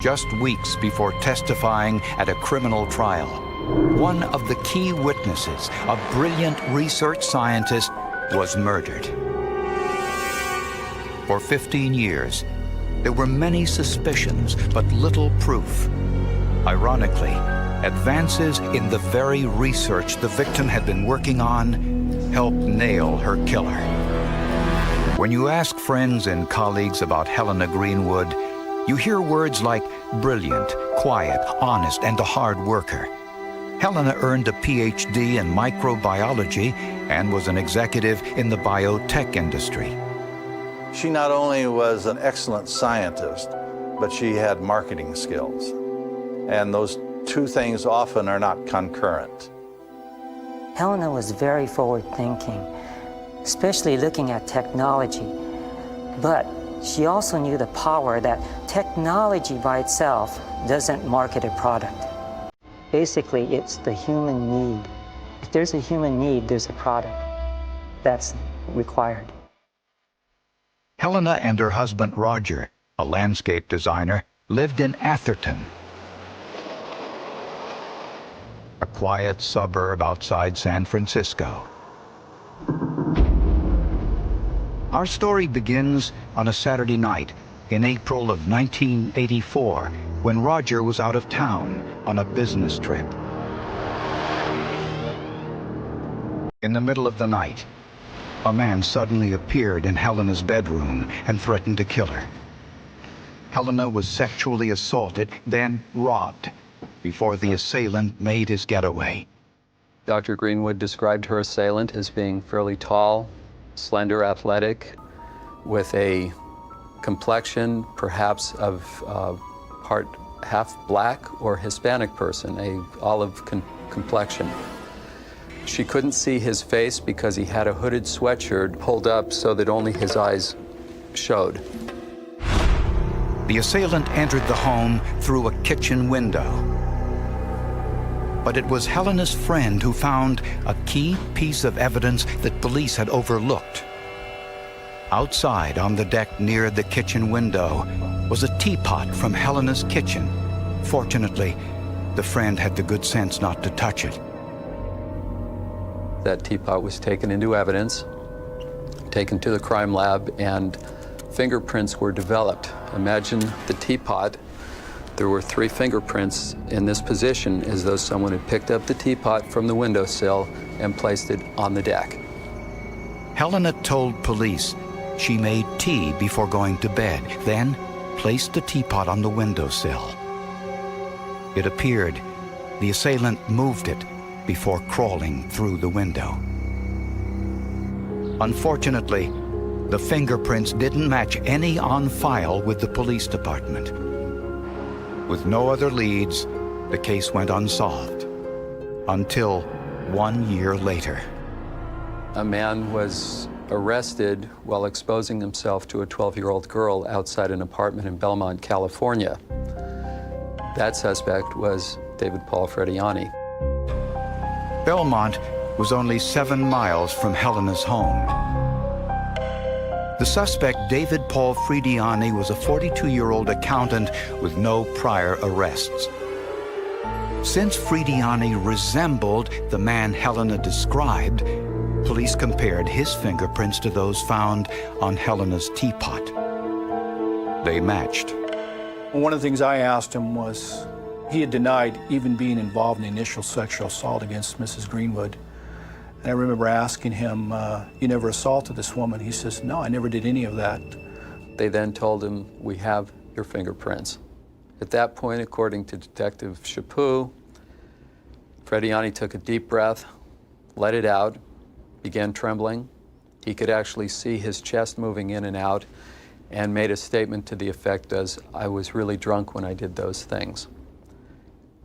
Just weeks before testifying at a criminal trial, one of the key witnesses, a brilliant research scientist, was murdered. For 15 years, there were many suspicions, but little proof. Ironically, advances in the very research the victim had been working on helped nail her killer. When you ask friends and colleagues about Helena Greenwood, you hear words like brilliant, quiet, honest, and a hard worker. Helena earned a PhD in microbiology and was an executive in the biotech industry. She not only was an excellent scientist, but she had marketing skills. And those two things often are not concurrent. Helena was very forward-thinking, especially looking at technology. But she also knew the power that technology by itself doesn't market a product. Basically, it's the human need. If there's a human need, there's a product that's required. Helena and her husband Roger, a landscape designer, lived in Atherton, a quiet suburb outside San Francisco. Our story begins on a Saturday night in April of 1984, when Roger was out of town on a business trip. In the middle of the night, a man suddenly appeared in Helena's bedroom and threatened to kill her. Helena was sexually assaulted, then robbed, before the assailant made his getaway. Dr. Greenwood described her assailant as being fairly tall, slender, athletic, with a complexion perhaps of part half black or Hispanic person, a olive complexion. She couldn't see his face because he had a hooded sweatshirt pulled up so that only his eyes showed. The assailant entered the home through a kitchen window. But it was Helena's friend who found a key piece of evidence that police had overlooked. Outside on the deck near the kitchen window was a teapot from Helena's kitchen. Fortunately, the friend had the good sense not to touch it. That teapot was taken into evidence, taken to the crime lab, and fingerprints were developed. Imagine the teapot. There were 3 fingerprints in this position as though someone had picked up the teapot from the windowsill and placed it on the deck. Helena told police she made tea before going to bed, then placed the teapot on the windowsill. It appeared the assailant moved it before crawling through the window. Unfortunately, the fingerprints didn't match any on file with the police department. With no other leads, the case went unsolved until 1 year later. A man was arrested while exposing himself to a 12-year-old girl outside an apartment in Belmont, California. That suspect was David Paul Frediani. Belmont was only 7 miles from Helena's home. The suspect, David Paul Frediani, was a 42-year-old accountant with no prior arrests. Since Frediani resembled the man Helena described, police compared his fingerprints to those found on Helena's teapot. They matched. One of the things I asked him was, he had denied even being involved in the initial sexual assault against Mrs. Greenwood. And I remember asking him, you never assaulted this woman? He says, no, I never did any of that. They then told him, we have your fingerprints. At that point, according to Detective Chaput, Frediani took a deep breath, let it out, began trembling. He could actually see his chest moving in and out, and made a statement to the effect as, I was really drunk when I did those things.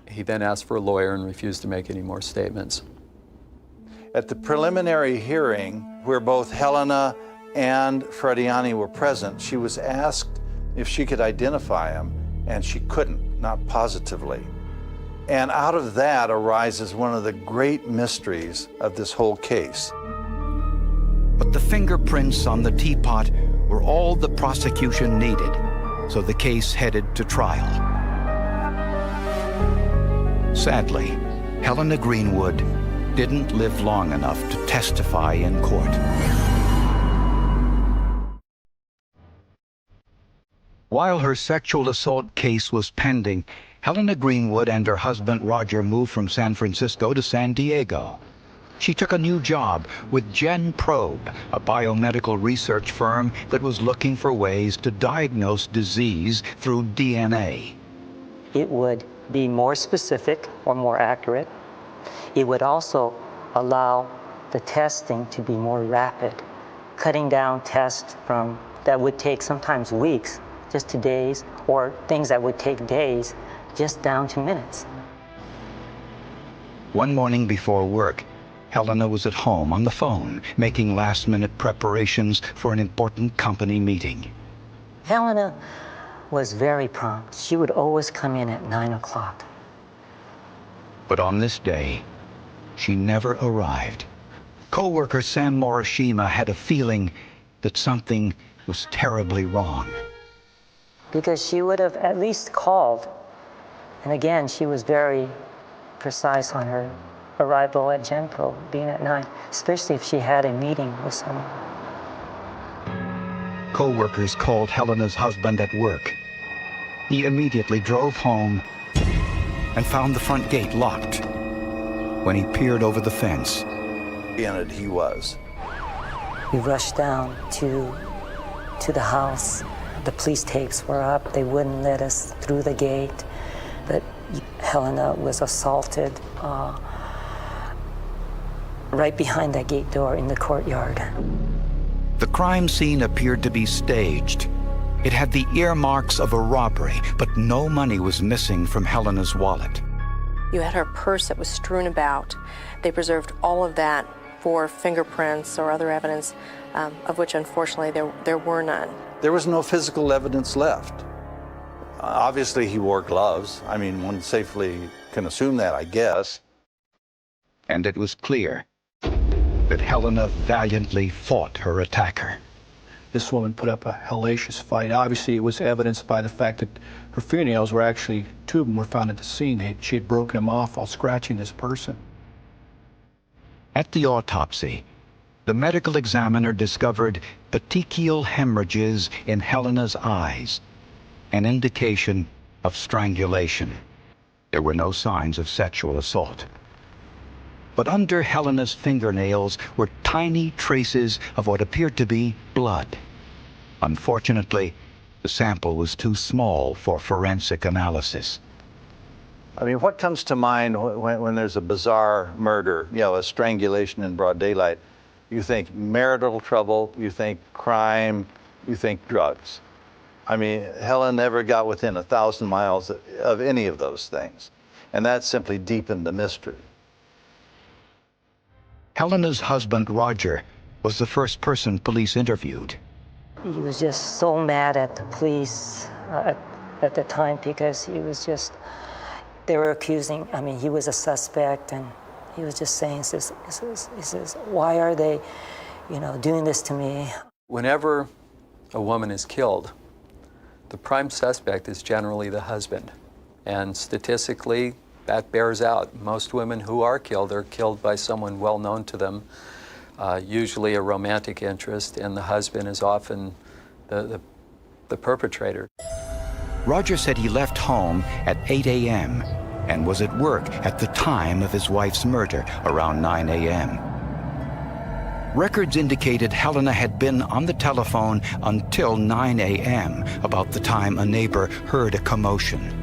He then asked for a lawyer and refused to make any more statements. At the preliminary hearing, where both Helena and Frediani were present, she was asked if she could identify him, and she couldn't, not positively. And out of that arises one of the great mysteries of this whole case. But the fingerprints on the teapot were all the prosecution needed, so the case headed to trial. Sadly, Helena Greenwood didn't live long enough to testify in court. While her sexual assault case was pending, Helena Greenwood and her husband Roger moved from San Francisco to San Diego. She took a new job with GenProbe, a biomedical research firm that was looking for ways to diagnose disease through DNA. It would be more specific or more accurate. It would also allow the testing to be more rapid, cutting down tests from that would take sometimes weeks just to days, or things that would take days just down to minutes. One morning before work, Helena was at home on the phone, making last-minute preparations for an important company meeting. Helena was very prompt. She would always come in at 9 o'clock. But on this day, she never arrived. Co-worker Sam Morishima had a feeling that something was terribly wrong. Because she would have at least called. And again, she was very precise on her arrival at GenPro, being at 9, especially if she had a meeting with someone. Co-workers called Helena's husband at work. He immediately drove home and found the front gate locked. When he peered over the fence, In it he was. We rushed down to the house. The police tapes were up. They wouldn't let us through the gate. But Helena was assaulted right behind that gate door in the courtyard. the crime scene appeared to be staged. It had the earmarks of a robbery, but no money was missing from Helena's wallet. You had her purse that was strewn about. They preserved all of that for fingerprints or other evidence, of which unfortunately there were none. There was no physical evidence left. Obviously he wore gloves. I mean, one safely can assume that, I guess. And it was clear that Helena valiantly fought her attacker. This woman put up a hellacious fight. Obviously, it was evidenced by the fact that her fingernails were actually, 2 of them were found at the scene. She had broken them off while scratching this person. At the autopsy, the medical examiner discovered petechial hemorrhages in Helena's eyes, an indication of strangulation. There were no signs of sexual assault. But under Helena's fingernails were tiny traces of what appeared to be blood. Unfortunately, the sample was too small for forensic analysis. I mean, what comes to mind when there's a bizarre murder, you know, a strangulation in broad daylight? You think marital trouble, you think crime, you think drugs. I mean, Helen never got within 1,000 miles of any of those things. And that simply deepened the mystery. Helena's husband, Roger, was the first person police interviewed. He was just so mad at the police at the time because he was just, they were accusing, I mean, he was a suspect, and he was just saying, he says, why are they, doing this to me? Whenever a woman is killed, the prime suspect is generally the husband. And statistically, that bears out. Most women who are killed by someone well known to them, usually a romantic interest, and the husband is often the perpetrator. Roger said he left home at 8 a.m. and was at work at the time of his wife's murder, around 9 a.m. Records indicated Helena had been on the telephone until 9 a.m., about the time a neighbor heard a commotion.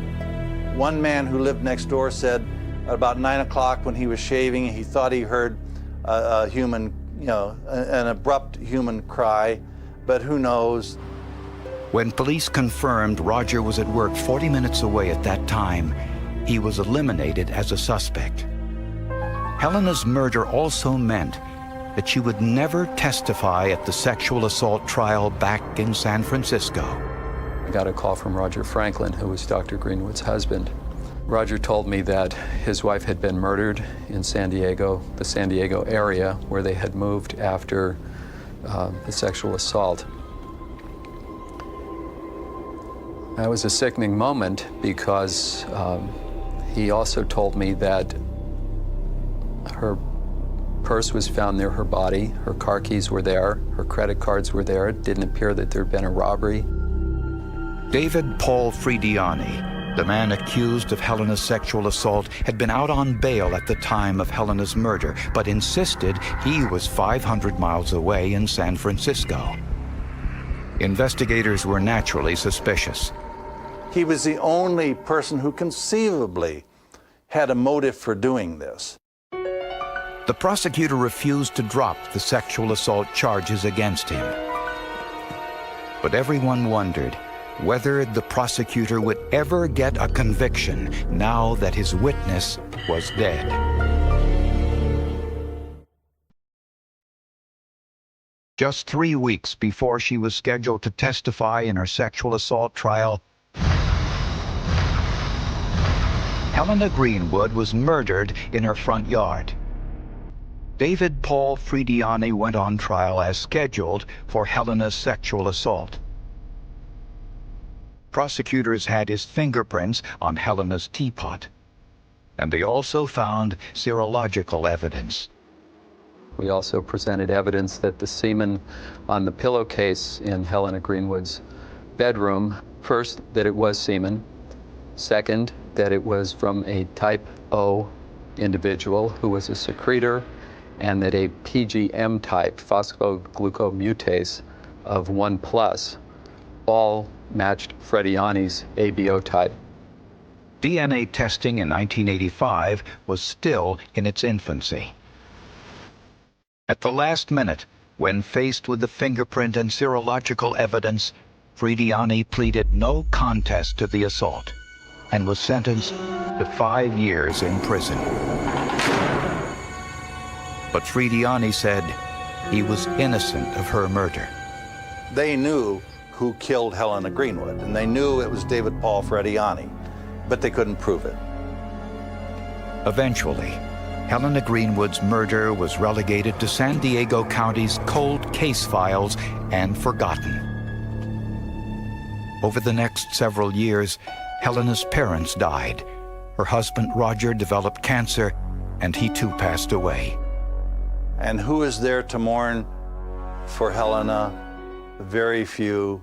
One man who lived next door said about 9 o'clock when he was shaving, he thought he heard a human, an abrupt human cry, but who knows? When police confirmed Roger was at work 40 minutes away at that time, he was eliminated as a suspect. Helena's murder also meant that she would never testify at the sexual assault trial back in San Francisco. I got a call from Roger Franklin, who was Dr. Greenwood's husband. Roger told me that his wife had been murdered in San Diego, the San Diego area, where they had moved after the sexual assault. That was a sickening moment because He also told me that her purse was found near her body, her car keys were there, her credit cards were there. It didn't appear that there had been a robbery. David Paul Frediani, the man accused of Helena's sexual assault, had been out on bail at the time of Helena's murder, but insisted he was 500 miles away in San Francisco. Investigators were naturally suspicious. He was the only person who conceivably had a motive for doing this. The prosecutor refused to drop the sexual assault charges against him. But everyone wondered whether the prosecutor would ever get a conviction now that his witness was dead. Just 3 weeks before she was scheduled to testify in her sexual assault trial, Helena Greenwood was murdered in her front yard. David Paul Frediani went on trial as scheduled for Helena's sexual assault. Prosecutors had his fingerprints on Helena's teapot, and they also found serological evidence. We also presented evidence that the semen on the pillowcase in Helena Greenwood's bedroom, first, that it was semen, second, that it was from a type O individual who was a secretor, and that a PGM type, phosphoglucomutase of 1+, all matched Frediani's ABO type. DNA testing in 1985 was still in its infancy. At the last minute, when faced with the fingerprint and serological evidence, Frediani pleaded no contest to the assault and was sentenced to 5 years in prison. But Frediani said he was innocent of her murder. They knew who killed Helena Greenwood, and they knew it was David Paul Frediani, but they couldn't prove it. Eventually, Helena Greenwood's murder was relegated to San Diego County's cold case files and forgotten. Over the next several years, Helena's parents died. Her husband, Roger, developed cancer, and he too passed away. And who is there to mourn for Helena? Very few,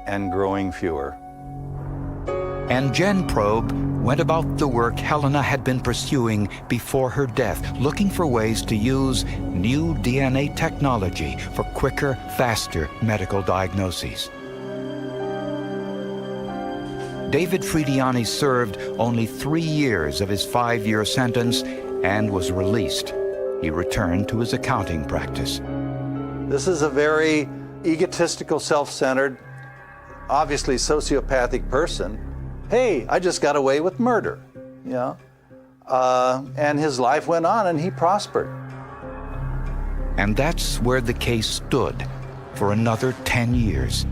and growing fewer. And GenProbe went about the work Helena had been pursuing before her death, looking for ways to use new DNA technology for quicker, faster medical diagnoses. David Frediani served only 3 years of his 5-year sentence and was released. He returned to his accounting practice. This is a very egotistical, self-centered, obviously sociopathic person. Hey, I just got away with murder, you know? And his life went on and he prospered. And that's where the case stood for another 10 years.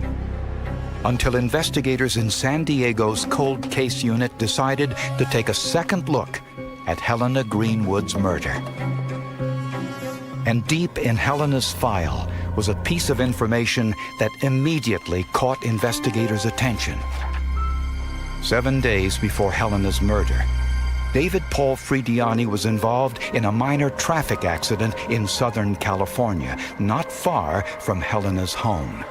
Until investigators in San Diego's cold case unit decided to take a second look at Helena Greenwood's murder. And deep in Helena's file was a piece of information that immediately caught investigators' attention. 7 days before Helena's murder, David Paul Frediani was involved in a minor traffic accident in Southern California, not far from Helena's home.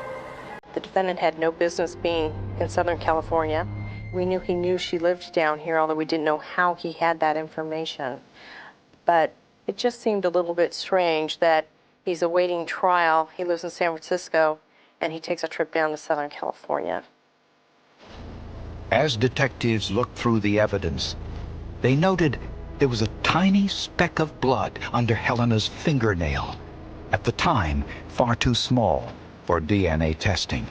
The defendant had no business being in Southern California. We knew he knew she lived down here, although we didn't know how he had that information. But it just seemed a little bit strange that he's awaiting trial, he lives in San Francisco, and he takes a trip down to Southern California. As detectives looked through the evidence, they noted there was a tiny speck of blood under Helena's fingernail, at the time far too small for DNA testing.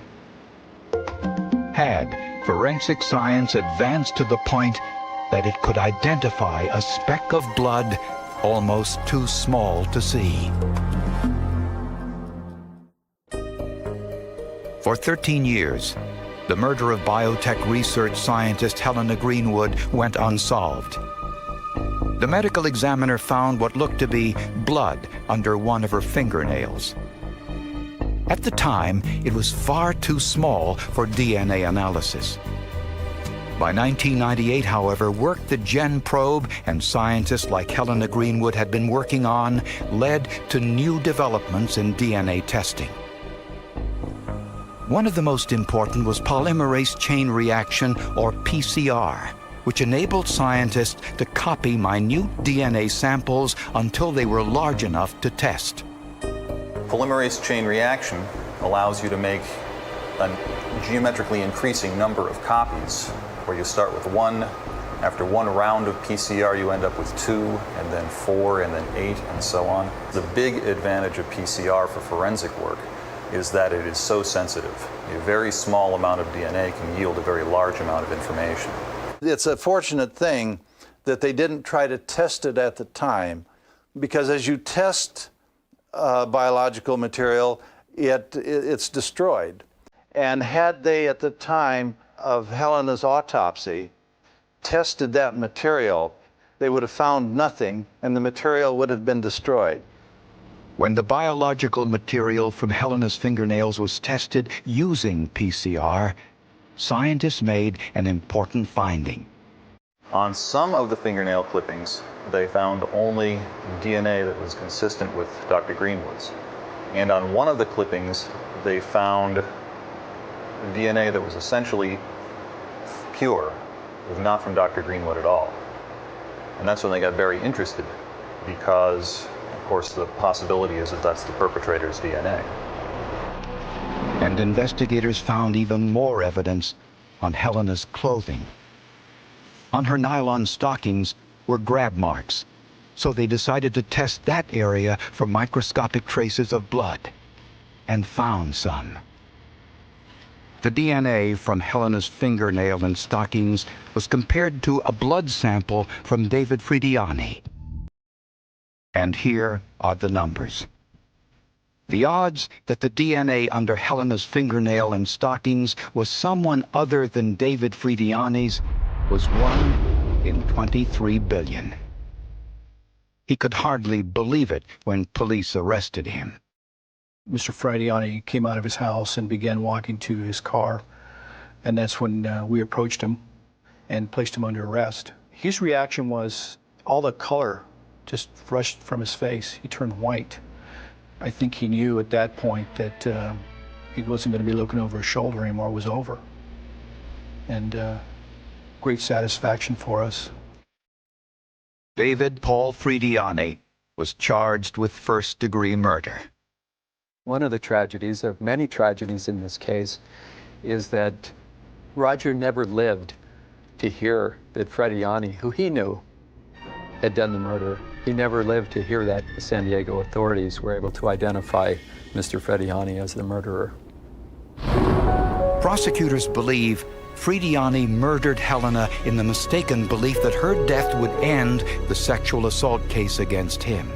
Had forensic science advanced to the point that it could identify a speck of blood almost too small to see? For 13 years, the murder of biotech research scientist Helena Greenwood went unsolved. The medical examiner found what looked to be blood under one of her fingernails. At the time, it was far too small for DNA analysis. By 1998, however, work the Gen probe and scientists like Helena Greenwood had been working on led to new developments in DNA testing. One of the most important was polymerase chain reaction, or PCR, which enabled scientists to copy minute DNA samples until they were large enough to test. Polymerase chain reaction allows you to make a geometrically increasing number of copies, where you start with 1. After 1 round of PCR, you end up with 2, and then 4, and then 8, and so on. The big advantage of PCR for forensic work is that it is so sensitive. A very small amount of DNA can yield a very large amount of information. It's a fortunate thing that they didn't try to test it at the time, because as you test biological material, it's destroyed. And had they, at the time of Helena's autopsy, tested that material, they would have found nothing, and the material would have been destroyed. When the biological material from Helena's fingernails was tested using PCR, scientists made an important finding. On some of the fingernail clippings, they found only DNA that was consistent with Dr. Greenwood's. And on one of the clippings, they found DNA that was essentially pure. It was not from Dr. Greenwood at all. And that's when they got very interested, because, of course, the possibility is that that's the perpetrator's DNA. And investigators found even more evidence on Helena's clothing. On her nylon stockings were grab marks, so they decided to test that area for microscopic traces of blood, and found some. The DNA from Helena's fingernail and stockings was compared to a blood sample from David Frediani. And here are the numbers. The odds that the DNA under Helena's fingernail and stockings was someone other than David Frediani's was 1 in 23 billion. He could hardly believe it when police arrested him. Mr. Frediani came out of his house and began walking to his car, and that's when we approached him and placed him under arrest. His reaction was all the color just rushed from his face. He turned white. I think he knew at that point that he wasn't going to be looking over his shoulder anymore. It was over. And great satisfaction for us. David Paul Frediani was charged with first-degree murder. One of the tragedies, of many tragedies in this case, is that Roger never lived to hear that Frediani, who he knew had done the murder, he never lived to hear that the San Diego authorities were able to identify Mr. Frediani as the murderer. Prosecutors believe Frediani murdered Helena in the mistaken belief that her death would end the sexual assault case against him.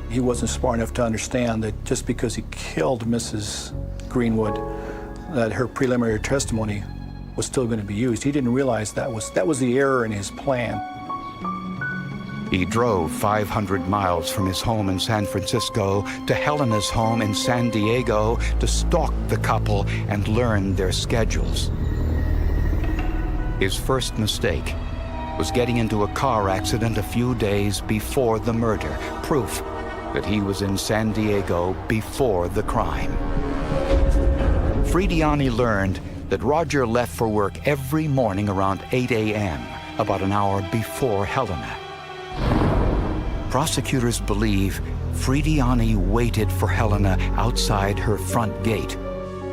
He wasn't smart enough to understand that just because he killed Mrs. Greenwood, that her preliminary testimony was still going to be used. He didn't realize that was the error in his plan. He drove 500 miles from his home in San Francisco to Helena's home in San Diego to stalk the couple and learn their schedules. His first mistake was getting into a car accident a few days before the murder, proof that he was in San Diego before the crime. Frediani learned that Roger left for work every morning around 8 a.m., about an hour before Helena. Prosecutors believe Frediani waited for Helena outside her front gate.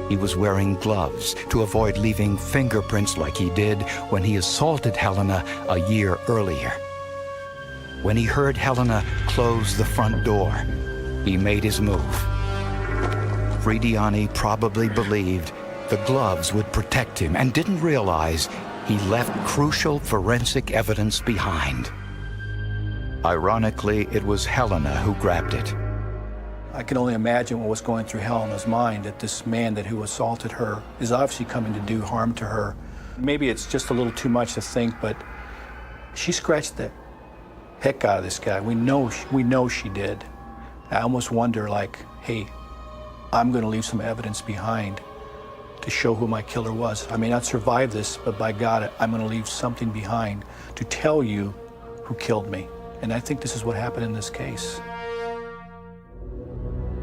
He was wearing gloves to avoid leaving fingerprints like he did when he assaulted Helena a year earlier. When he heard Helena close the front door, he made his move. Frediani probably believed the gloves would protect him and didn't realize he left crucial forensic evidence behind. Ironically, it was Helena who grabbed it. I can only imagine what was going through Helena's mind, that this man who assaulted her is obviously coming to do harm to her. Maybe it's just a little too much to think, but she scratched the heck out of this guy. We know she did. I almost wonder, like, hey, I'm going to leave some evidence behind to show who my killer was. I may not survive this, but by God, I'm going to leave something behind to tell you who killed me. And I think this is what happened in this case.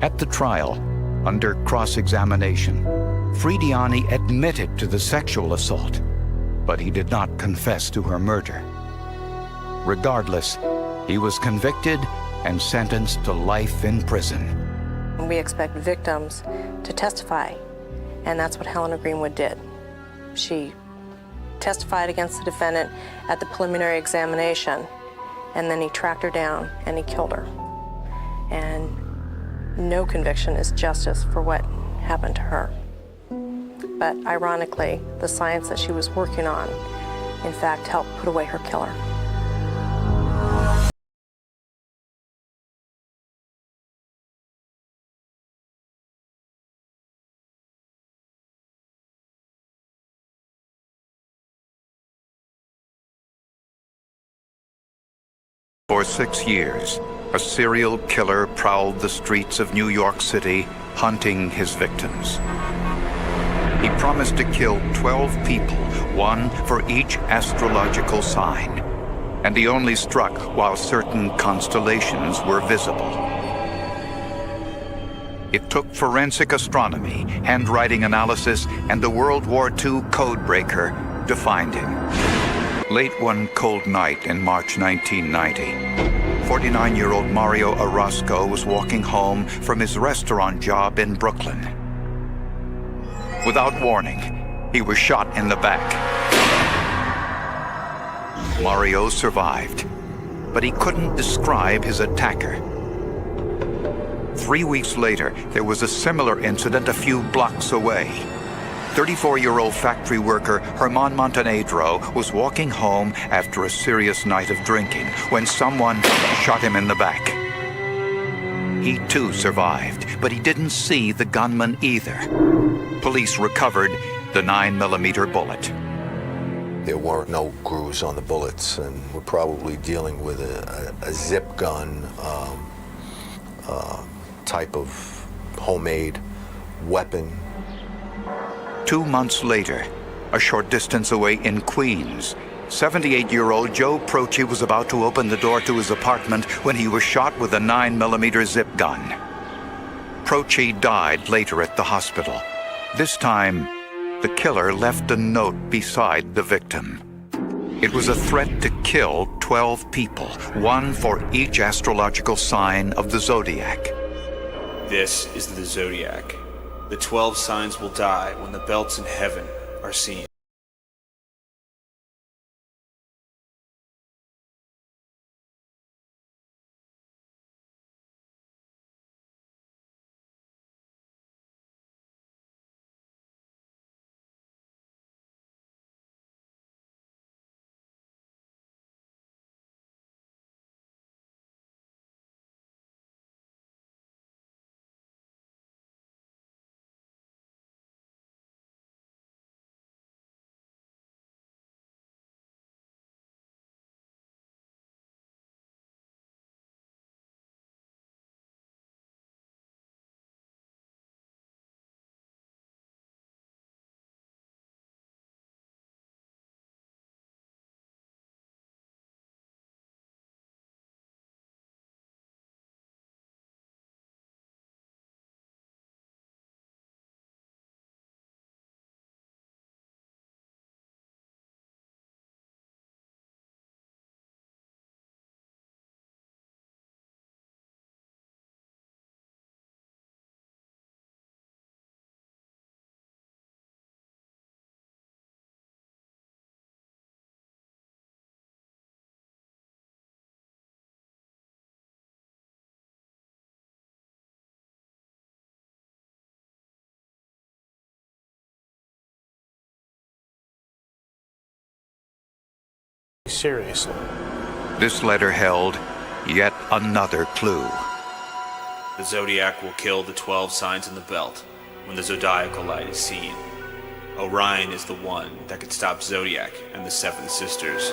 At the trial, under cross-examination, Frediani admitted to the sexual assault, but he did not confess to her murder. Regardless, he was convicted and sentenced to life in prison. We expect victims to testify, and that's what Helena Greenwood did. She testified against the defendant at the preliminary examination, and then he tracked her down and he killed her. And no conviction is justice for what happened to her. But ironically, the science that she was working on, in fact, helped put away her killer. For 6 years, a serial killer prowled the streets of New York City, hunting his victims. He promised to kill 12 people, one for each astrological sign, and he only struck while certain constellations were visible. It took forensic astronomy, handwriting analysis, and a World War II codebreaker to find him. Late one cold night in March 1990, 49-year-old Mario Orozco was walking home from his restaurant job in Brooklyn. Without warning, he was shot in the back. Mario survived, but he couldn't describe his attacker. 3 weeks later, there was a similar incident a few blocks away. 34-year-old factory worker Herman Montenegro was walking home after a serious night of drinking when someone shot him in the back. He too survived, but he didn't see the gunman either. Police recovered the 9mm bullet. There weren't no grooves on the bullets, and we're probably dealing with a zip gun type of homemade weapon. 2 months later, a short distance away in Queens, 78-year-old Joe Proce was about to open the door to his apartment when he was shot with a 9mm zip gun. Proce died later at the hospital. This time, the killer left a note beside the victim. It was a threat to kill 12 people, one for each astrological sign of the zodiac. This is the zodiac. The 12 signs will die when the belts in heaven are seen. Seriously. This letter held yet another clue. The zodiac will kill the 12 signs in the belt when the zodiacal light is seen. Orion is the one that could stop Zodiac and the Seven Sisters.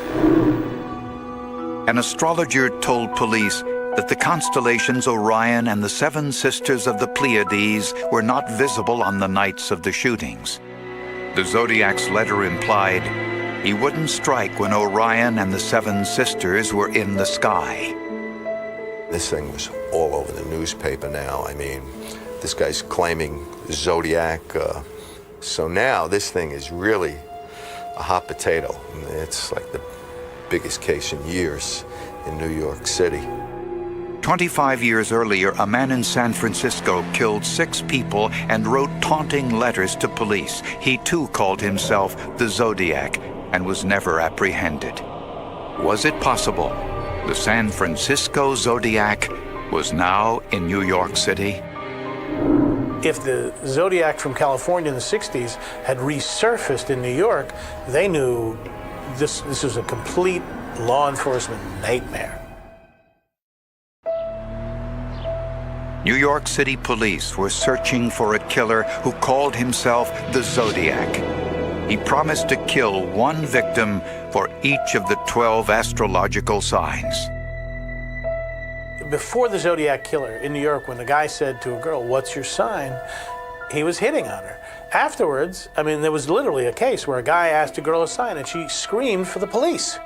An astrologer told police that the constellations Orion and the Seven Sisters of the Pleiades were not visible on the nights of the shootings. The Zodiac's letter implied he wouldn't strike when Orion and the Seven Sisters were in the sky. This thing was all over the newspaper now. I mean, this guy's claiming Zodiac. So now this thing is really a hot potato. It's like the biggest case in years in New York City. 25 years earlier, a man in San Francisco killed 6 people and wrote taunting letters to police. He too called himself the Zodiac and was never apprehended. Was it possible the San Francisco Zodiac was now in New York City? If the Zodiac from California in the 60s had resurfaced in New York, they knew this was a complete law enforcement nightmare. New York City police were searching for a killer who called himself the Zodiac. He promised to kill 1 victim for each of the 12 astrological signs. Before the Zodiac killer in New York, when the guy said to a girl, "What's your sign?" he was hitting on her. Afterwards, I mean, there was literally a case where a guy asked a girl a sign and she screamed for the police.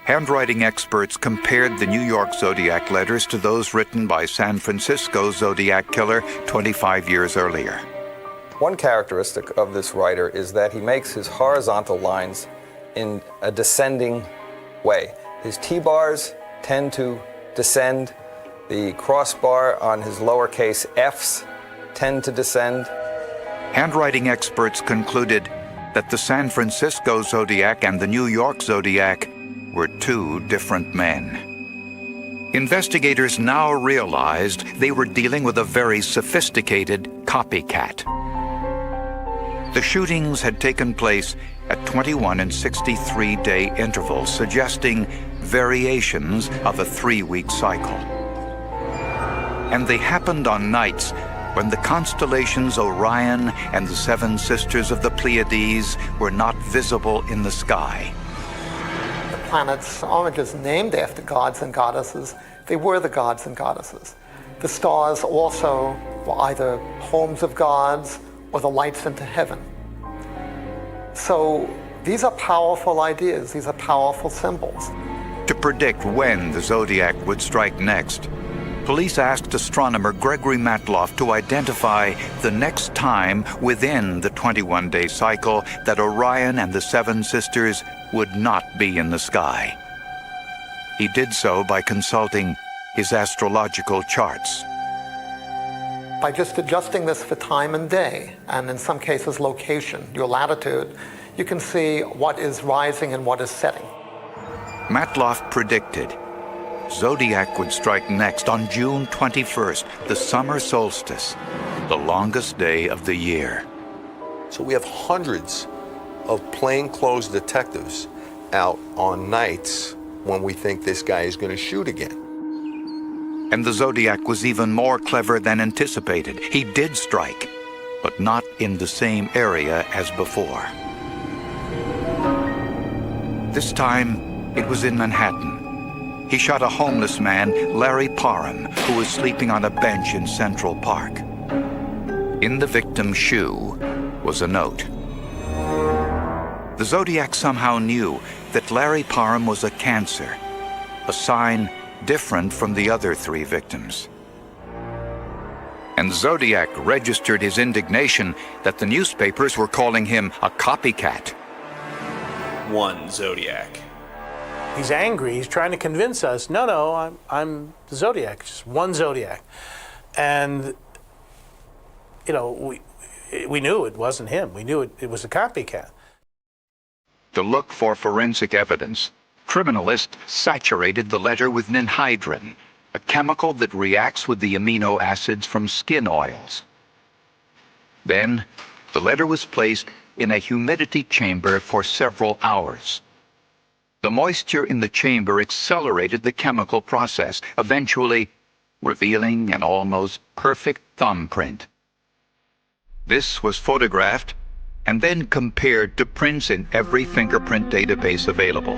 Handwriting experts compared the New York Zodiac letters to those written by San Francisco Zodiac killer 25 years earlier. One characteristic of this writer is that he makes his horizontal lines in a descending way. His T-bars tend to descend. The crossbar on his lowercase f's tend to descend. Handwriting experts concluded that the San Francisco Zodiac and the New York Zodiac were 2 different men. Investigators now realized they were dealing with a very sophisticated copycat. The shootings had taken place at 21 and 63-day intervals, suggesting variations of a 3-week cycle. And they happened on nights when the constellations Orion and the 7 Sisters of the Pleiades were not visible in the sky. The planets aren't just named after gods and goddesses, they were the gods and goddesses. The stars also were either homes of gods or the lights into heaven. So these are powerful ideas, these are powerful symbols. To predict when the Zodiac would strike next, police asked astronomer Gregory Matloff to identify the next time within the 21-day cycle that Orion and the 7 Sisters would not be in the sky. He did so by consulting his astrological charts. By just adjusting this for time and day, and in some cases location, your latitude, you can see what is rising and what is setting. Matloff predicted Zodiac would strike next on June 21st, the summer solstice, the longest day of the year. So we have hundreds of plainclothes detectives out on nights when we think this guy is going to shoot again. And the Zodiac was even more clever than anticipated. He did strike, but not in the same area as before. This time, it was in Manhattan. He shot a homeless man, Larry Parham, who was sleeping on a bench in Central Park. In the victim's shoe was a note. The Zodiac somehow knew that Larry Parham was a Cancer, a sign different from the other 3 victims. And Zodiac registered his indignation that the newspapers were calling him a copycat. 1 Zodiac. He's angry, he's trying to convince us, no, I'm the Zodiac, just 1 Zodiac. And, you know, we knew it wasn't him. We knew it was a copycat. To look for forensic evidence, criminalists saturated the letter with ninhydrin, a chemical that reacts with the amino acids from skin oils. Then, the letter was placed in a humidity chamber for several hours. The moisture in the chamber accelerated the chemical process, eventually revealing an almost perfect thumbprint. This was photographed and then compared to prints in every fingerprint database available.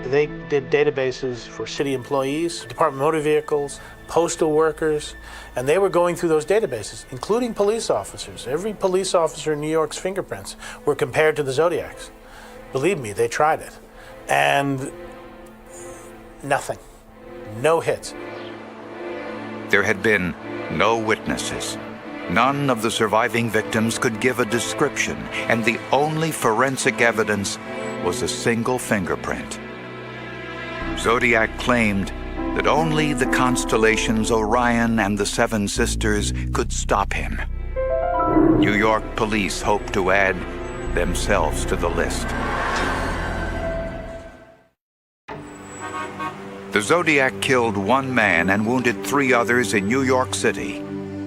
They did databases for city employees, Department of Motor Vehicles, postal workers, and they were going through those databases, including police officers. Every police officer in New York's fingerprints were compared to the Zodiac's. Believe me, they tried it. And nothing. No hits. There had been no witnesses. None of the surviving victims could give a description, and the only forensic evidence was a single fingerprint. Zodiac claimed that only the constellations Orion and the Seven Sisters could stop him. New York police hoped to add themselves to the list. The Zodiac killed one man and wounded 3 others in New York City.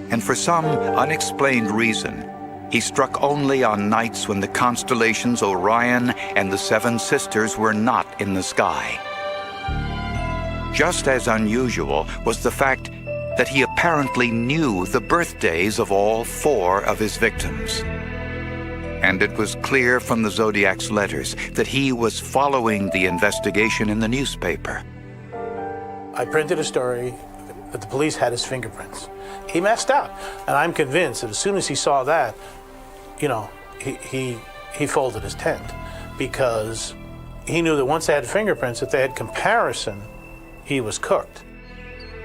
And for some unexplained reason, he struck only on nights when the constellations Orion and the Seven Sisters were not in the sky. Just as unusual was the fact that he apparently knew the birthdays of all 4 of his victims. And it was clear from the Zodiac's letters that he was following the investigation in the newspaper. I printed a story that the police had his fingerprints. He messed up, and I'm convinced that as soon as he saw that, you know, he folded his tent, because he knew that once they had fingerprints, if they had comparison, he was cooked.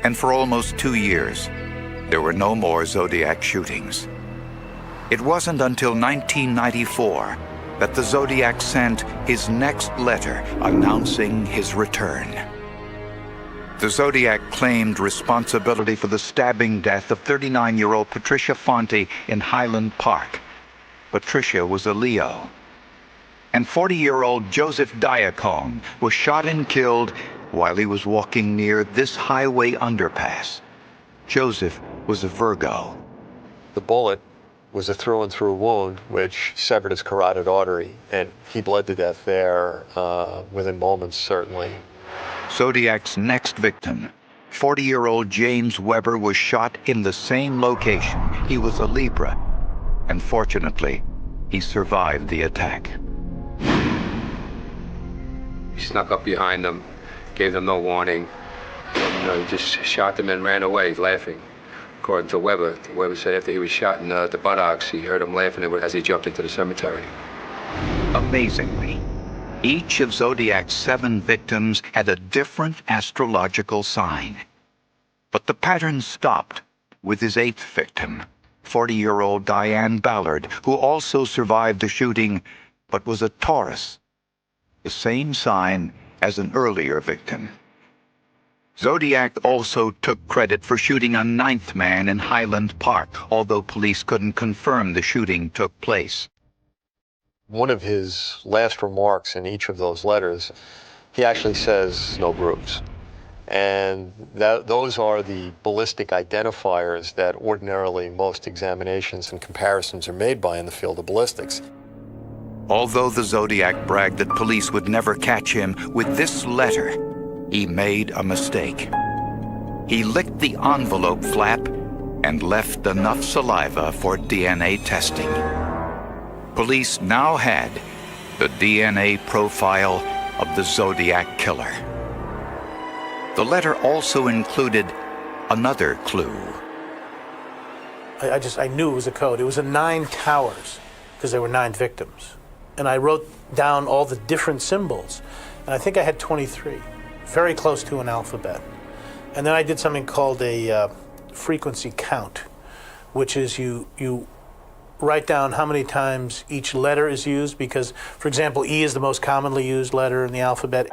And for almost 2 years, there were no more Zodiac shootings. It wasn't until 1994 that the Zodiac sent his next letter announcing his return. The Zodiac claimed responsibility for the stabbing death of 39-year-old Patricia Fonte in Highland Park. Patricia was a Leo. And 40-year-old Joseph Diacon was shot and killed while he was walking near this highway underpass. Joseph was a Virgo. The bullet was a through-and-through wound which severed his carotid artery, and he bled to death there within moments, certainly. Zodiac's next victim, 40-year-old James Weber, was shot in the same location. He was a Libra, and fortunately, he survived the attack. He snuck up behind them, gave them no warning. He just shot them and ran away, laughing. According to Weber, Weber said after he was shot in the buttocks, he heard him laughing as he jumped into the cemetery. Amazingly, each of Zodiac's 7 victims had a different astrological sign. But the pattern stopped with his 8th victim, 40-year-old Diane Ballard, who also survived the shooting, but was a Taurus, the same sign as an earlier victim. Zodiac also took credit for shooting a 9th man in Highland Park, although police couldn't confirm the shooting took place. One of his last remarks in each of those letters, he actually says no groups. And those are the ballistic identifiers that ordinarily most examinations and comparisons are made by in the field of ballistics. Although the Zodiac bragged that police would never catch him, with this letter, he made a mistake. He licked the envelope flap and left enough saliva for DNA testing. Police now had the DNA profile of the Zodiac killer. The letter also included another clue. I knew it was a code. It was a 9 towers, because there were 9 victims. And I wrote down all the different symbols. And I think I had 23, very close to an alphabet. And then I did something called a frequency count, which is you write down how many times each letter is used, because, for example, E is the most commonly used letter in the alphabet.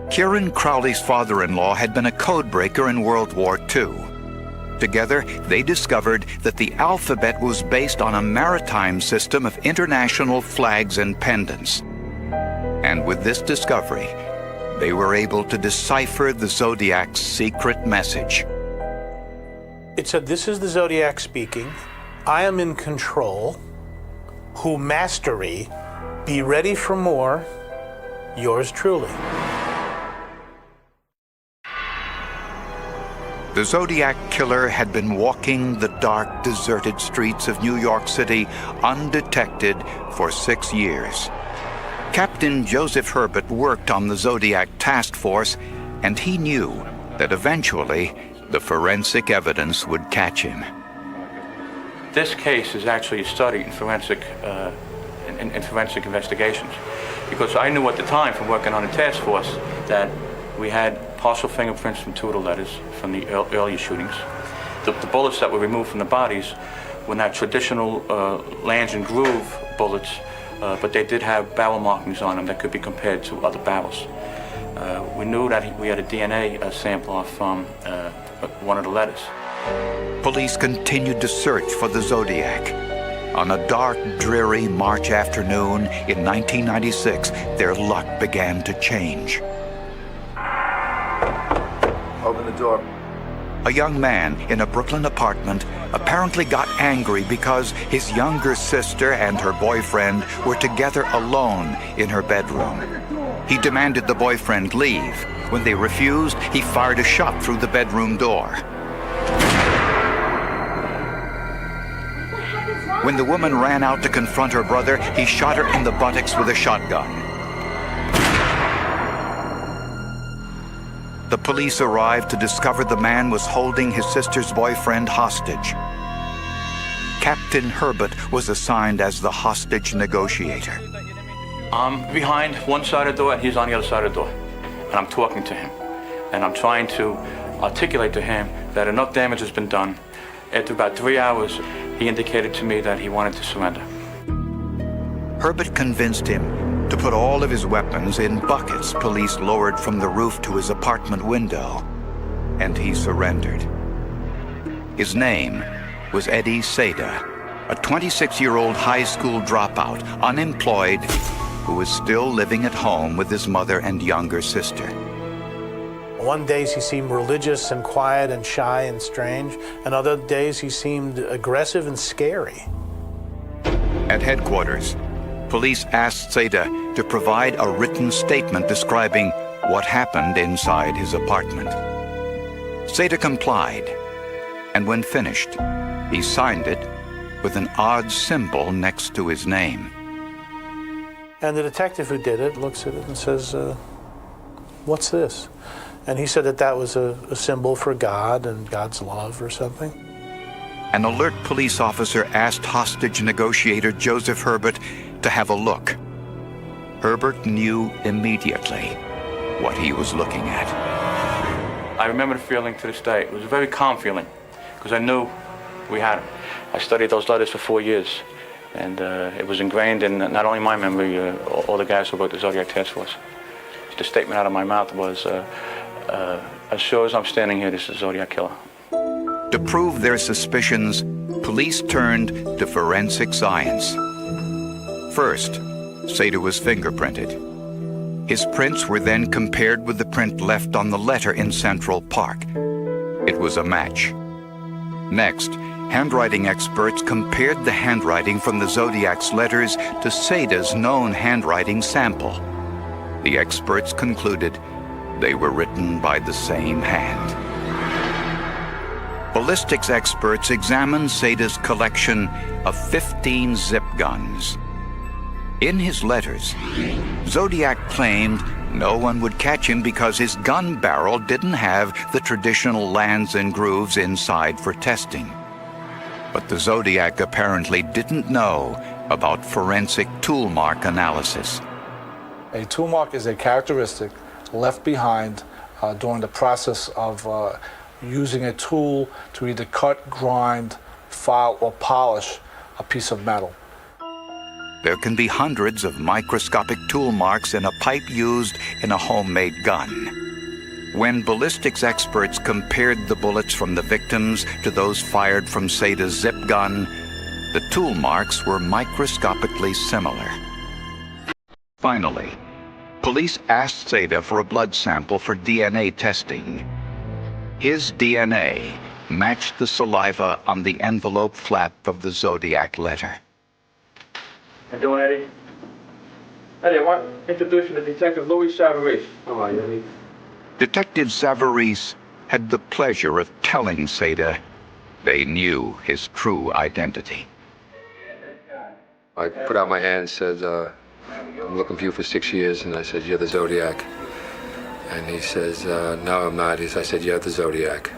Kieran Crowley's father-in-law had been a codebreaker in World War II. Together, they discovered that the alphabet was based on a maritime system of international flags and pendants. And with this discovery, they were able to decipher the Zodiac's secret message. It said, "This is the Zodiac speaking. I am in control. Who mastery, be ready for more. Yours truly." The Zodiac killer had been walking the dark, deserted streets of New York City undetected for 6 years. Captain Joseph Herbert worked on the Zodiac task force, and he knew that eventually the forensic evidence would catch him. This case is actually a study in forensic investigations, because I knew at the time from working on a task force that we had partial fingerprints from 2 of the letters from the earlier shootings. The bullets that were removed from the bodies were not traditional lance and groove bullets, but they did have barrel markings on them that could be compared to other barrels. We knew that we had a DNA sample from one of the letters. Police continued to search for the Zodiac. On a dark, dreary March afternoon in 1996, their luck began to change. Open the door. A young man in a Brooklyn apartment apparently got angry because his younger sister and her boyfriend were together alone in her bedroom. He demanded the boyfriend leave. When they refused, he fired a shot through the bedroom door. When the woman ran out to confront her brother, he shot her in the buttocks with a shotgun. The police arrived to discover the man was holding his sister's boyfriend hostage. Captain Herbert was assigned as the hostage negotiator. I'm behind one side of the door and he's on the other side of the door. And I'm talking to him. And I'm trying to articulate to him that enough damage has been done. After about 3 hours, he indicated to me that he wanted to surrender. Herbert convinced him to put all of his weapons in buckets police lowered from the roof to his apartment window, and he surrendered. His name was Eddie Seda, a 26-year-old high school dropout, unemployed, who was still living at home with his mother and younger sister. One days he seemed religious and quiet and shy and strange, and other days he seemed aggressive and scary. At headquarters, police asked Seda to provide a written statement describing what happened inside his apartment. Seda complied, and when finished, he signed it with an odd symbol next to his name. And the detective who did it looks at it and says, what's this? And he said that that was a symbol for God and God's love or something. An alert police officer asked hostage negotiator Joseph Herbert to have a look. Herbert knew immediately what he was looking at. I remember the feeling to this day. It was a very calm feeling, because I knew we had him. I studied those letters for 4 years, and it was ingrained in not only my memory, all the guys who worked the Zodiac Task Force. The statement out of my mouth was, as sure as I'm standing here, this is Zodiac Killer. To prove their suspicions, police turned to forensic science. First, Seda was fingerprinted. His prints were then compared with the print left on the letter in Central Park. It was a match. Next, handwriting experts compared the handwriting from the Zodiac's letters to Seda's known handwriting sample. The experts concluded they were written by the same hand. Ballistics experts examined Seda's collection of 15 zip guns. In his letters, Zodiac claimed no one would catch him because his gun barrel didn't have the traditional lands and grooves inside for testing. But the Zodiac apparently didn't know about forensic tool mark analysis. A tool mark is a characteristic left behind during the process of using a tool to either cut, grind, file, or polish a piece of metal. There can be hundreds of microscopic tool marks in a pipe used in a homemade gun. When ballistics experts compared the bullets from the victims to those fired from Seda's zip gun, the tool marks were microscopically similar. Finally, police asked Seda for a blood sample for DNA testing. His DNA matched the saliva on the envelope flap of the Zodiac letter. How you doing, Eddie? Eddie, I want to introduce you to Detective Louis Savarese. How are you, Eddie? Detective Savarese had the pleasure of telling Seda they knew his true identity. I put out my hand and said, I'm looking for you for 6 years. And I said, you're the Zodiac. And he says, no, I'm not. I said, you're the Zodiac.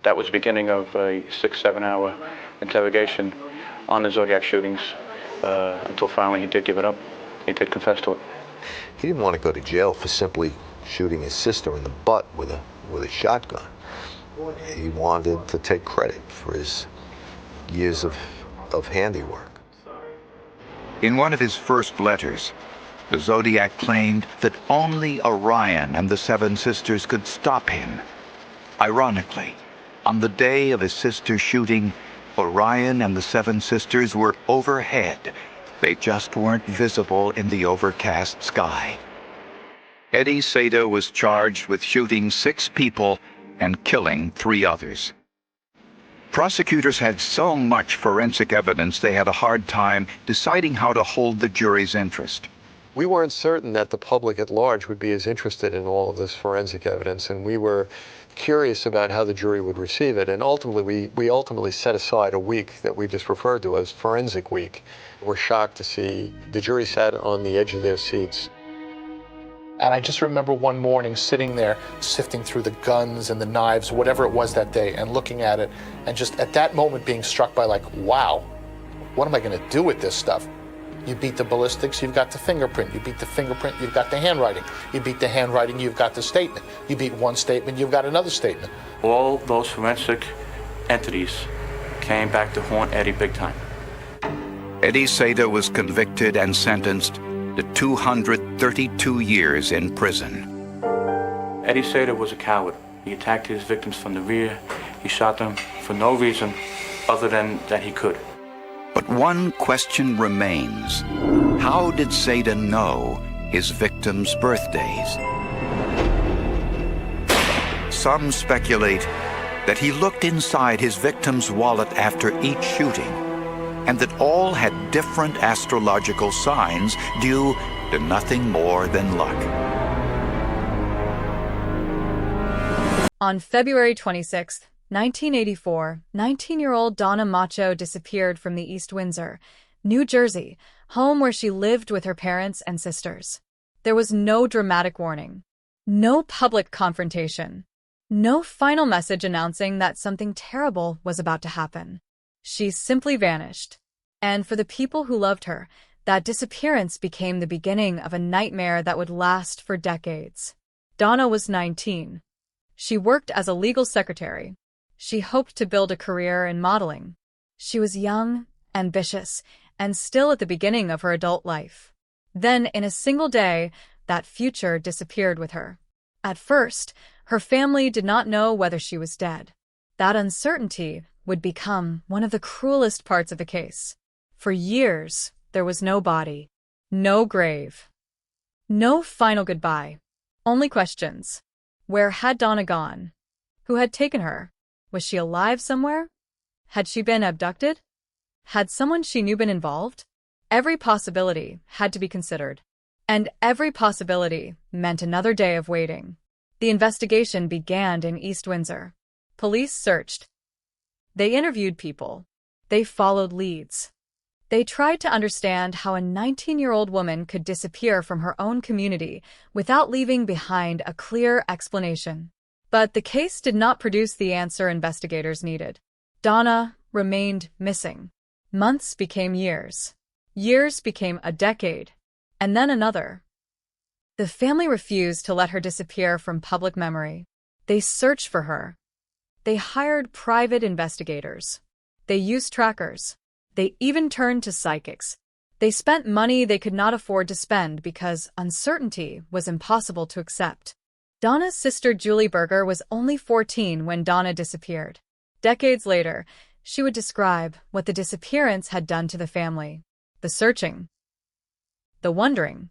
That was the beginning of a 6-7 hour interrogation on the Zodiac shootings until finally he did give it up. He did confess to it. He didn't want to go to jail for simply shooting his sister in the butt with a shotgun. He wanted to take credit for his years of handiwork. In one of his first letters, the Zodiac claimed that only Orion and the Seven Sisters could stop him. Ironically, on the day of his sister's shooting, Orion and the Seven Sisters were overhead. They just weren't visible in the overcast sky. Eddie Seda was charged with shooting 6 people and killing 3 others. Prosecutors had so much forensic evidence they had a hard time deciding how to hold the jury's interest. We weren't certain that the public at large would be as interested in all of this forensic evidence, and we were curious about how the jury would receive it. And ultimately, we ultimately set aside a week that we just referred to as Forensic Week. We're shocked to see the jury sat on the edge of their seats. And I just remember one morning sitting there, sifting through the guns and the knives, whatever it was that day, and looking at it, and just at that moment being struck by like, wow, what am I gonna do with this stuff? You beat the ballistics, you've got the fingerprint. You beat the fingerprint, you've got the handwriting. You beat the handwriting, you've got the statement. You beat one statement, you've got another statement. All those forensic entities came back to haunt Eddie big time. Eddie Seda was convicted and sentenced to 232 years in prison. Eddie Seda was a coward. He attacked his victims from the rear. He shot them for no reason other than that he could. But one question remains. How did Seda know his victims' birthdays? Some speculate that he looked inside his victims' wallet after each shooting, and that all had different astrological signs due to nothing more than luck. On February 26th, 1984, 19-year-old Donna Macho disappeared from the East Windsor, New Jersey, home where she lived with her parents and sisters. There was no dramatic warning, no public confrontation, no final message announcing that something terrible was about to happen. She simply vanished. And for the people who loved her, that disappearance became the beginning of a nightmare that would last for decades. Donna was 19. She worked as a legal secretary. She hoped to build a career in modeling. She was young, ambitious, and still at the beginning of her adult life. Then, in a single day, that future disappeared with her. At first, her family did not know whether she was dead. That uncertainty would become one of the cruelest parts of the case. For years, there was no body, no grave, no final goodbye. Only questions. Where had Donna gone? Who had taken her? Was she alive somewhere? Had she been abducted? Had someone she knew been involved? Every possibility had to be considered. And every possibility meant another day of waiting. The investigation began in East Windsor. Police searched. They interviewed people. They followed leads. They tried to understand how a 19-year-old woman could disappear from her own community without leaving behind a clear explanation. But the case did not produce the answer investigators needed. Donna remained missing. Months became years. Years became a decade, and then another. The family refused to let her disappear from public memory. They searched for her. They hired private investigators. They used trackers. They even turned to psychics. They spent money they could not afford to spend because uncertainty was impossible to accept. Donna's sister Julie Berger was only 14 when Donna disappeared. Decades later, she would describe what the disappearance had done to the family. The searching. The wondering.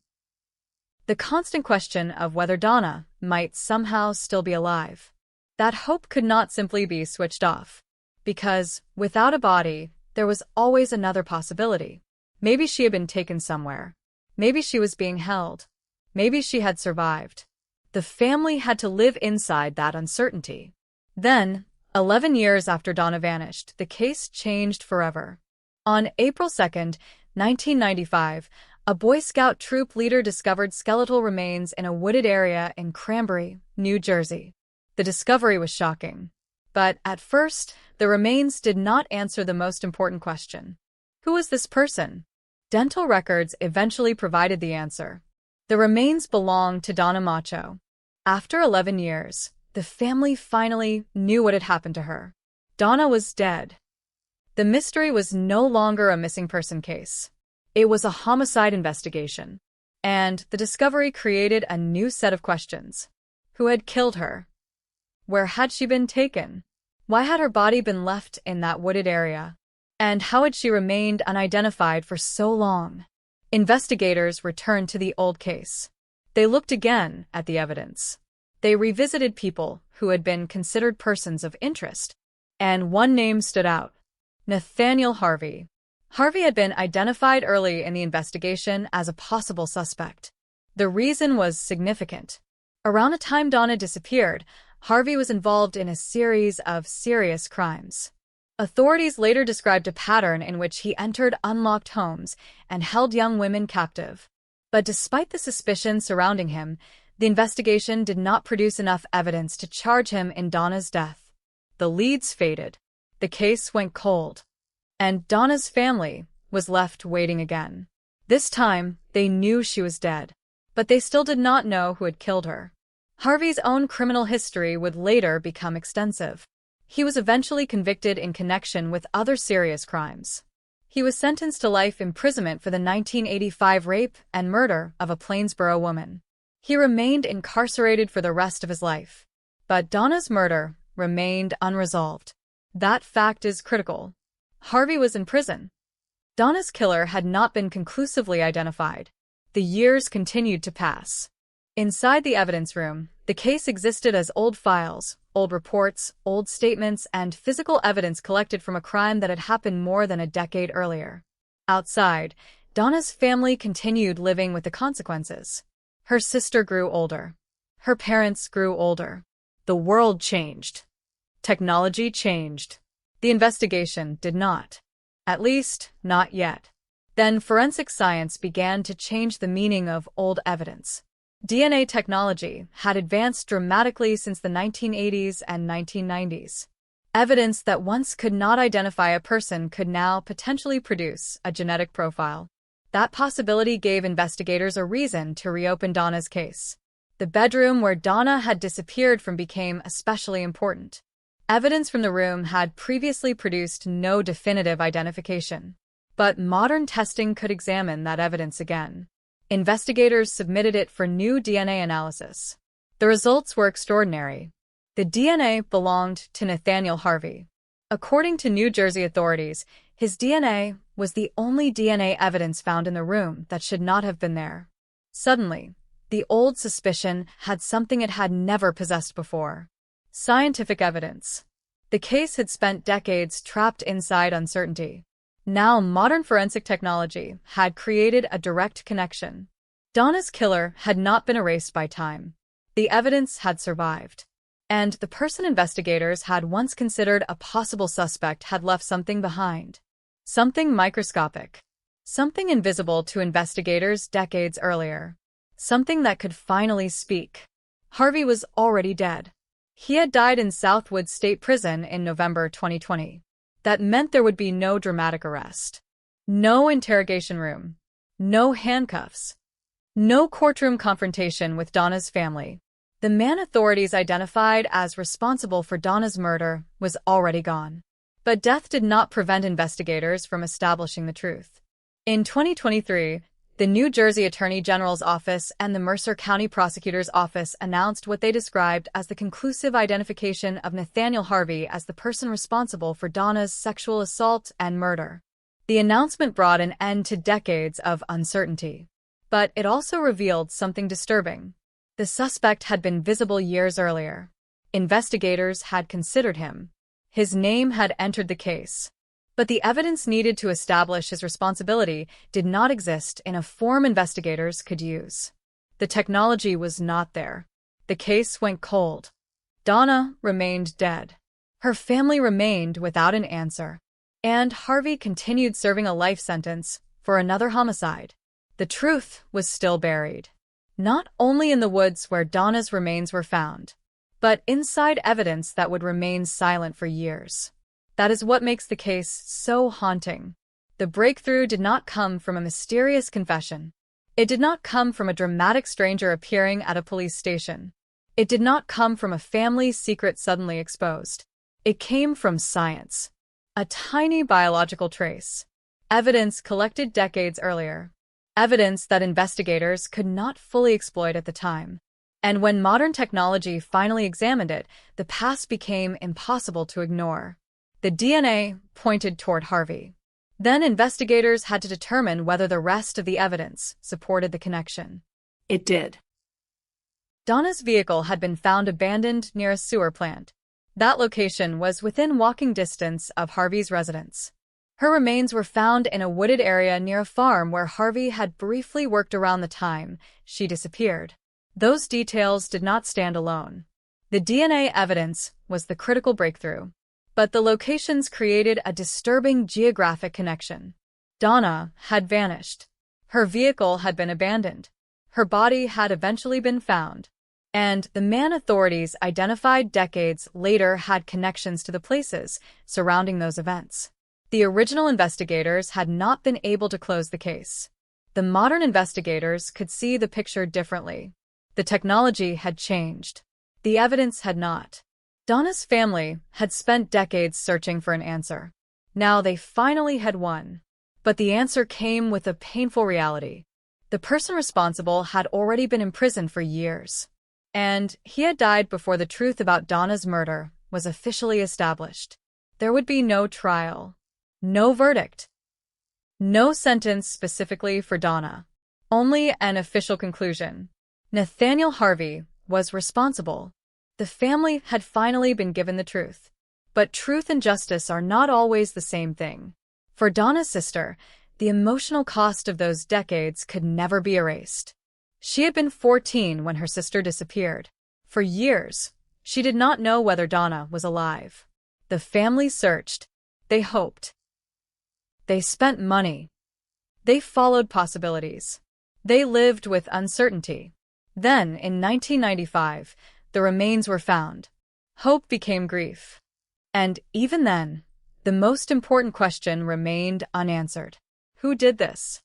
The constant question of whether Donna might somehow still be alive. That hope could not simply be switched off. Because, without a body, there was always another possibility. Maybe she had been taken somewhere. Maybe she was being held. Maybe she had survived. The family had to live inside that uncertainty. Then, 11 years after Donna vanished, the case changed forever. On April 2nd, 1995, a Boy Scout troop leader discovered skeletal remains in a wooded area in Cranberry, New Jersey. The discovery was shocking. But at first, the remains did not answer the most important question. Who was this person? Dental records eventually provided the answer. The remains belonged to Donna Macho. After 11 years, the family finally knew what had happened to her. Donna was dead. The mystery was no longer a missing person case. It was a homicide investigation. And the discovery created a new set of questions. Who had killed her? Where had she been taken? Why had her body been left in that wooded area? And how had she remained unidentified for so long? Investigators returned to the old case. They looked again at the evidence. They revisited people who had been considered persons of interest. And one name stood out: Nathaniel Harvey. Harvey had been identified early in the investigation as a possible suspect. The reason was significant. Around the time Donna disappeared, Harvey was involved in a series of serious crimes. Authorities later described a pattern in which he entered unlocked homes and held young women captive. But despite the suspicion surrounding him, the investigation did not produce enough evidence to charge him in Donna's death. The leads faded. The case went cold. And Donna's family was left waiting again. This time, they knew she was dead, but they still did not know who had killed her. Harvey's own criminal history would later become extensive. He was eventually convicted in connection with other serious crimes. He was sentenced to life imprisonment for the 1985 rape and murder of a Plainsboro woman. He remained incarcerated for the rest of his life. But Donna's murder remained unresolved. That fact is critical. Harvey was in prison. Donna's killer had not been conclusively identified. The years continued to pass. Inside the evidence room, the case existed as old files, old reports, old statements, and physical evidence collected from a crime that had happened more than a decade earlier. Outside, Donna's family continued living with the consequences. Her sister grew older. Her parents grew older. The world changed. Technology changed. The investigation did not. At least, not yet. Then forensic science began to change the meaning of old evidence. DNA technology had advanced dramatically since the 1980s and 1990s. Evidence that once could not identify a person could now potentially produce a genetic profile. That possibility gave investigators a reason to reopen Donna's case. The bedroom where Donna had disappeared from became especially important. Evidence from the room had previously produced no definitive identification. But modern testing could examine that evidence again. Investigators submitted it for new DNA analysis. The results were extraordinary. The DNA belonged to Nathaniel Harvey. According to New Jersey authorities, his DNA was the only DNA evidence found in the room that should not have been there. Suddenly, the old suspicion had something it had never possessed before: scientific evidence. The case had spent decades trapped inside uncertainty. Now modern forensic technology had created a direct connection. Donna's killer had not been erased by time. The evidence had survived. And the person investigators had once considered a possible suspect had left something behind. Something microscopic. Something invisible to investigators decades earlier. Something that could finally speak. Harvey was already dead. He had died in Southwood State Prison in November 2020. That meant there would be no dramatic arrest. No interrogation room. No handcuffs. No courtroom confrontation with Donna's family. The man authorities identified as responsible for Donna's murder was already gone. But death did not prevent investigators from establishing the truth. In 2023, the New Jersey Attorney General's Office and the Mercer County Prosecutor's Office announced what they described as the conclusive identification of Nathaniel Harvey as the person responsible for Donna's sexual assault and murder. The announcement brought an end to decades of uncertainty. But it also revealed something disturbing. The suspect had been visible years earlier. Investigators had considered him. His name had entered the case. But the evidence needed to establish his responsibility did not exist in a form investigators could use. The technology was not there. The case went cold. Donna remained dead. Her family remained without an answer. And Harvey continued serving a life sentence for another homicide. The truth was still buried. Not only in the woods where Donna's remains were found, but inside evidence that would remain silent for years. That is what makes the case so haunting. The breakthrough did not come from a mysterious confession. It did not come from a dramatic stranger appearing at a police station. It did not come from a family secret suddenly exposed. It came from science. A tiny biological trace. Evidence collected decades earlier. Evidence that investigators could not fully exploit at the time. And when modern technology finally examined it, the past became impossible to ignore. The DNA pointed toward Harvey. Then investigators had to determine whether the rest of the evidence supported the connection. It did. Donna's vehicle had been found abandoned near a sewer plant. That location was within walking distance of Harvey's residence. Her remains were found in a wooded area near a farm where Harvey had briefly worked around the time she disappeared. Those details did not stand alone. The DNA evidence was the critical breakthrough. But the locations created a disturbing geographic connection. Donna had vanished. Her vehicle had been abandoned. Her body had eventually been found. And the man authorities identified decades later had connections to the places surrounding those events. The original investigators had not been able to close the case. The modern investigators could see the picture differently. The technology had changed. The evidence had not. Donna's family had spent decades searching for an answer. Now they finally had one. But the answer came with a painful reality. The person responsible had already been imprisoned for years. And he had died before the truth about Donna's murder was officially established. There would be no trial. No verdict. No sentence specifically for Donna. Only an official conclusion. Nathaniel Harvey was responsible. The family had finally been given the truth. But truth and justice are not always the same thing. For Donna's sister, the emotional cost of those decades could never be erased. She had been 14 when her sister disappeared. For years, she did not know whether Donna was alive. The family searched. They hoped. They spent money. They followed possibilities. They lived with uncertainty. Then, in 1995, the remains were found. Hope became grief. And even then, the most important question remained unanswered. Who did this?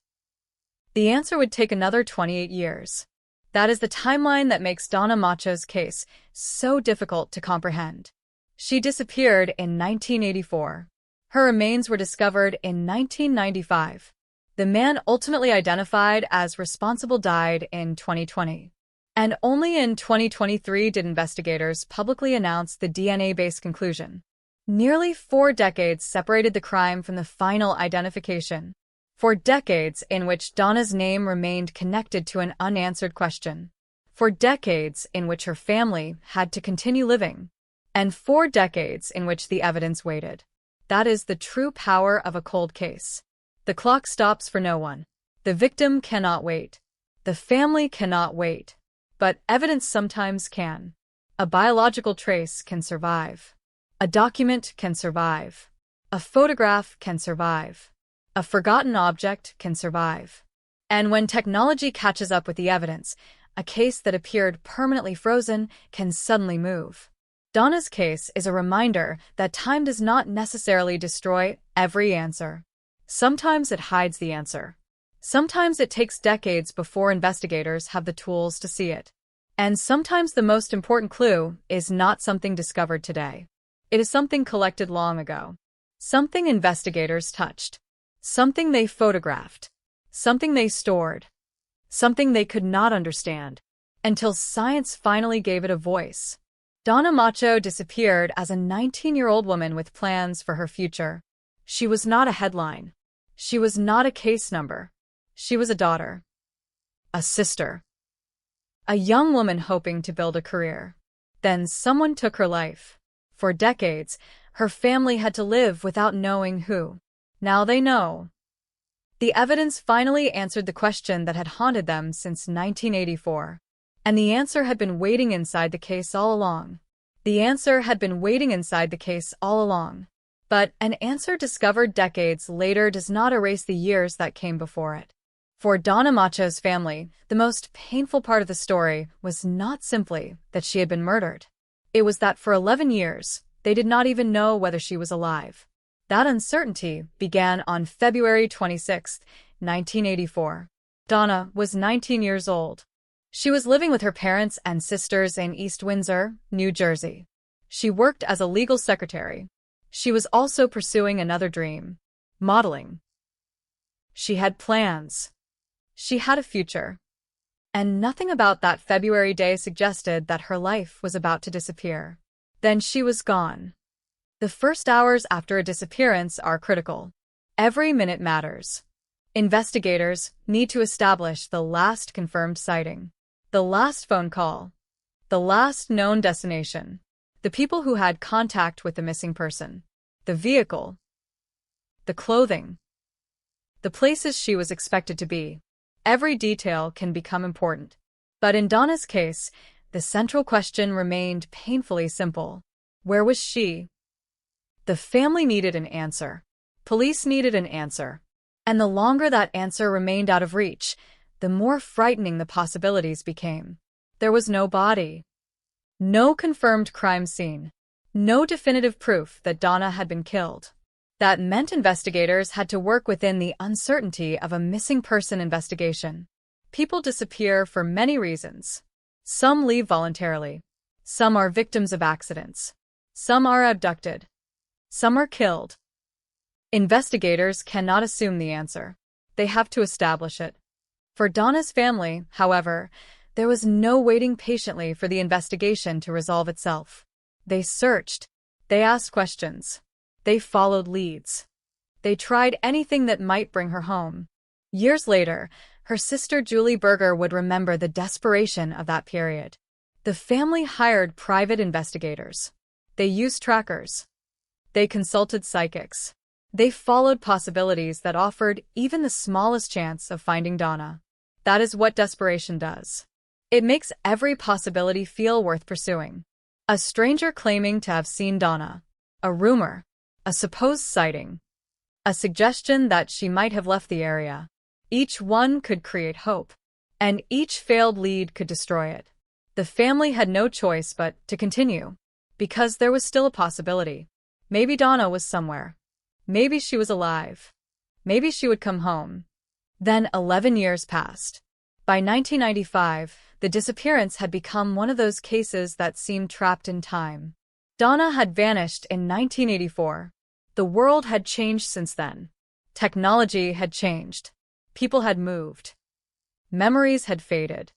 The answer would take another 28 years. That is the timeline that makes Donna Macho's case so difficult to comprehend. She disappeared in 1984. Her remains were discovered in 1995. The man ultimately identified as responsible died in 2020. And only in 2023 did investigators publicly announce the DNA-based conclusion. Nearly 4 decades separated the crime from the final identification. 4 decades in which Donna's name remained connected to an unanswered question. 4 decades in which her family had to continue living. And 4 decades in which the evidence waited. That is the true power of a cold case. The clock stops for no one. The victim cannot wait. The family cannot wait. But evidence sometimes can. A biological trace can survive. A document can survive. A photograph can survive. A forgotten object can survive. And when technology catches up with the evidence, a case that appeared permanently frozen can suddenly move. Donna's case is a reminder that time does not necessarily destroy every answer. Sometimes it hides the answer. Sometimes it takes decades before investigators have the tools to see it. And sometimes the most important clue is not something discovered today. It is something collected long ago. Something investigators touched. Something they photographed. Something they stored. Something they could not understand. Until science finally gave it a voice. Donna Macho disappeared as a 19-year-old woman with plans for her future. She was not a headline. She was not a case number. She was a daughter. A sister. A young woman hoping to build a career. Then someone took her life. For decades, her family had to live without knowing who. Now they know. The evidence finally answered the question that had haunted them since 1984. And the answer had been waiting inside the case all along. The answer had been waiting inside the case all along. But an answer discovered decades later does not erase the years that came before it. For Donna Macho's family, the most painful part of the story was not simply that she had been murdered. It was that for 11 years, they did not even know whether she was alive. That uncertainty began on February 26, 1984. Donna was 19 years old. She was living with her parents and sisters in East Windsor, New Jersey. She worked as a legal secretary. She was also pursuing another dream: modeling. She had plans. She had a future. And nothing about that February day suggested that her life was about to disappear. Then she was gone. The first hours after a disappearance are critical. Every minute matters. Investigators need to establish the last confirmed sighting, the last phone call, the last known destination, the people who had contact with the missing person, the vehicle, the clothing, the places she was expected to be. Every detail can become important. But in Donna's case, the central question remained painfully simple. Where was she? The family needed an answer. Police needed an answer. And the longer that answer remained out of reach, the more frightening the possibilities became. There was no body. No confirmed crime scene. No definitive proof that Donna had been killed. That meant investigators had to work within the uncertainty of a missing person investigation. People disappear for many reasons. Some leave voluntarily. Some are victims of accidents. Some are abducted. Some are killed. Investigators cannot assume the answer. They have to establish it. For Donna's family, however, there was no waiting patiently for the investigation to resolve itself. They searched. They asked questions. They followed leads. They tried anything that might bring her home. Years later, her sister Julie Berger would remember the desperation of that period. The family hired private investigators. They used trackers. They consulted psychics. They followed possibilities that offered even the smallest chance of finding Donna. That is what desperation does. It makes every possibility feel worth pursuing. A stranger claiming to have seen Donna. A rumor. A supposed sighting. A suggestion that she might have left the area. Each one could create hope. And each failed lead could destroy it. The family had no choice but to continue. Because there was still a possibility. Maybe Donna was somewhere. Maybe she was alive. Maybe she would come home. Then 11 years passed. By 1995, the disappearance had become one of those cases that seemed trapped in time. Donna had vanished in 1984. The world had changed since then. Technology had changed. People had moved. Memories had faded.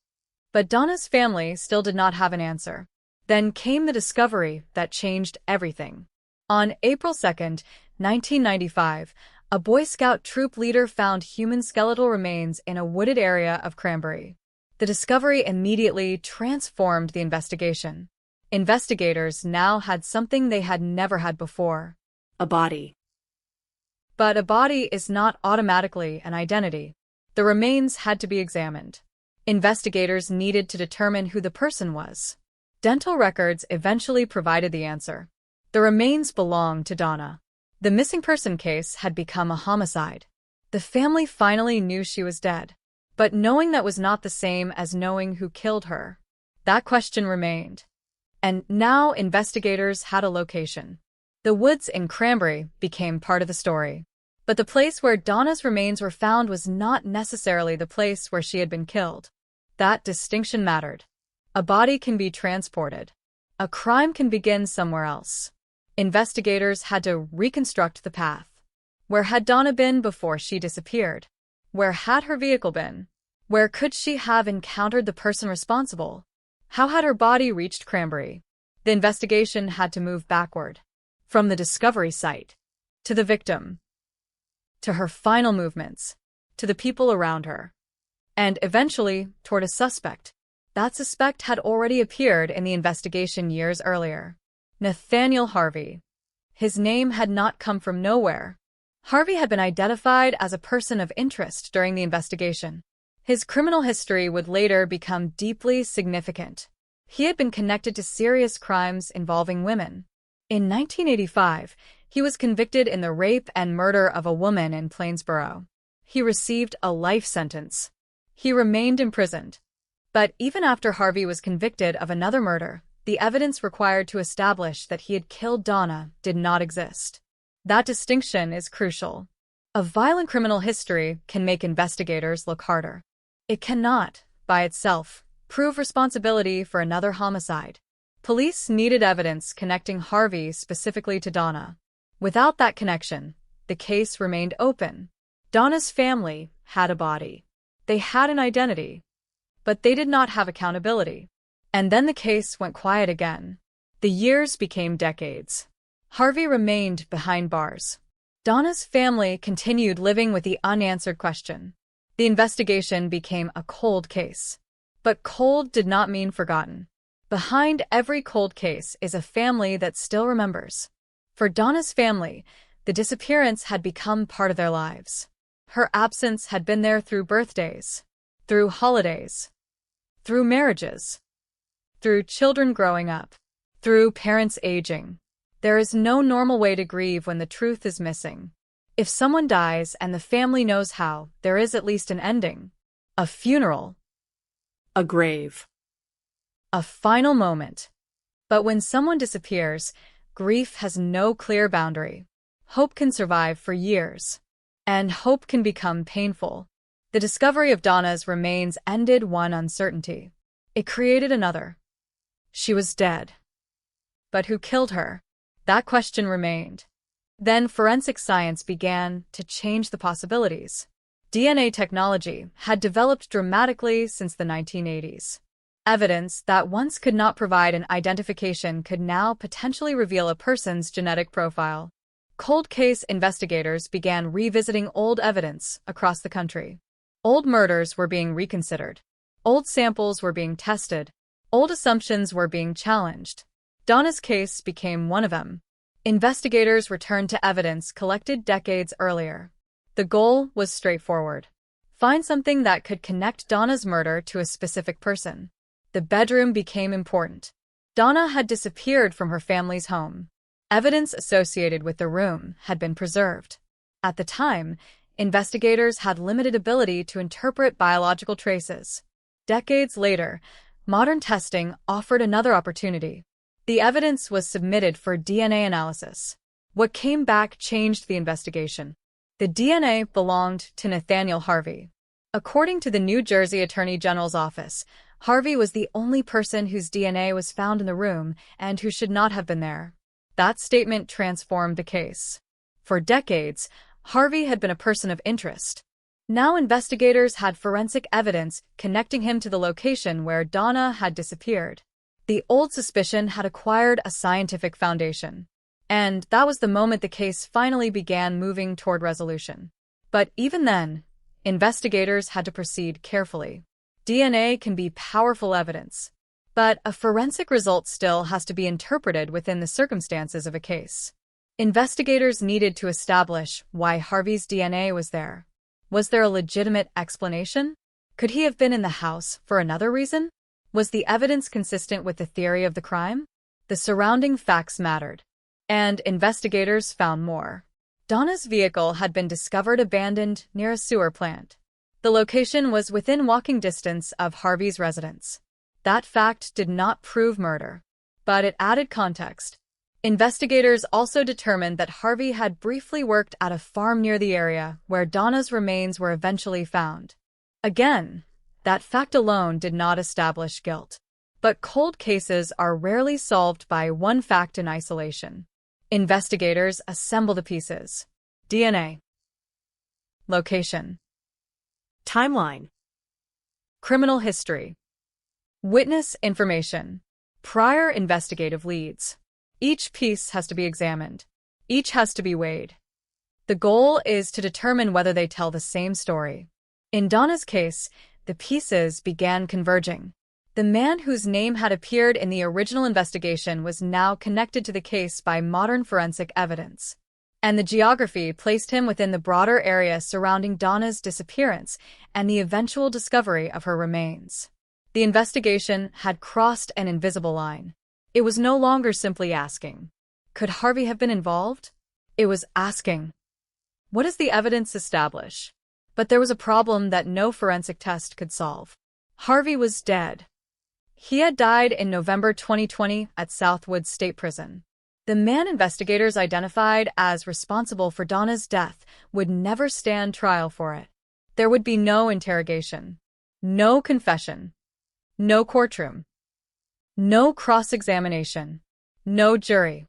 But Donna's family still did not have an answer. Then came the discovery that changed everything. On April 2nd, 1995, a Boy Scout troop leader found human skeletal remains in a wooded area of Cranberry. The discovery immediately transformed the investigation. Investigators now had something they had never had before: a body. But a body is not automatically an identity. The remains had to be examined. Investigators needed to determine who the person was. Dental records eventually provided the answer. The remains belonged to Donna. The missing person case had become a homicide. The family finally knew she was dead. But knowing that was not the same as knowing who killed her. That question remained. And now investigators had a location. The woods in Cranberry became part of the story. But the place where Donna's remains were found was not necessarily the place where she had been killed. That distinction mattered. A body can be transported. A crime can begin somewhere else. Investigators had to reconstruct the path. Where had Donna been before she disappeared? Where had her vehicle been? Where could she have encountered the person responsible? How had her body reached Cranberry? The investigation had to move backward. From the discovery site. To the victim. To her final movements. To the people around her. And eventually, toward a suspect. That suspect had already appeared in the investigation years earlier. Nathaniel Harvey. His name had not come from nowhere. Harvey had been identified as a person of interest during the investigation. His criminal history would later become deeply significant. He had been connected to serious crimes involving women. In 1985, he was convicted in the rape and murder of a woman in Plainsboro. He received a life sentence. He remained imprisoned. But even after Harvey was convicted of another murder, the evidence required to establish that he had killed Donna did not exist. That distinction is crucial. A violent criminal history can make investigators look harder. It cannot, by itself, prove responsibility for another homicide. Police needed evidence connecting Harvey specifically to Donna. Without that connection, the case remained open. Donna's family had a body. They had an identity. But they did not have accountability. And then the case went quiet again. The years became decades. Harvey remained behind bars. Donna's family continued living with the unanswered question. The investigation became a cold case. But cold did not mean forgotten. Behind every cold case is a family that still remembers. For Donna's family, the disappearance had become part of their lives. Her absence had been there through birthdays, through holidays, through marriages, through children growing up, through parents aging. There is no normal way to grieve when the truth is missing. If someone dies and the family knows how, there is at least an ending. A funeral. A grave. A final moment. But when someone disappears, grief has no clear boundary. Hope can survive for years. And hope can become painful. The discovery of Donna's remains ended one uncertainty. It created another. She was dead. But who killed her? That question remained. Then forensic science began to change the possibilities. DNA technology had developed dramatically since the 1980s. Evidence that once could not provide an identification could now potentially reveal a person's genetic profile. Cold case investigators began revisiting old evidence across the country. Old murders were being reconsidered. Old samples were being tested. Old assumptions were being challenged. Donna's case became one of them. Investigators returned to evidence collected decades earlier. The goal was straightforward. Find something that could connect Donna's murder to a specific person. The bedroom became important. Donna had disappeared from her family's home. Evidence associated with the room had been preserved. At the time, investigators had limited ability to interpret biological traces. Decades later, modern testing offered another opportunity. The evidence was submitted for DNA analysis. What came back changed the investigation. The DNA belonged to Nathaniel Harvey. According to the New Jersey Attorney General's office, Harvey was the only person whose DNA was found in the room and who should not have been there. That statement transformed the case. For decades, Harvey had been a person of interest. Now investigators had forensic evidence connecting him to the location where Donna had disappeared. The old suspicion had acquired a scientific foundation. And that was the moment the case finally began moving toward resolution. But even then, investigators had to proceed carefully. DNA can be powerful evidence, but a forensic result still has to be interpreted within the circumstances of a case. Investigators needed to establish why Harvey's DNA was there. Was there a legitimate explanation? Could he have been in the house for another reason? Was the evidence consistent with the theory of the crime? The surrounding facts mattered. And investigators found more. Donna's vehicle had been discovered abandoned near a sewer plant. The location was within walking distance of Harvey's residence. That fact did not prove murder, but it added context. Investigators also determined that Harvey had briefly worked at a farm near the area where Donna's remains were eventually found. Again, that fact alone did not establish guilt. But cold cases are rarely solved by one fact in isolation. Investigators assemble the pieces. DNA. Location. Timeline. Criminal history. Witness information. Prior investigative leads. Each piece has to be examined. Each has to be weighed. The goal is to determine whether they tell the same story. In Donna's case, the pieces began converging. The man whose name had appeared in the original investigation was now connected to the case by modern forensic evidence. And the geography placed him within the broader area surrounding Donna's disappearance and the eventual discovery of her remains. The investigation had crossed an invisible line. It was no longer simply asking, could Harvey have been involved? It was asking, what does the evidence establish? But there was a problem that no forensic test could solve. Harvey was dead. He had died in November 2020 at Southwood State Prison. The man investigators identified as responsible for Donna's death would never stand trial for it. There would be no interrogation, no confession, no courtroom, no cross-examination, no jury,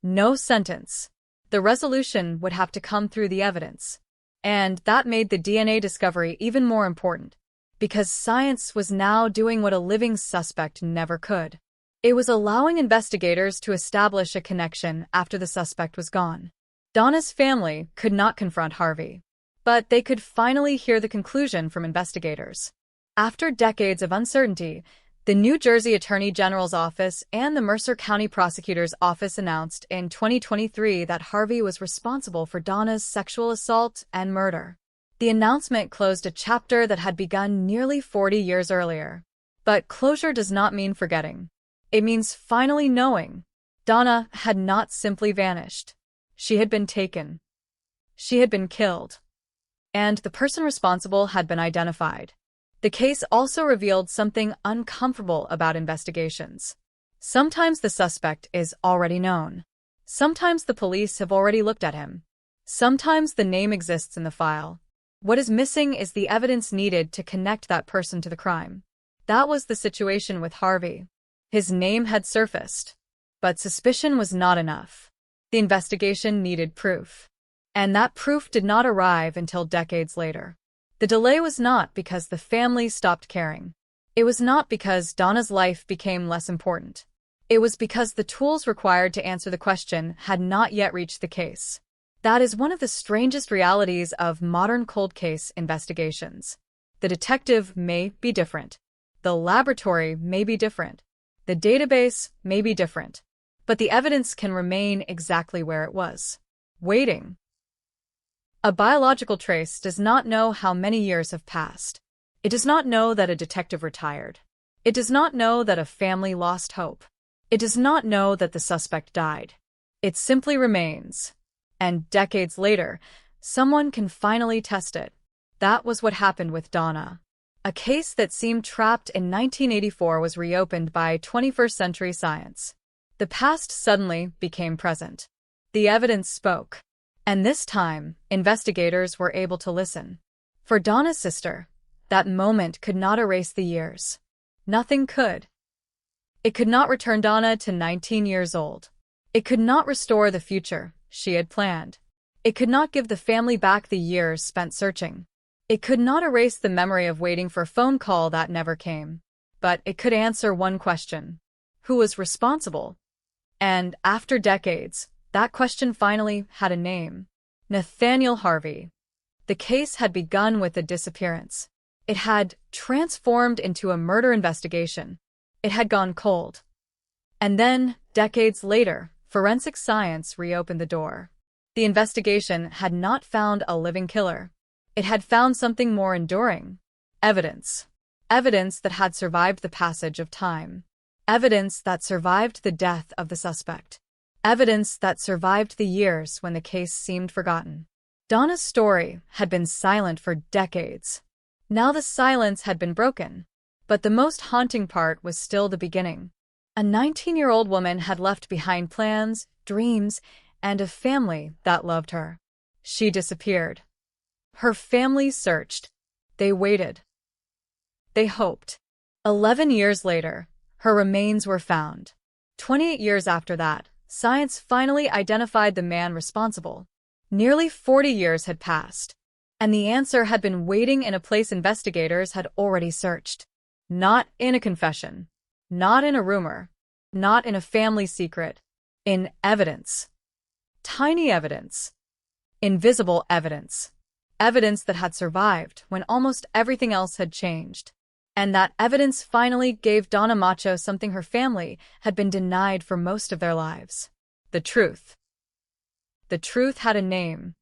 no sentence. The resolution would have to come through the evidence. And that made the DNA discovery even more important, because science was now doing what a living suspect never could. It was allowing investigators to establish a connection after the suspect was gone. Donna's family could not confront Harvey, but they could finally hear the conclusion from investigators. After decades of uncertainty, the New Jersey Attorney General's office and the Mercer County Prosecutor's office announced in 2023 that Harvey was responsible for Donna's sexual assault and murder. The announcement closed a chapter that had begun nearly 40 years earlier. But closure does not mean forgetting. It means finally knowing. Donna had not simply vanished. She had been taken. She had been killed. And the person responsible had been identified. The case also revealed something uncomfortable about investigations. Sometimes the suspect is already known. Sometimes the police have already looked at him. Sometimes the name exists in the file. What is missing is the evidence needed to connect that person to the crime. That was the situation with Harvey. His name had surfaced, but suspicion was not enough. The investigation needed proof. And that proof did not arrive until decades later. The delay was not because the family stopped caring. It was not because Donna's life became less important. It was because the tools required to answer the question had not yet reached the case. That is one of the strangest realities of modern cold case investigations. The detective may be different. The laboratory may be different. The database may be different. But the evidence can remain exactly where it was. Waiting. A biological trace does not know how many years have passed. It does not know that a detective retired. It does not know that a family lost hope. It does not know that the suspect died. It simply remains. And decades later, someone can finally test it. That was what happened with Donna. A case that seemed trapped in 1984 was reopened by 21st century science. The past suddenly became present. The evidence spoke. And this time, investigators were able to listen. For Donna's sister, that moment could not erase the years. Nothing could. It could not return Donna to 19 years old. It could not restore the future she had planned. It could not give the family back the years spent searching. It could not erase the memory of waiting for a phone call that never came. But it could answer one question. Who was responsible? And after decades, that question finally had a name. Nathaniel Harvey. The case had begun with a disappearance. It had transformed into a murder investigation. It had gone cold. And then, decades later, forensic science reopened the door. The investigation had not found a living killer. It had found something more enduring. Evidence. Evidence that had survived the passage of time. Evidence that survived the death of the suspect. Evidence that survived the years when the case seemed forgotten. Donna's story had been silent for decades. Now the silence had been broken. But the most haunting part was still the beginning. A 19-year-old woman had left behind plans, dreams, and a family that loved her. She disappeared. Her family searched. They waited. They hoped. 11 years later, her remains were found. 28 years after that, science finally identified the man responsible. Nearly 40 years had passed, and the answer had been waiting in a place investigators had already searched. Not in a confession, not in a rumor, not in a family secret, in evidence. Tiny evidence. Invisible evidence. Evidence that had survived when almost everything else had changed. And that evidence finally gave Donna Macho something her family had been denied for most of their lives. The truth. The truth had a name.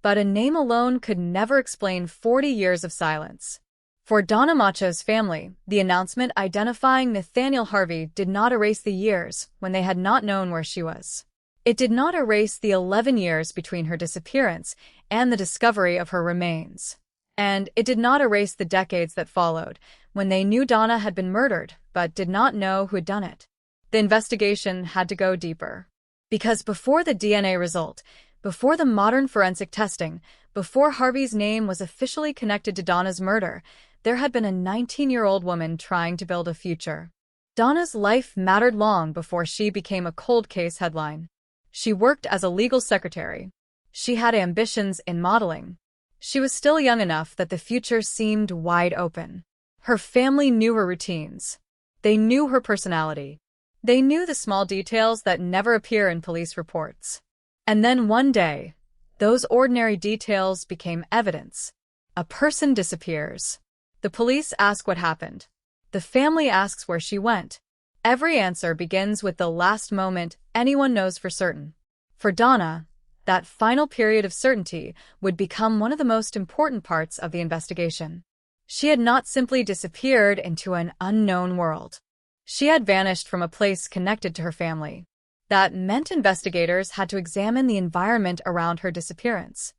But a name alone could never explain 40 years of silence. For Donna Macho's family, the announcement identifying Nathaniel Harvey did not erase the years when they had not known where she was. It did not erase the 11 years between her disappearance and the discovery of her remains. And it did not erase the decades that followed, when they knew Donna had been murdered, but but did not know who had done it. The investigation had to go deeper. Because before the DNA result, before the modern forensic testing, before Harvey's name was officially connected to Donna's murder, there had been a 19-year-old woman trying to build a future. Donna's life mattered long before she became a cold case headline. She worked as a legal secretary. She had ambitions in modeling. She was still young enough that the future seemed wide open. Her family knew her routines. They knew her personality. They knew the small details that never appear in police reports. And then one day, those ordinary details became evidence. A person disappears. The police ask what happened. The family asks where she went. Every answer begins with the last moment anyone knows for certain. For Donna, that final period of certainty would become one of the most important parts of the investigation. She had not simply disappeared into an unknown world. She had vanished from a place connected to her family. That meant investigators had to examine the environment around her disappearance.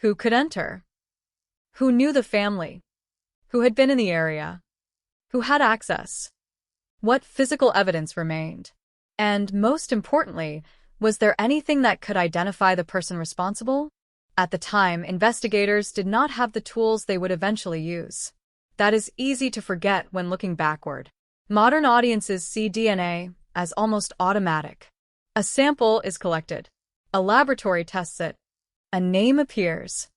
Who could enter? Who knew the family? Who had been in the area? Who had access? What physical evidence remained? And most importantly, was there anything that could identify the person responsible? At the time, investigators did not have the tools they would eventually use. That is easy to forget when looking backward. Modern audiences see DNA as almost automatic. A sample is collected. A laboratory tests it. A name appears.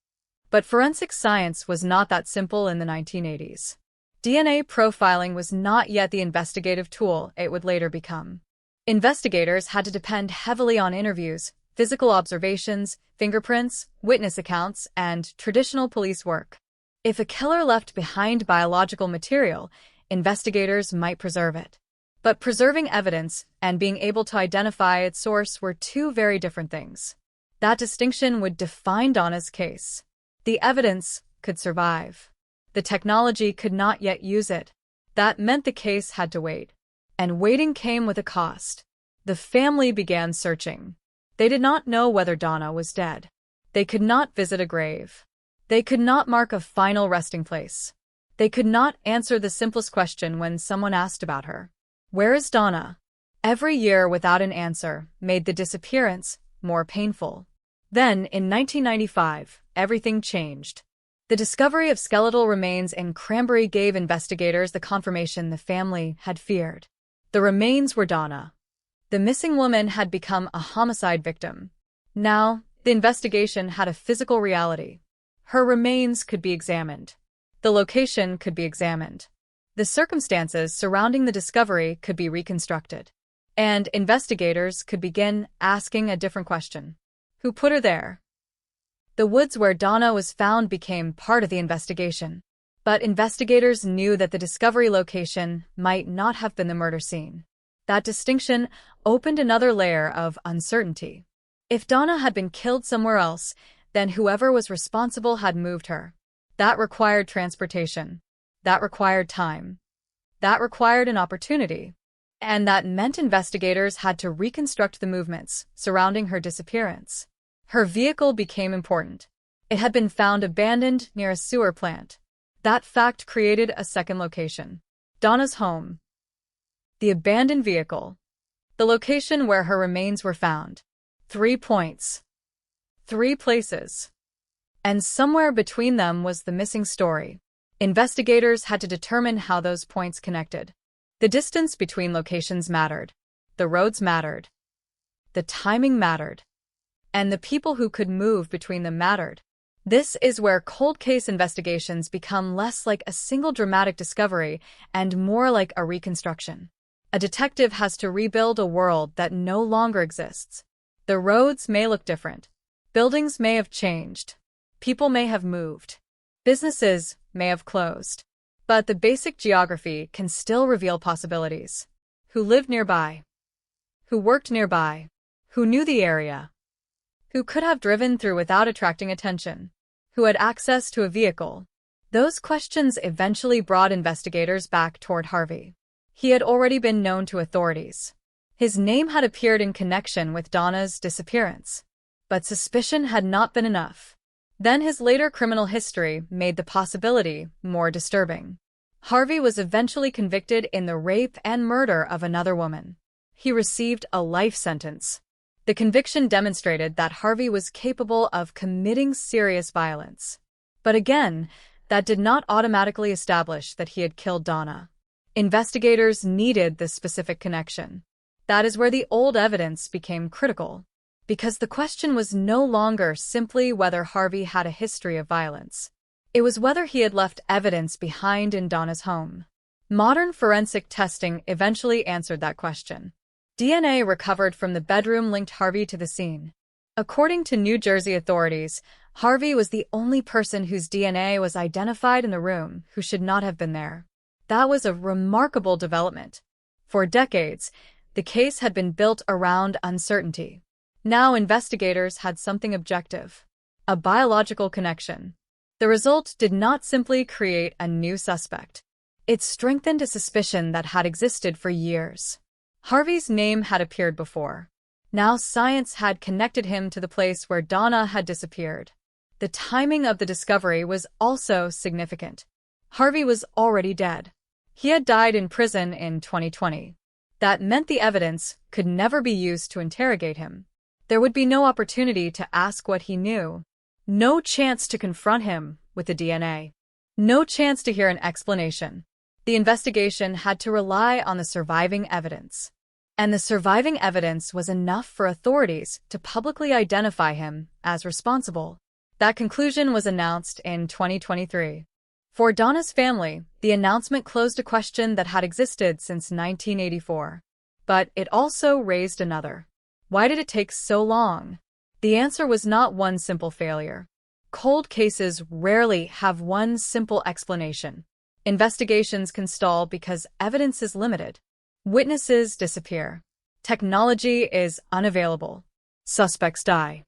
But forensic science was not that simple in the 1980s. DNA profiling was not yet the investigative tool it would later become. Investigators had to depend heavily on interviews, physical observations, fingerprints, witness accounts, and traditional police work. If a killer left behind biological material, investigators might preserve it. But preserving evidence and being able to identify its source were two very different things. That distinction would define Donna's case. The evidence could survive. The technology could not yet use it. That meant the case had to wait. And waiting came with a cost. The family began searching. They did not know whether Donna was dead. They could not visit a grave. They could not mark a final resting place. They could not answer the simplest question when someone asked about her. Where is Donna? Every year without an answer made the disappearance more painful. Then, in 1995, everything changed. The discovery of skeletal remains in Cranberry gave investigators the confirmation the family had feared. The remains were Donna. The missing woman had become a homicide victim. Now, the investigation had a physical reality. Her remains could be examined. The location could be examined. The circumstances surrounding the discovery could be reconstructed. And investigators could begin asking a different question. Who put her there? The woods where Donna was found became part of the investigation. But investigators knew that the discovery location might not have been the murder scene. That distinction opened another layer of uncertainty. If Donna had been killed somewhere else, then whoever was responsible had moved her. That required transportation. That required time. That required an opportunity. And that meant investigators had to reconstruct the movements surrounding her disappearance. Her vehicle became important. It had been found abandoned near a sewer plant. That fact created a second location. Donna's home. The abandoned vehicle. The location where her remains were found. 3 points. 3 places. And somewhere between them was the missing story. Investigators had to determine how those points connected. The distance between locations mattered. The roads mattered. The timing mattered. And the people who could move between them mattered. This is where cold case investigations become less like a single dramatic discovery and more like a reconstruction. A detective has to rebuild a world that no longer exists. The roads may look different. Buildings may have changed. People may have moved. Businesses may have closed. But the basic geography can still reveal possibilities. Who lived nearby? Who worked nearby? Who knew the area? Who could have driven through without attracting attention? Who had access to a vehicle? Those questions eventually brought investigators back toward Harvey. He had already been known to authorities. His name had appeared in connection with Donna's disappearance. But suspicion had not been enough. Then his later criminal history made the possibility more disturbing. Harvey was eventually convicted in the rape and murder of another woman. He received a life sentence. The conviction demonstrated that Harvey was capable of committing serious violence. But again, that did not automatically establish that he had killed Donna. Investigators needed this specific connection. That is where the old evidence became critical, because the question was no longer simply whether Harvey had a history of violence. It was whether he had left evidence behind in Donna's home. Modern forensic testing eventually answered that question. DNA recovered from the bedroom linked Harvey to the scene. According to New Jersey authorities, Harvey was the only person whose DNA was identified in the room who should not have been there. That was a remarkable development. For decades, the case had been built around uncertainty. Now investigators had something objective, a biological connection. The result did not simply create a new suspect. It strengthened a suspicion that had existed for years. Harvey's name had appeared before. Now science had connected him to the place where Donna had disappeared. The timing of the discovery was also significant. Harvey was already dead. He had died in prison in 2020. That meant the evidence could never be used to interrogate him. There would be no opportunity to ask what he knew. No chance to confront him with the DNA. No chance to hear an explanation. The investigation had to rely on the surviving evidence. And the surviving evidence was enough for authorities to publicly identify him as responsible. That conclusion was announced in 2023. For Donna's family, the announcement closed a question that had existed since 1984. But it also raised another. Why did it take so long? The answer was not one simple failure. Cold cases rarely have one simple explanation. Investigations can stall because evidence is limited. Witnesses disappear. Technology is unavailable. Suspects die.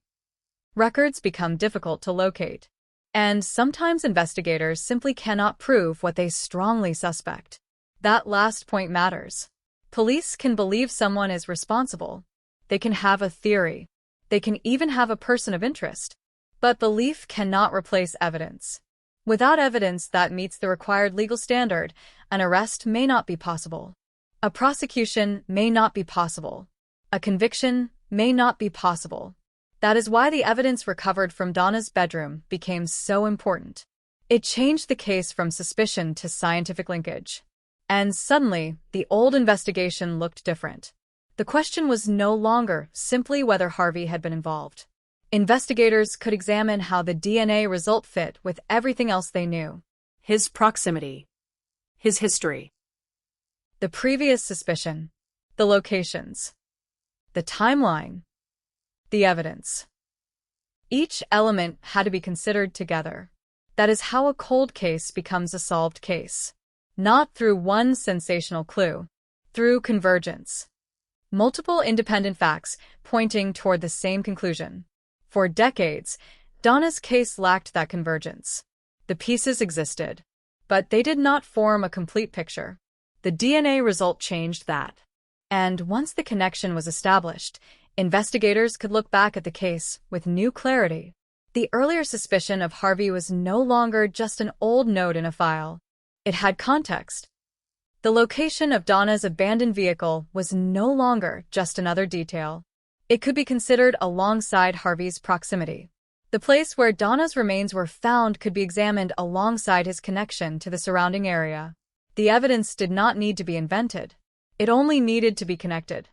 Records become difficult to locate. And sometimes investigators simply cannot prove what they strongly suspect. That last point matters. Police can believe someone is responsible. They can have a theory. They can even have a person of interest. But belief cannot replace evidence. Without evidence that meets the required legal standard, an arrest may not be possible. A prosecution may not be possible. A conviction may not be possible. That is why the evidence recovered from Donna's bedroom became so important. It changed the case from suspicion to scientific linkage. And suddenly, the old investigation looked different. The question was no longer simply whether Harvey had been involved. Investigators could examine how the DNA result fit with everything else they knew. His proximity. His history. The previous suspicion. The locations. The timeline. The evidence. Each element had to be considered together. That is how a cold case becomes a solved case. Not through one sensational clue. Through convergence. Multiple independent facts pointing toward the same conclusion. For decades, Donna's case lacked that convergence. The pieces existed, but they did not form a complete picture. The DNA result changed that. And once the connection was established, investigators could look back at the case with new clarity. The earlier suspicion of Harvey was no longer just an old note in a file. It had context. The location of Donna's abandoned vehicle was no longer just another detail. It could be considered alongside Harvey's proximity. The place where Donna's remains were found could be examined alongside his connection to the surrounding area. The evidence did not need to be invented. It only needed to be connected.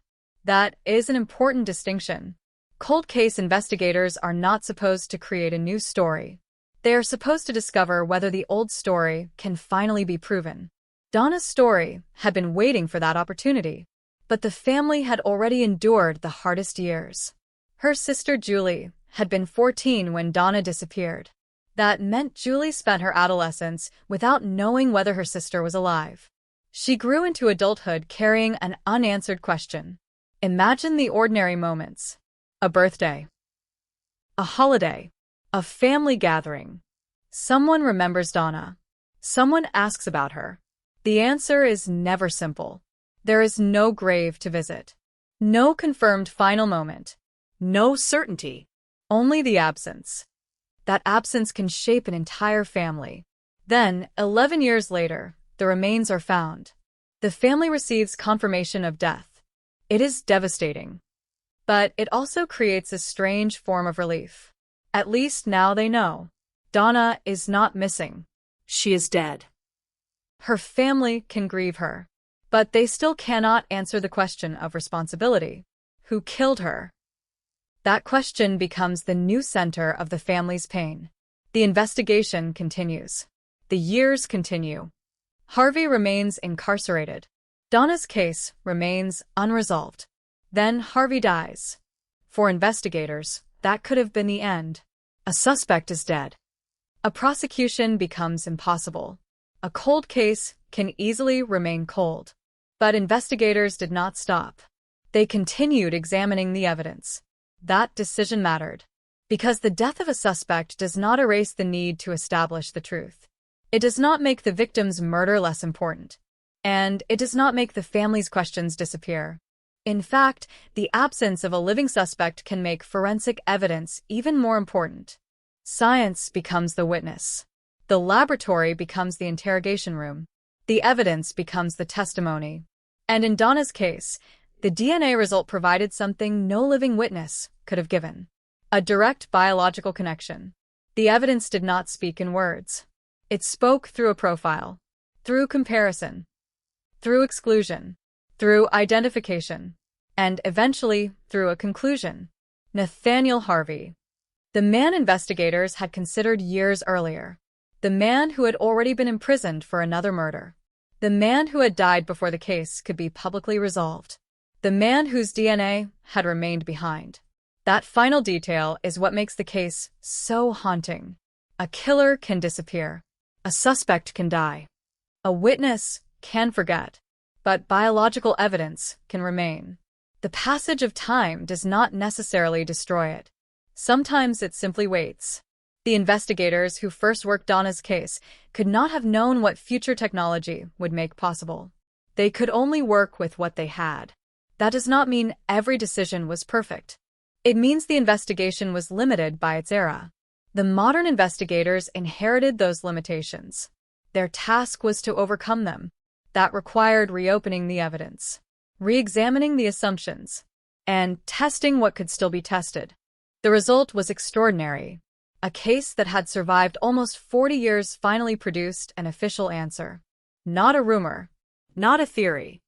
That is an important distinction. Cold case investigators are not supposed to create a new story. They are supposed to discover whether the old story can finally be proven. Donna's story had been waiting for that opportunity. But the family had already endured the hardest years. Her sister Julie had been 14 when Donna disappeared. That meant Julie spent her adolescence without knowing whether her sister was alive. She grew into adulthood carrying an unanswered question. Imagine the ordinary moments. A birthday. A holiday. A family gathering. Someone remembers Donna. Someone asks about her. The answer is never simple. There is no grave to visit. No confirmed final moment. No certainty. Only the absence. That absence can shape an entire family. Then, 11 years later, The remains are found. The family receives confirmation of death. It is devastating. But it also creates a strange form of relief. At least now they know. Donna is not missing. She is dead. Her family can grieve her. But they still cannot answer the question of responsibility. Who killed her? That question becomes the new center of the family's pain. The investigation continues. The years continue. Harvey remains incarcerated. Donna's case remains unresolved. Then Harvey dies. For investigators, that could have been the end. A suspect is dead. A prosecution becomes impossible. A cold case can easily remain cold. But investigators did not stop. They continued examining the evidence. That decision mattered. Because the death of a suspect does not erase the need to establish the truth. It does not make the victim's murder less important. And it does not make the family's questions disappear. In fact, the absence of a living suspect can make forensic evidence even more important. Science becomes the witness. The laboratory becomes the interrogation room. The evidence becomes the testimony. And in Donna's case, the DNA result provided something no living witness could have given. A direct biological connection. The evidence did not speak in words. It spoke through a profile, through comparison, through exclusion, through identification, and eventually through a conclusion. Nathaniel Harvey. The man investigators had considered years earlier. The man who had already been imprisoned for another murder. The man who had died before the case could be publicly resolved. The man whose DNA had remained behind. That final detail is what makes the case so haunting. A killer can disappear. A suspect can die. A witness can forget. But biological evidence can remain. The passage of time does not necessarily destroy it. Sometimes it simply waits. The investigators who first worked Donna's case could not have known what future technology would make possible. They could only work with what they had. That does not mean every decision was perfect. It means the investigation was limited by its era. The modern investigators inherited those limitations. Their task was to overcome them. That required reopening the evidence, re-examining the assumptions, and testing what could still be tested. The result was extraordinary. A case that had survived almost 40 years finally produced an official answer. Not a rumor. Not a theory.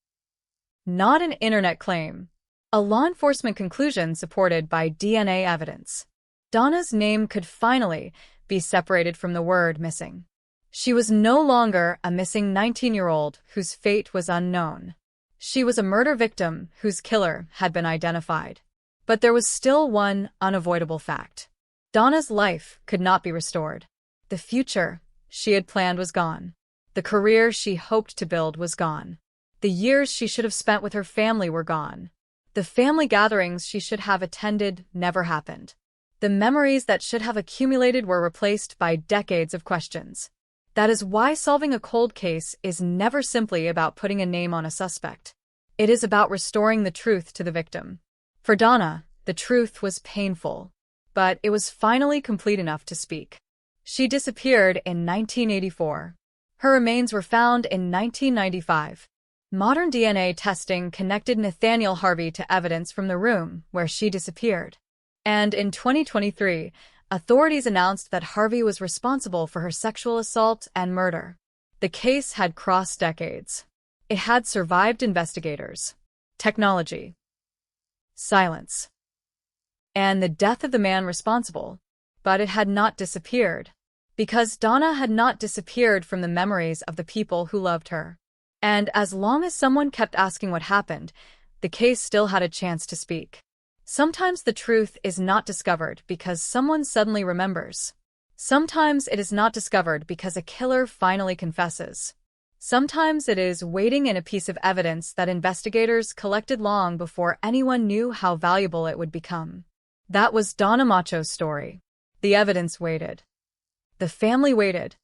Not an internet claim. A law enforcement conclusion supported by DNA evidence. Donna's name could finally be separated from the word missing. She was no longer a missing 19-year-old whose fate was unknown. She was a murder victim whose killer had been identified. But there was still one unavoidable fact. Donna's life could not be restored. The future she had planned was gone. The career she hoped to build was gone. The years she should have spent with her family were gone. The family gatherings she should have attended never happened. The memories that should have accumulated were replaced by decades of questions. That is why solving a cold case is never simply about putting a name on a suspect. It is about restoring the truth to the victim. For Donna, the truth was painful. But it was finally complete enough to speak. She disappeared in 1984. Her remains were found in 1995. Modern DNA testing connected Nathaniel Harvey to evidence from the room where she disappeared. And in 2023, authorities announced that Harvey was responsible for her sexual assault and murder. The case had crossed decades. It had survived investigators, technology, silence, and the death of the man responsible, but it had not disappeared. Because Donna had not disappeared from the memories of the people who loved her. And as long as someone kept asking what happened, the case still had a chance to speak. Sometimes the truth is not discovered because someone suddenly remembers. Sometimes it is not discovered because a killer finally confesses. Sometimes it is waiting in a piece of evidence that investigators collected long before anyone knew how valuable it would become. That was Donna Macho's story. The evidence waited. The family waited.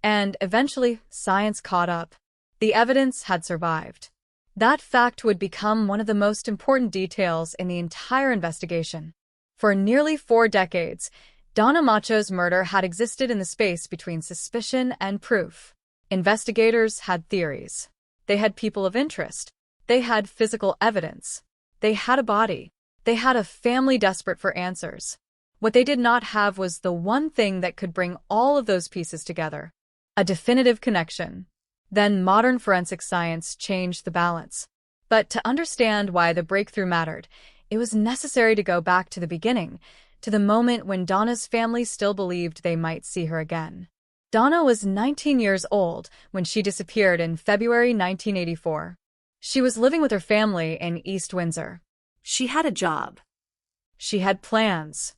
And eventually, science caught up. The evidence had survived. That fact would become one of the most important details in the entire investigation. For nearly 4 decades, Donna Macho's murder had existed in the space between suspicion and proof. Investigators had theories. They had people of interest. They had physical evidence. They had a body. They had a family desperate for answers. What they did not have was the one thing that could bring all of those pieces together: a definitive connection. Then modern forensic science changed the balance. But to understand why the breakthrough mattered, it was necessary to go back to the beginning, to the moment when Donna's family still believed they might see her again. Donna was 19 years old when she disappeared in February 1984. She was living with her family in East Windsor. She had a job. She had plans.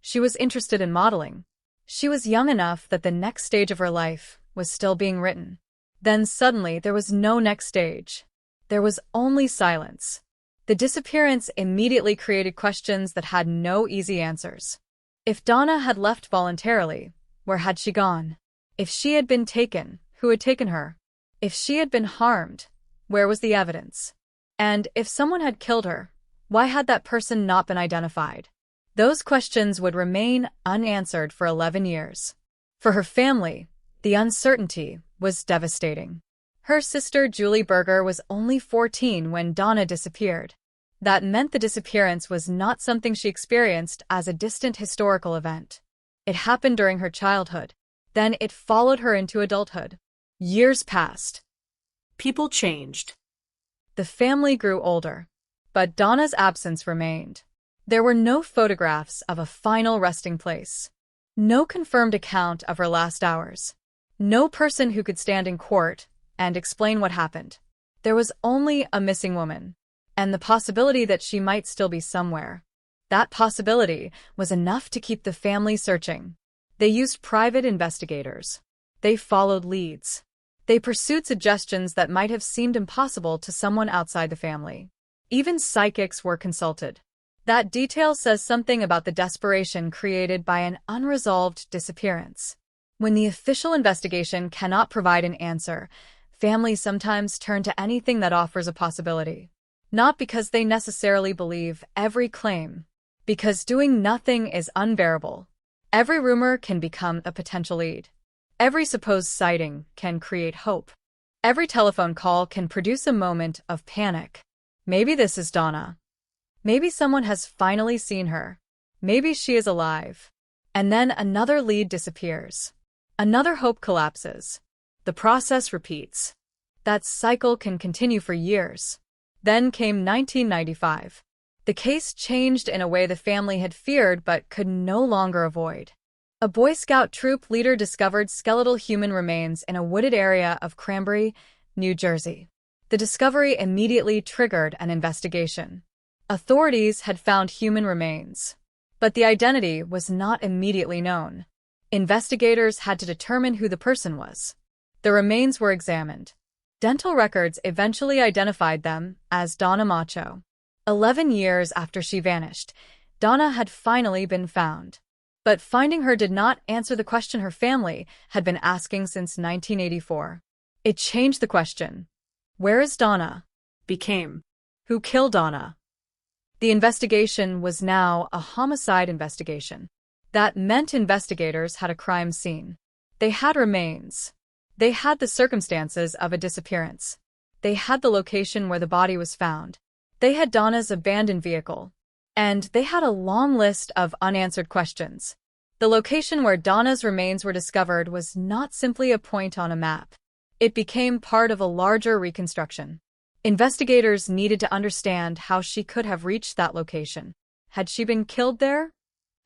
She was interested in modeling. She was young enough that the next stage of her life was still being written. Then suddenly there was no next stage. There was only silence. The disappearance immediately created questions that had no easy answers. If Donna had left voluntarily, where had she gone? If she had been taken, who had taken her? If she had been harmed, where was the evidence? And if someone had killed her, why had that person not been identified? Those questions would remain unanswered for 11 years. For her family, the uncertainty was devastating. Her sister Julie Berger was only 14 when Donna disappeared. That meant the disappearance was not something she experienced as a distant historical event. It happened during her childhood. Then it followed her into adulthood. Years passed. People changed. The family grew older. But Donna's absence remained. There were no photographs of a final resting place. No confirmed account of her last hours. No person who could stand in court and explain what happened. There was only a missing woman, and the possibility that she might still be somewhere. That possibility was enough to keep the family searching. They used private investigators. They followed leads. They pursued suggestions that might have seemed impossible to someone outside the family. Even psychics were consulted. That detail says something about the desperation created by an unresolved disappearance. When the official investigation cannot provide an answer, families sometimes turn to anything that offers a possibility. Not because they necessarily believe every claim, because doing nothing is unbearable. Every rumor can become a potential lead. Every supposed sighting can create hope. Every telephone call can produce a moment of panic. Maybe this is Donna. Maybe someone has finally seen her. Maybe she is alive. And then another lead disappears. Another hope collapses. The process repeats. That cycle can continue for years. Then came 1995. The case changed in a way the family had feared but could no longer avoid. A Boy Scout troop leader discovered skeletal human remains in a wooded area of Cranbury, New Jersey. The discovery immediately triggered an investigation. Authorities had found human remains, but the identity was not immediately known. Investigators had to determine who the person was. The remains were examined. Dental records eventually identified them as Donna Macho. 11 years after she vanished, Donna had finally been found. But finding her did not answer the question her family had been asking since 1984. It changed the question. Where is Donna? Became. Who killed Donna? The investigation was now a homicide investigation. That meant investigators had a crime scene. They had remains. They had the circumstances of a disappearance. They had the location where the body was found. They had Donna's abandoned vehicle. And they had a long list of unanswered questions. The location where Donna's remains were discovered was not simply a point on a map. It became part of a larger reconstruction. Investigators needed to understand how she could have reached that location. Had she been killed there?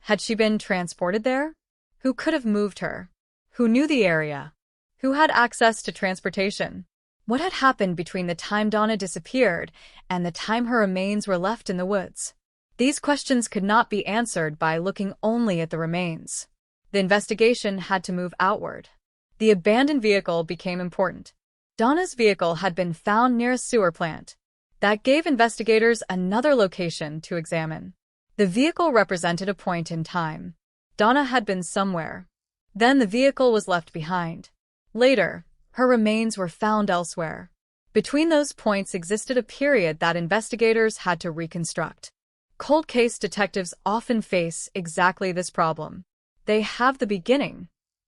Had she been transported there? Who could have moved her? Who knew the area? Who had access to transportation? What had happened between the time Donna disappeared and the time her remains were left in the woods? These questions could not be answered by looking only at the remains. The investigation had to move outward. The abandoned vehicle became important. Donna's vehicle had been found near a sewer plant. That gave investigators another location to examine. The vehicle represented a point in time. Donna had been somewhere. Then the vehicle was left behind. Later, her remains were found elsewhere. Between those points existed a period that investigators had to reconstruct. Cold case detectives often face exactly this problem. They have the beginning.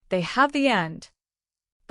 They have the end.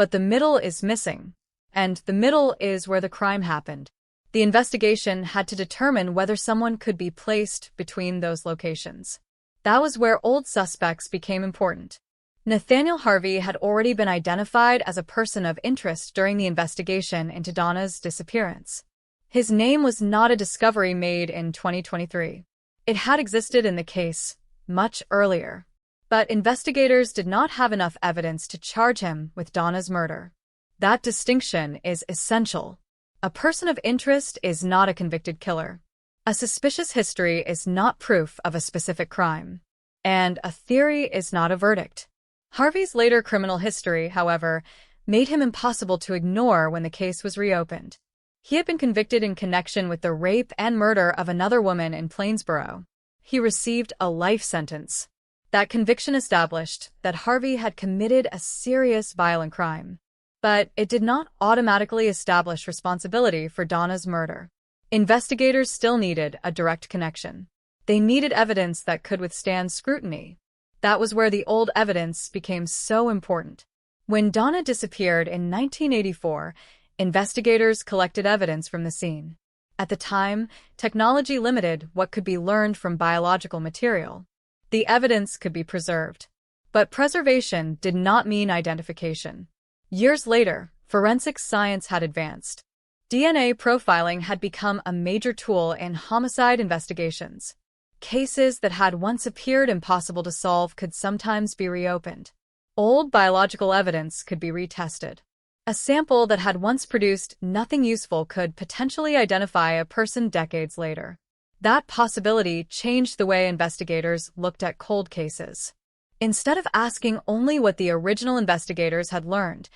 but the middle is missing. And the middle is where the crime happened. The investigation had to determine whether someone could be placed between those locations. That was where old suspects became important. Nathaniel Harvey had already been identified as a person of interest during the investigation into Donna's disappearance. His name was not a discovery made in 2023. It had existed in the case much earlier. But investigators did not have enough evidence to charge him with Donna's murder. That distinction is essential. A person of interest is not a convicted killer. A suspicious history is not proof of a specific crime. And a theory is not a verdict. Harvey's later criminal history, however, made him impossible to ignore when the case was reopened. He had been convicted in connection with the rape and murder of another woman in Plainsboro. He received a life sentence. That conviction established that Harvey had committed a serious violent crime. But it did not automatically establish responsibility for Donna's murder. Investigators still needed a direct connection. They needed evidence that could withstand scrutiny. That was where the old evidence became so important. When Donna disappeared in 1984, investigators collected evidence from the scene. At the time, technology limited what could be learned from biological material. The evidence could be preserved. But preservation did not mean identification. Years later, forensic science had advanced. DNA profiling had become a major tool in homicide investigations. Cases that had once appeared impossible to solve could sometimes be reopened. Old biological evidence could be retested. A sample that had once produced nothing useful could potentially identify a person decades later. That possibility changed the way investigators looked at cold cases. Instead of asking only what the original investigators had learned,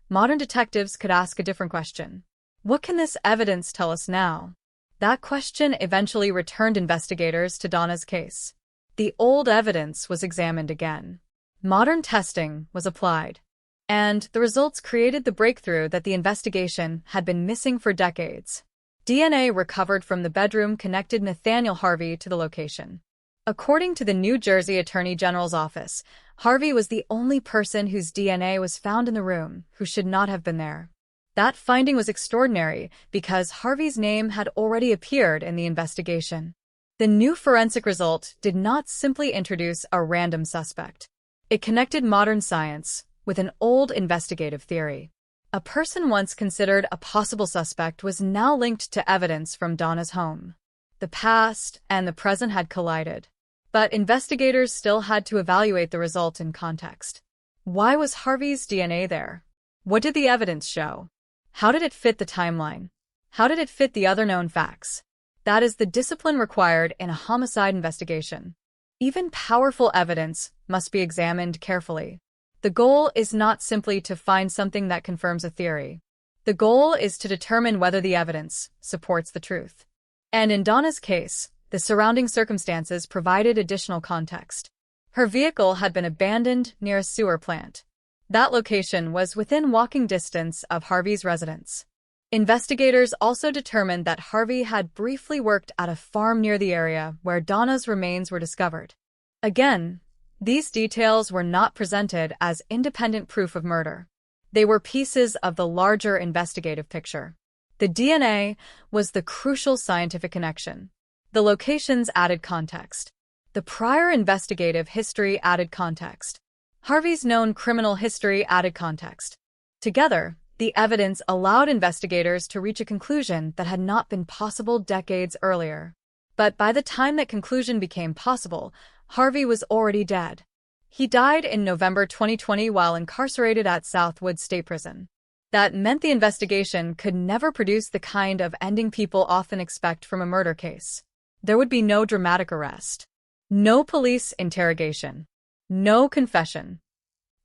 modern detectives could ask a different question. What can this evidence tell us now? That question eventually returned investigators to Donna's case. The old evidence was examined again. Modern testing was applied. And the results created the breakthrough that the investigation had been missing for decades. DNA recovered from the bedroom connected Nathaniel Harvey to the location. According to the New Jersey Attorney General's office, Harvey was the only person whose DNA was found in the room who should not have been there. That finding was extraordinary because Harvey's name had already appeared in the investigation. The new forensic result did not simply introduce a random suspect. It connected modern science with an old investigative theory. A person once considered a possible suspect was now linked to evidence from Donna's home. The past and the present had collided. But investigators still had to evaluate the result in context. Why was Harvey's DNA there? What did the evidence show? How did it fit the timeline? How did it fit the other known facts? That is the discipline required in a homicide investigation. Even powerful evidence must be examined carefully. The goal is not simply to find something that confirms a theory. The goal is to determine whether the evidence supports the truth. And in Donna's case, the surrounding circumstances provided additional context. Her vehicle had been abandoned near a sewer plant. That location was within walking distance of Harvey's residence. Investigators also determined that Harvey had briefly worked at a farm near the area where Donna's remains were discovered. Again, these details were not presented as independent proof of murder. They were pieces of the larger investigative picture. The DNA was the crucial scientific connection. The locations added context. The prior investigative history added context. Harvey's known criminal history added context. Together, the evidence allowed investigators to reach a conclusion that had not been possible decades earlier. But by the time that conclusion became possible, Harvey was already dead. He died in November 2020 while incarcerated at Southwood State Prison. That meant the investigation could never produce the kind of ending people often expect from a murder case. There would be no dramatic arrest, no police interrogation, no confession,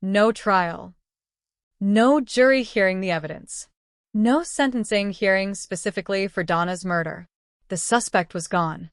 no trial, no jury hearing the evidence, no sentencing hearing specifically for Donna's murder. The suspect was gone.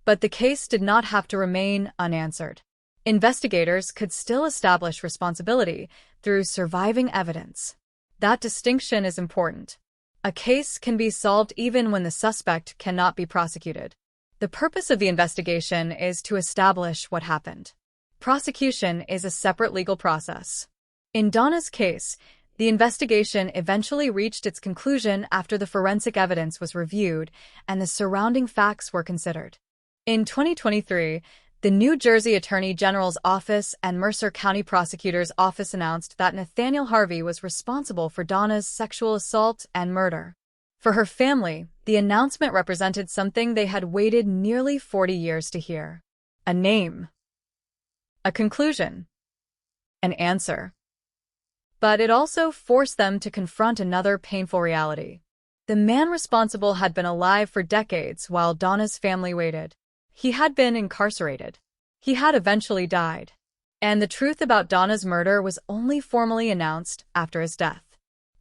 But the case did not have to remain unanswered. Investigators could still establish responsibility through surviving evidence. That distinction is important. A case can be solved even when the suspect cannot be prosecuted. The purpose of the investigation is to establish what happened. Prosecution is a separate legal process. In Donna's case, The investigation eventually reached its conclusion after the forensic evidence was reviewed and the surrounding facts were considered. In 2023, the New Jersey Attorney General's Office and Mercer County Prosecutor's Office announced that Nathaniel Harvey was responsible for Donna's sexual assault and murder. For her family, the announcement represented something they had waited nearly 40 years to hear. A name. A conclusion. An answer. But it also forced them to confront another painful reality. The man responsible had been alive for decades while Donna's family waited. He had been incarcerated. He had eventually died. And the truth about Donna's murder was only formally announced after his death.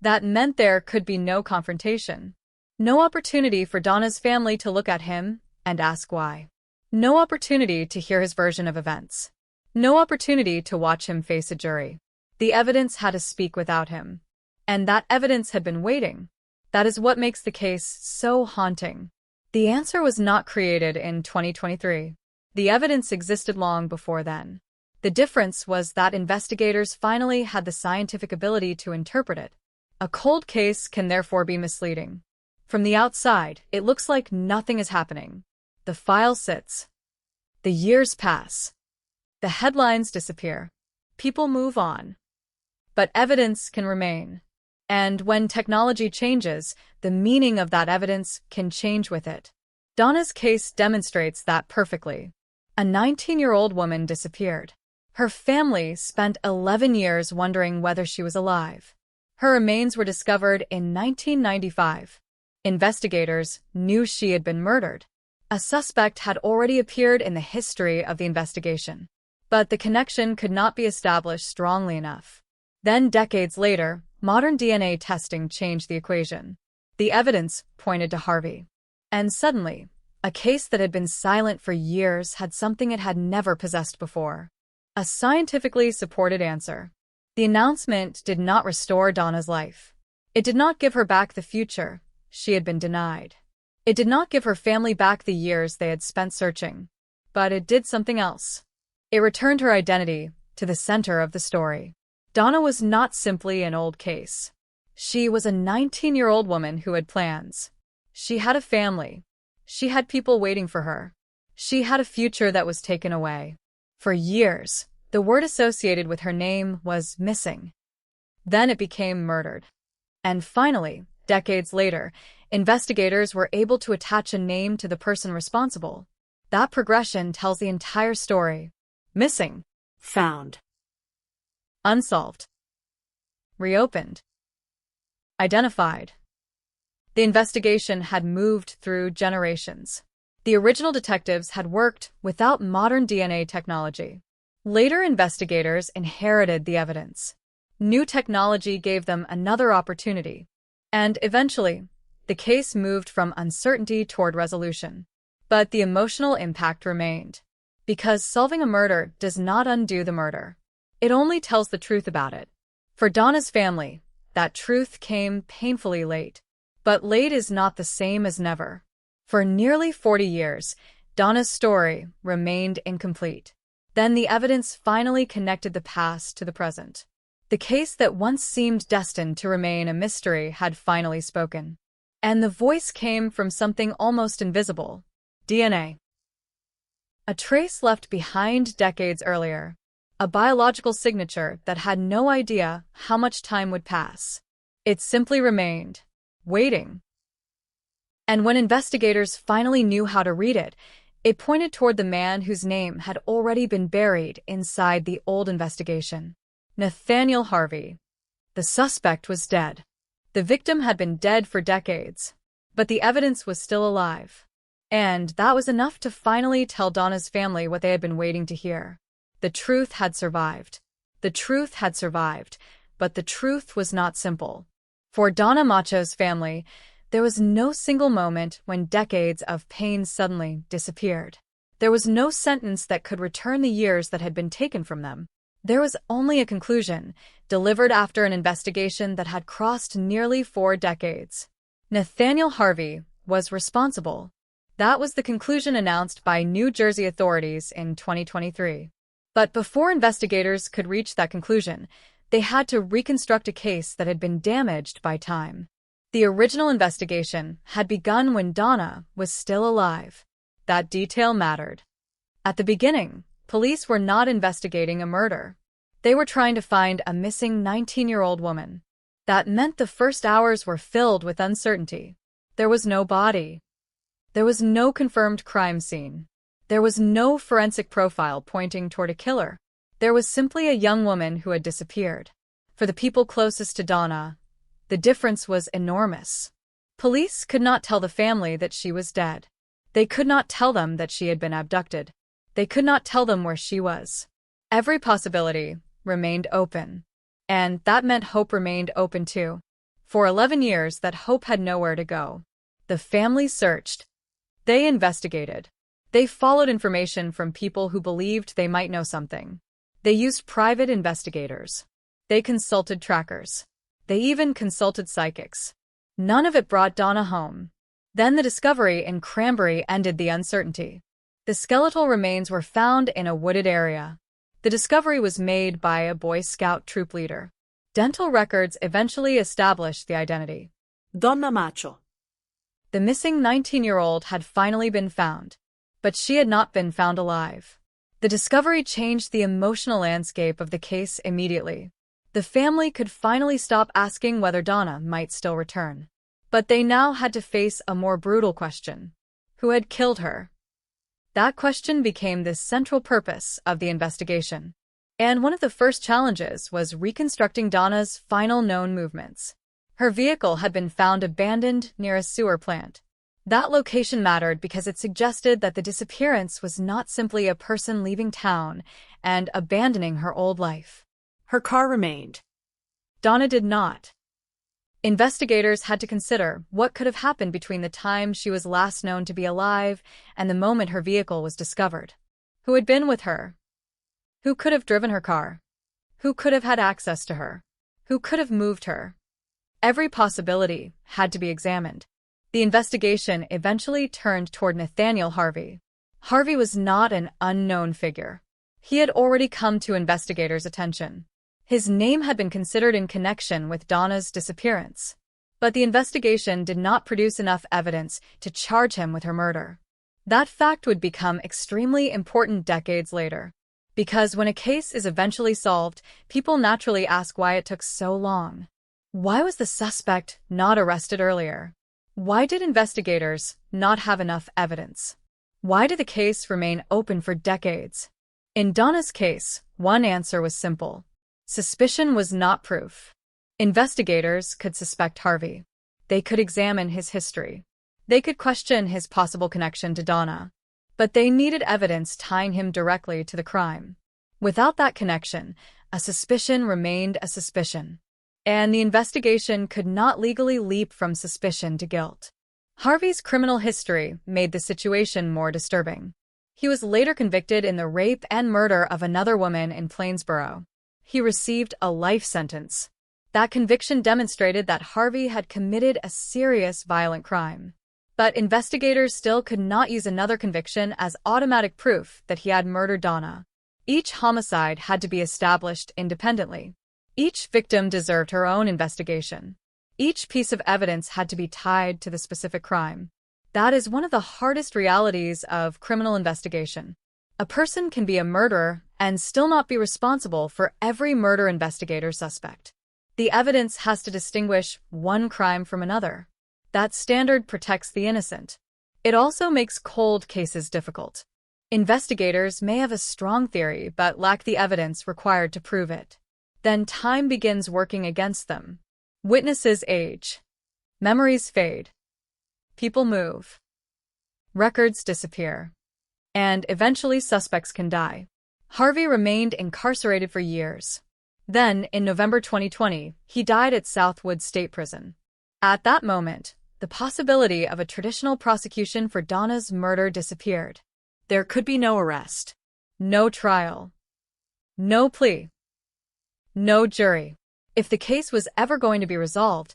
That meant there could be no confrontation. No opportunity for Donna's family to look at him and ask why. No opportunity to hear his version of events. No opportunity to watch him face a jury. The evidence had to speak without him. And that evidence had been waiting. That is what makes the case so haunting. The answer was not created in 2023. The evidence existed long before then. The difference was that investigators finally had the scientific ability to interpret it. A cold case can therefore be misleading. From the outside, it looks like nothing is happening. The file sits. The years pass. The headlines disappear. People move on. But evidence can remain. And when technology changes, the meaning of that evidence can change with it. Donna's case demonstrates that perfectly. A 19-year-old woman disappeared. Her family spent 11 years wondering whether she was alive. Her remains were discovered in 1995. Investigators knew she had been murdered. A suspect had already appeared in the history of the investigation. But the connection could not be established strongly enough. Then, decades later, modern DNA testing changed the equation. The evidence pointed to Harvey. And suddenly, a case that had been silent for years had something it had never possessed before. A scientifically supported answer. The announcement did not restore Donna's life. It did not give her back the future she had been denied. It did not give her family back the years they had spent searching. But it did something else. It returned her identity to the center of the story. Donna was not simply an old case. She was a 19-year-old woman who had plans. She had a family. She had people waiting for her. She had a future that was taken away. For years, the word associated with her name was missing. Then it became murdered. And finally, decades later, investigators were able to attach a name to the person responsible. That progression tells the entire story. Missing. Found. Unsolved. Reopened. Identified. The investigation had moved through generations. The original detectives had worked without modern DNA technology. Later investigators inherited the evidence. New technology gave them another opportunity. And eventually, the case moved from uncertainty toward resolution. But the emotional impact remained. Because solving a murder does not undo the murder. It only tells the truth about it. For Donna's family, that truth came painfully late. But late is not the same as never. For nearly 40 years, Donna's story remained incomplete. Then the evidence finally connected the past to the present. The case that once seemed destined to remain a mystery had finally spoken. And the voice came from something almost invisible: DNA. A trace left behind decades earlier. A biological signature that had no idea how much time would pass. It simply remained, waiting. And when investigators finally knew how to read it, it pointed toward the man whose name had already been buried inside the old investigation. Nathaniel Harvey. The suspect was dead. The victim had been dead for decades. But the evidence was still alive. And that was enough to finally tell Donna's family what they had been waiting to hear. The truth had survived. The truth had survived, but the truth was not simple. For Donna Macho's family, there was no single moment when decades of pain suddenly disappeared. There was no sentence that could return the years that had been taken from them. There was only a conclusion, delivered after an investigation that had crossed nearly 4 decades. Nathaniel Harvey was responsible. That was the conclusion announced by New Jersey authorities in 2023. But before investigators could reach that conclusion, They had to reconstruct a case that had been damaged by time. The original investigation had begun when Donna was still alive. That detail mattered. At the beginning, police were not investigating a murder. They were trying to find a missing 19-year-old woman. That meant the first hours were filled with uncertainty. There was no body. There was no confirmed crime scene. There was no forensic profile pointing toward a killer. There was simply a young woman who had disappeared. For the people closest to Donna, the difference was enormous. Police could not tell the family that she was dead. They could not tell them that she had been abducted. They could not tell them where she was. Every possibility remained open. And that meant hope remained open too. For 11 years, that hope had nowhere to go. The family searched. They investigated. They followed information from people who believed they might know something. They used private investigators. They consulted trackers. They even consulted psychics. None of it brought Donna home. Then the discovery in Cranberry ended the uncertainty. The skeletal remains were found in a wooded area. The discovery was made by a Boy Scout troop leader. Dental records eventually established the identity. Donna Macho. The missing 19-year-old had finally been found, but she had not been found alive. The discovery changed the emotional landscape of the case immediately. The family could finally stop asking whether Donna might still return. But they now had to face a more brutal question. Who had killed her? That question became the central purpose of the investigation. And one of the first challenges was reconstructing Donna's final known movements. Her vehicle had been found abandoned near a sewer plant. That location mattered because it suggested that the disappearance was not simply a person leaving town and abandoning her old life. Her car remained. Donna did not. Investigators had to consider what could have happened between the time she was last known to be alive and the moment her vehicle was discovered. Who had been with her? Who could have driven her car? Who could have had access to her? Who could have moved her? Every possibility had to be examined. The investigation eventually turned toward Nathaniel Harvey. Harvey was not an unknown figure. He had already come to investigators' attention. His name had been considered in connection with Donna's disappearance. But the investigation did not produce enough evidence to charge him with her murder. That fact would become extremely important decades later. Because when a case is eventually solved, people naturally ask why it took so long. Why was the suspect not arrested earlier? Why did investigators not have enough evidence? Why did the case remain open for decades? In Donna's case, one answer was simple. Suspicion was not proof. Investigators could suspect Harvey. They could examine his history. They could question his possible connection to Donna. But they needed evidence tying him directly to the crime. Without that connection, a suspicion remained a suspicion. And the investigation could not legally leap from suspicion to guilt. Harvey's criminal history made the situation more disturbing. He was later convicted in the rape and murder of another woman in Plainsboro. He received a life sentence. That conviction demonstrated that Harvey had committed a serious violent crime. But investigators still could not use another conviction as automatic proof that he had murdered Donna. Each homicide had to be established independently. Each victim deserved her own investigation. Each piece of evidence had to be tied to the specific crime. That is one of the hardest realities of criminal investigation. A person can be a murderer and still not be responsible for every murder investigator suspect. The evidence has to distinguish one crime from another. That standard protects the innocent. It also makes cold cases difficult. Investigators may have a strong theory but lack the evidence required to prove it. Then time begins working against them. Witnesses age. Memories fade. People move. Records disappear. And eventually suspects can die. Harvey remained incarcerated for years. Then, in November 2020, he died at Southwood State Prison. At that moment, the possibility of a traditional prosecution for Donna's murder disappeared. There could be no arrest. No trial. No plea. No jury. If the case was ever going to be resolved,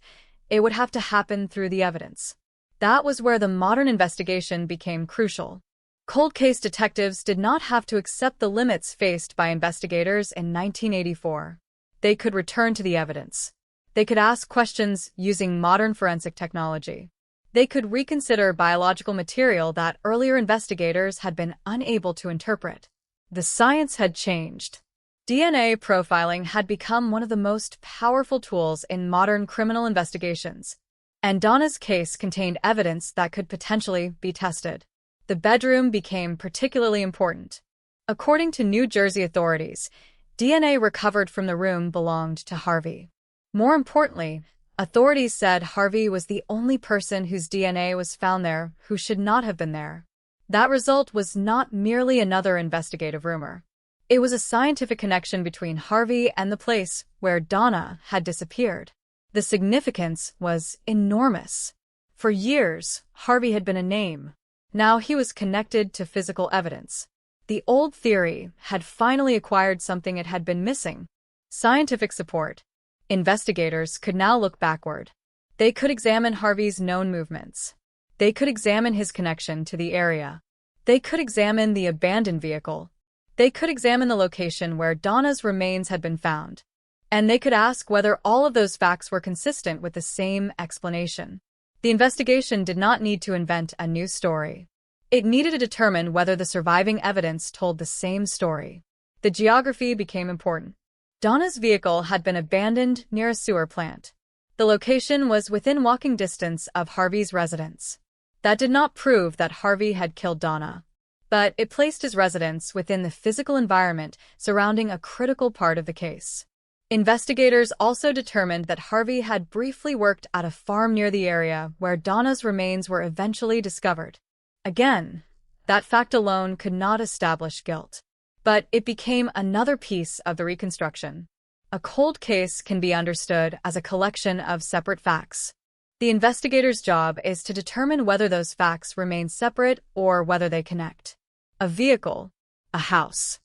it would have to happen through the evidence. That was where the modern investigation became crucial. Cold case detectives did not have to accept the limits faced by investigators in 1984. They could return to the evidence. They could ask questions using modern forensic technology. They could reconsider biological material that earlier investigators had been unable to interpret. The science had changed. DNA profiling had become one of the most powerful tools in modern criminal investigations, and Donna's case contained evidence that could potentially be tested. The bedroom became particularly important. According to New Jersey authorities, DNA recovered from the room belonged to Harvey. More importantly, authorities said Harvey was the only person whose DNA was found there who should not have been there. That result was not merely another investigative rumor. It was a scientific connection between Harvey and the place where Donna had disappeared. The significance was enormous. For years, Harvey had been a name. Now he was connected to physical evidence. The old theory had finally acquired something it had been missing: scientific support. Investigators could now look backward. They could examine Harvey's known movements. They could examine his connection to the area. They could examine the abandoned vehicle. They could examine the location where Donna's remains had been found. And they could ask whether all of those facts were consistent with the same explanation. The investigation did not need to invent a new story. It needed to determine whether the surviving evidence told the same story. The geography became important. Donna's vehicle had been abandoned near a sewer plant. The location was within walking distance of Harvey's residence. That did not prove that Harvey had killed Donna, but it placed his residence within the physical environment surrounding a critical part of the case. Investigators also determined that Harvey had briefly worked at a farm near the area where Donna's remains were eventually discovered. Again, that fact alone could not establish guilt, but it became another piece of the reconstruction. A cold case can be understood as a collection of separate facts. The investigator's job is to determine whether those facts remain separate or whether they connect. A vehicle, a house,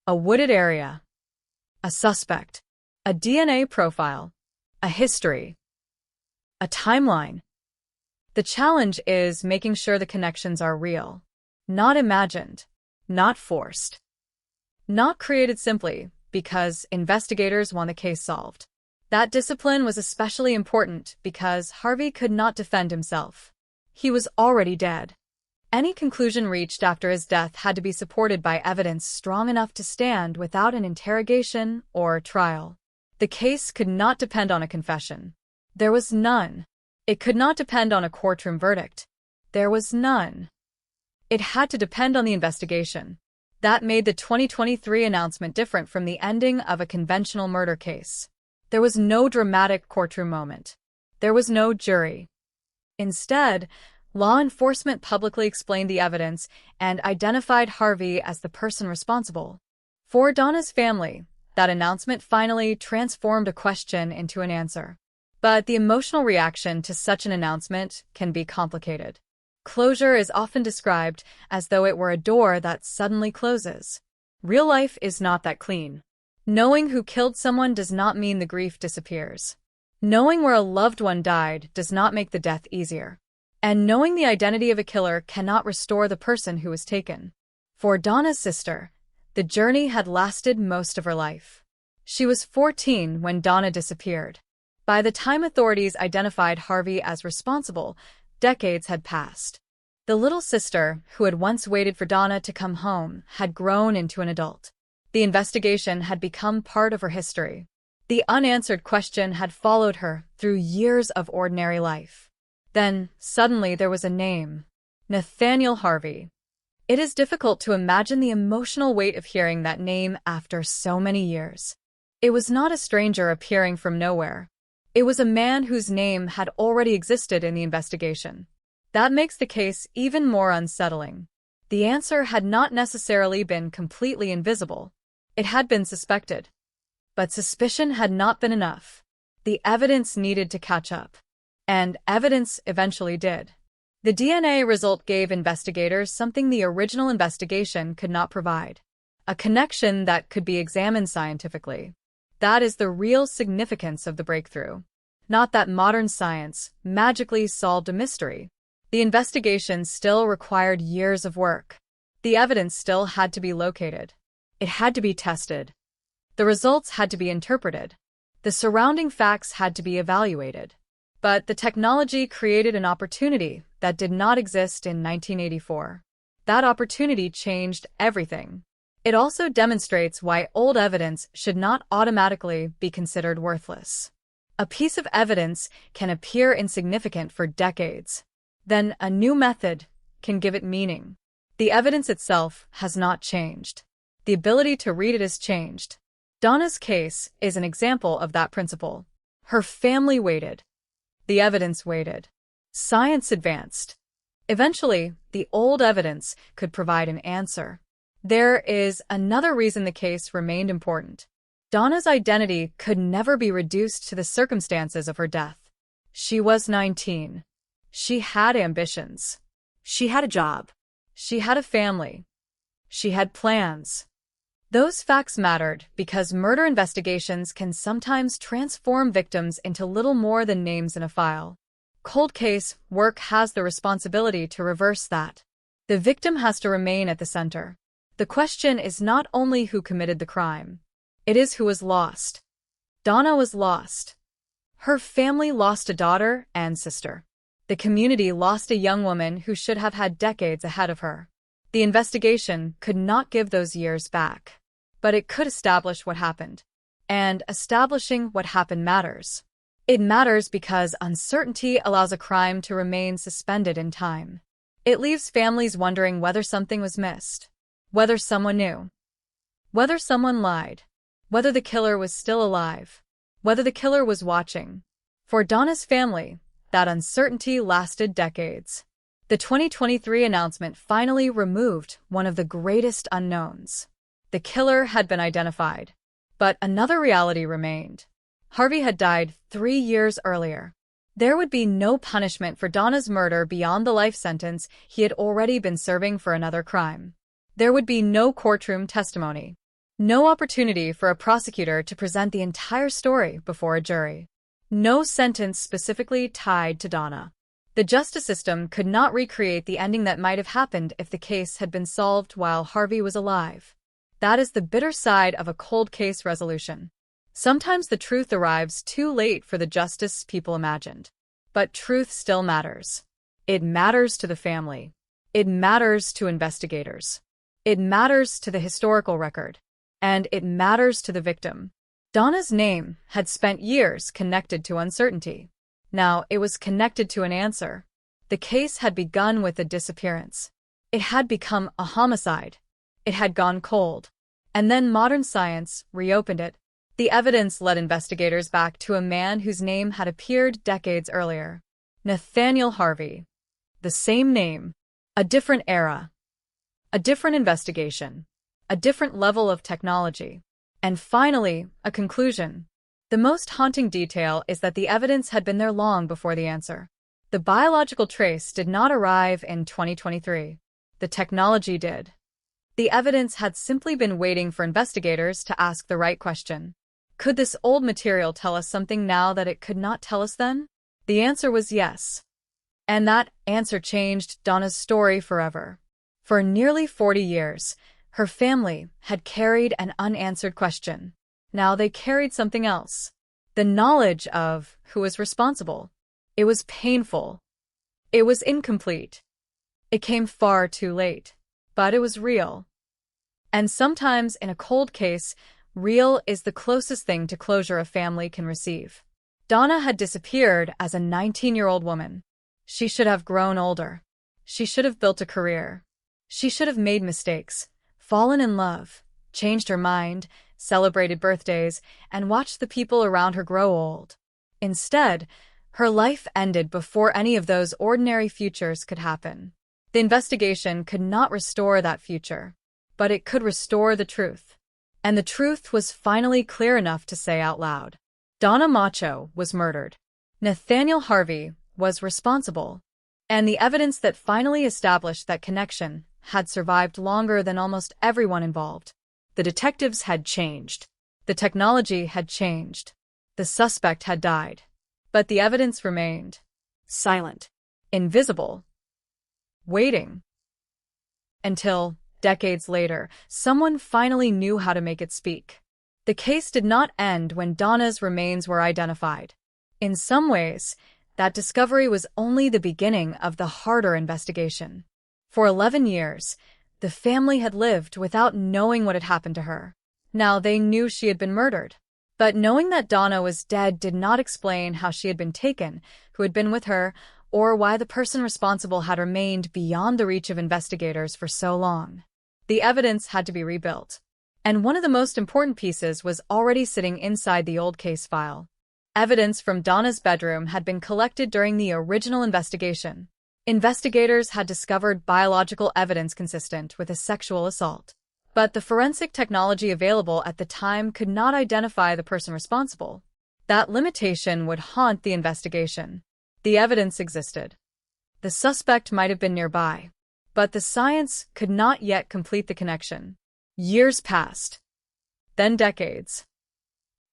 a wooded area, a suspect, a DNA profile, a history, a timeline. The challenge is making sure the connections are real, not imagined, not forced, not created simply because investigators want the case solved. That discipline was especially important because Harvey could not defend himself. He was already dead. Any conclusion reached after his death had to be supported by evidence strong enough to stand without an interrogation or trial. The case could not depend on a confession. There was none. It could not depend on a courtroom verdict. There was none. It had to depend on the investigation. That made the 2023 announcement different from the ending of a conventional murder case. There was no dramatic courtroom moment. There was no jury. Instead, law enforcement publicly explained the evidence and identified Harvey as the person responsible. For Donna's family, that announcement finally transformed a question into an answer. But the emotional reaction to such an announcement can be complicated. Closure is often described as though it were a door that suddenly closes. Real life is not that clean. Knowing who killed someone does not mean the grief disappears. Knowing where a loved one died does not make the death easier. And knowing the identity of a killer cannot restore the person who was taken. For Donna's sister, the journey had lasted most of her life. She was 14 when Donna disappeared. By the time authorities identified Harvey as responsible, decades had passed. The little sister, who had once waited for Donna to come home, had grown into an adult. The investigation had become part of her history. The unanswered question had followed her through years of ordinary life. Then, suddenly, there was a name: Nathaniel Harvey. It is difficult to imagine the emotional weight of hearing that name after so many years. It was not a stranger appearing from nowhere. It was a man whose name had already existed in the investigation. That makes the case even more unsettling. The answer had not necessarily been completely invisible. It had been suspected. But suspicion had not been enough. The evidence needed to catch up. And evidence eventually did. The DNA result gave investigators something the original investigation could not provide: a connection that could be examined scientifically. That is the real significance of the breakthrough. Not that modern science magically solved a mystery. The investigation still required years of work. The evidence still had to be located. It had to be tested. The results had to be interpreted. The surrounding facts had to be evaluated. But the technology created an opportunity that did not exist in 1984. That opportunity changed everything. It also demonstrates why old evidence should not automatically be considered worthless. A piece of evidence can appear insignificant for decades. Then a new method can give it meaning. The evidence itself has not changed. The ability to read it has changed. Donna's case is an example of that principle. Her family waited. The evidence waited. Science advanced. Eventually, the old evidence could provide an answer. There is another reason the case remained important. Donna's identity could never be reduced to the circumstances of her death. She was 19. She had ambitions. She had a job. She had a family. She had plans. Those facts mattered because murder investigations can sometimes transform victims into little more than names in a file. Cold case work has the responsibility to reverse that. The victim has to remain at the center. The question is not only who committed the crime. It is who was lost. Donna was lost. Her family lost a daughter and sister. The community lost a young woman who should have had decades ahead of her. The investigation could not give those years back, but it could establish what happened. And establishing what happened matters. It matters because uncertainty allows a crime to remain suspended in time. It leaves families wondering whether something was missed, whether someone knew, whether someone lied, whether the killer was still alive, whether the killer was watching. For Donna's family, that uncertainty lasted decades. The 2023 announcement finally removed one of the greatest unknowns. The killer had been identified, but another reality remained. Harvey had died 3 years earlier. There would be no punishment for Donna's murder beyond the life sentence he had already been serving for another crime. There would be no courtroom testimony. No opportunity for a prosecutor to present the entire story before a jury. No sentence specifically tied to Donna. The justice system could not recreate the ending that might have happened if the case had been solved while Harvey was alive. That is the bitter side of a cold case resolution. Sometimes the truth arrives too late for the justice people imagined. But truth still matters. It matters to the family. It matters to investigators. It matters to the historical record. And it matters to the victim. Donna's name had spent years connected to uncertainty. Now it was connected to an answer. The case had begun with a disappearance. It had become a homicide. It had gone cold. And then modern science reopened it. The evidence led investigators back to a man whose name had appeared decades earlier. Nathaniel Harvey. The same name. A different era. A different investigation. A different level of technology. And finally, a conclusion. The most haunting detail is that the evidence had been there long before the answer. The biological trace did not arrive in 2023. The technology did. The evidence had simply been waiting for investigators to ask the right question. Could this old material tell us something now that it could not tell us then? The answer was yes. And that answer changed Donna's story forever. For nearly 40 years, her family had carried an unanswered question. Now they carried something else. The knowledge of who was responsible. It was painful. It was incomplete. It came far too late. But it was real. And sometimes in a cold case, real is the closest thing to closure a family can receive. Donna had disappeared as a 19-year-old woman. She should have grown older. She should have built a career. She should have made mistakes, fallen in love, changed her mind, celebrated birthdays, and watched the people around her grow old. Instead, her life ended before any of those ordinary futures could happen. The investigation could not restore that future, but it could restore the truth. And the truth was finally clear enough to say out loud. Donna Macho was murdered. Nathaniel Harvey was responsible. And the evidence that finally established that connection had survived longer than almost everyone involved. The detectives had changed. The technology had changed. The suspect had died. But the evidence remained. Silent. Invisible. Waiting. Until, decades later, someone finally knew how to make it speak. The case did not end when Donna's remains were identified. In some ways, that discovery was only the beginning of the harder investigation. For 11 years, the family had lived without knowing what had happened to her. Now they knew she had been murdered. But knowing that Donna was dead did not explain how she had been taken, who had been with her, or why the person responsible had remained beyond the reach of investigators for so long. The evidence had to be rebuilt. And one of the most important pieces was already sitting inside the old case file. Evidence from Donna's bedroom had been collected during the original investigation. Investigators had discovered biological evidence consistent with a sexual assault. But the forensic technology available at the time could not identify the person responsible. That limitation would haunt the investigation. The evidence existed. The suspect might have been nearby, but the science could not yet complete the connection. Years passed, then decades,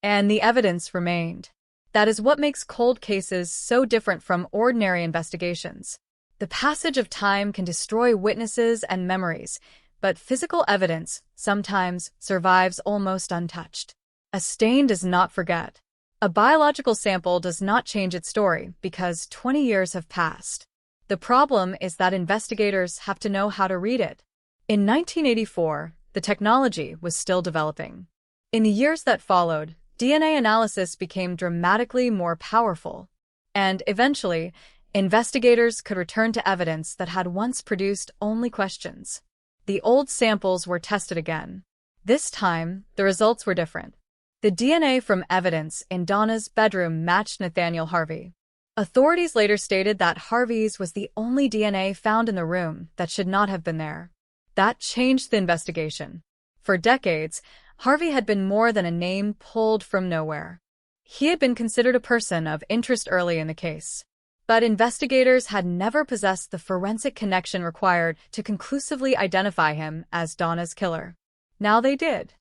and the evidence remained. That is what makes cold cases so different from ordinary investigations. The passage of time can destroy witnesses and memories, but physical evidence sometimes survives almost untouched. A stain does not forget. A biological sample does not change its story because 20 years have passed. The problem is that investigators have to know how to read it. In 1984, the technology was still developing. In the years that followed, DNA analysis became dramatically more powerful. And eventually, investigators could return to evidence that had once produced only questions. The old samples were tested again. This time, the results were different. The DNA from evidence in Donna's bedroom matched Nathaniel Harvey. Authorities later stated that Harvey's was the only DNA found in the room that should not have been there. That changed the investigation. For decades, Harvey had been more than a name pulled from nowhere. He had been considered a person of interest early in the case. But investigators had never possessed the forensic connection required to conclusively identify him as Donna's killer. Now they did.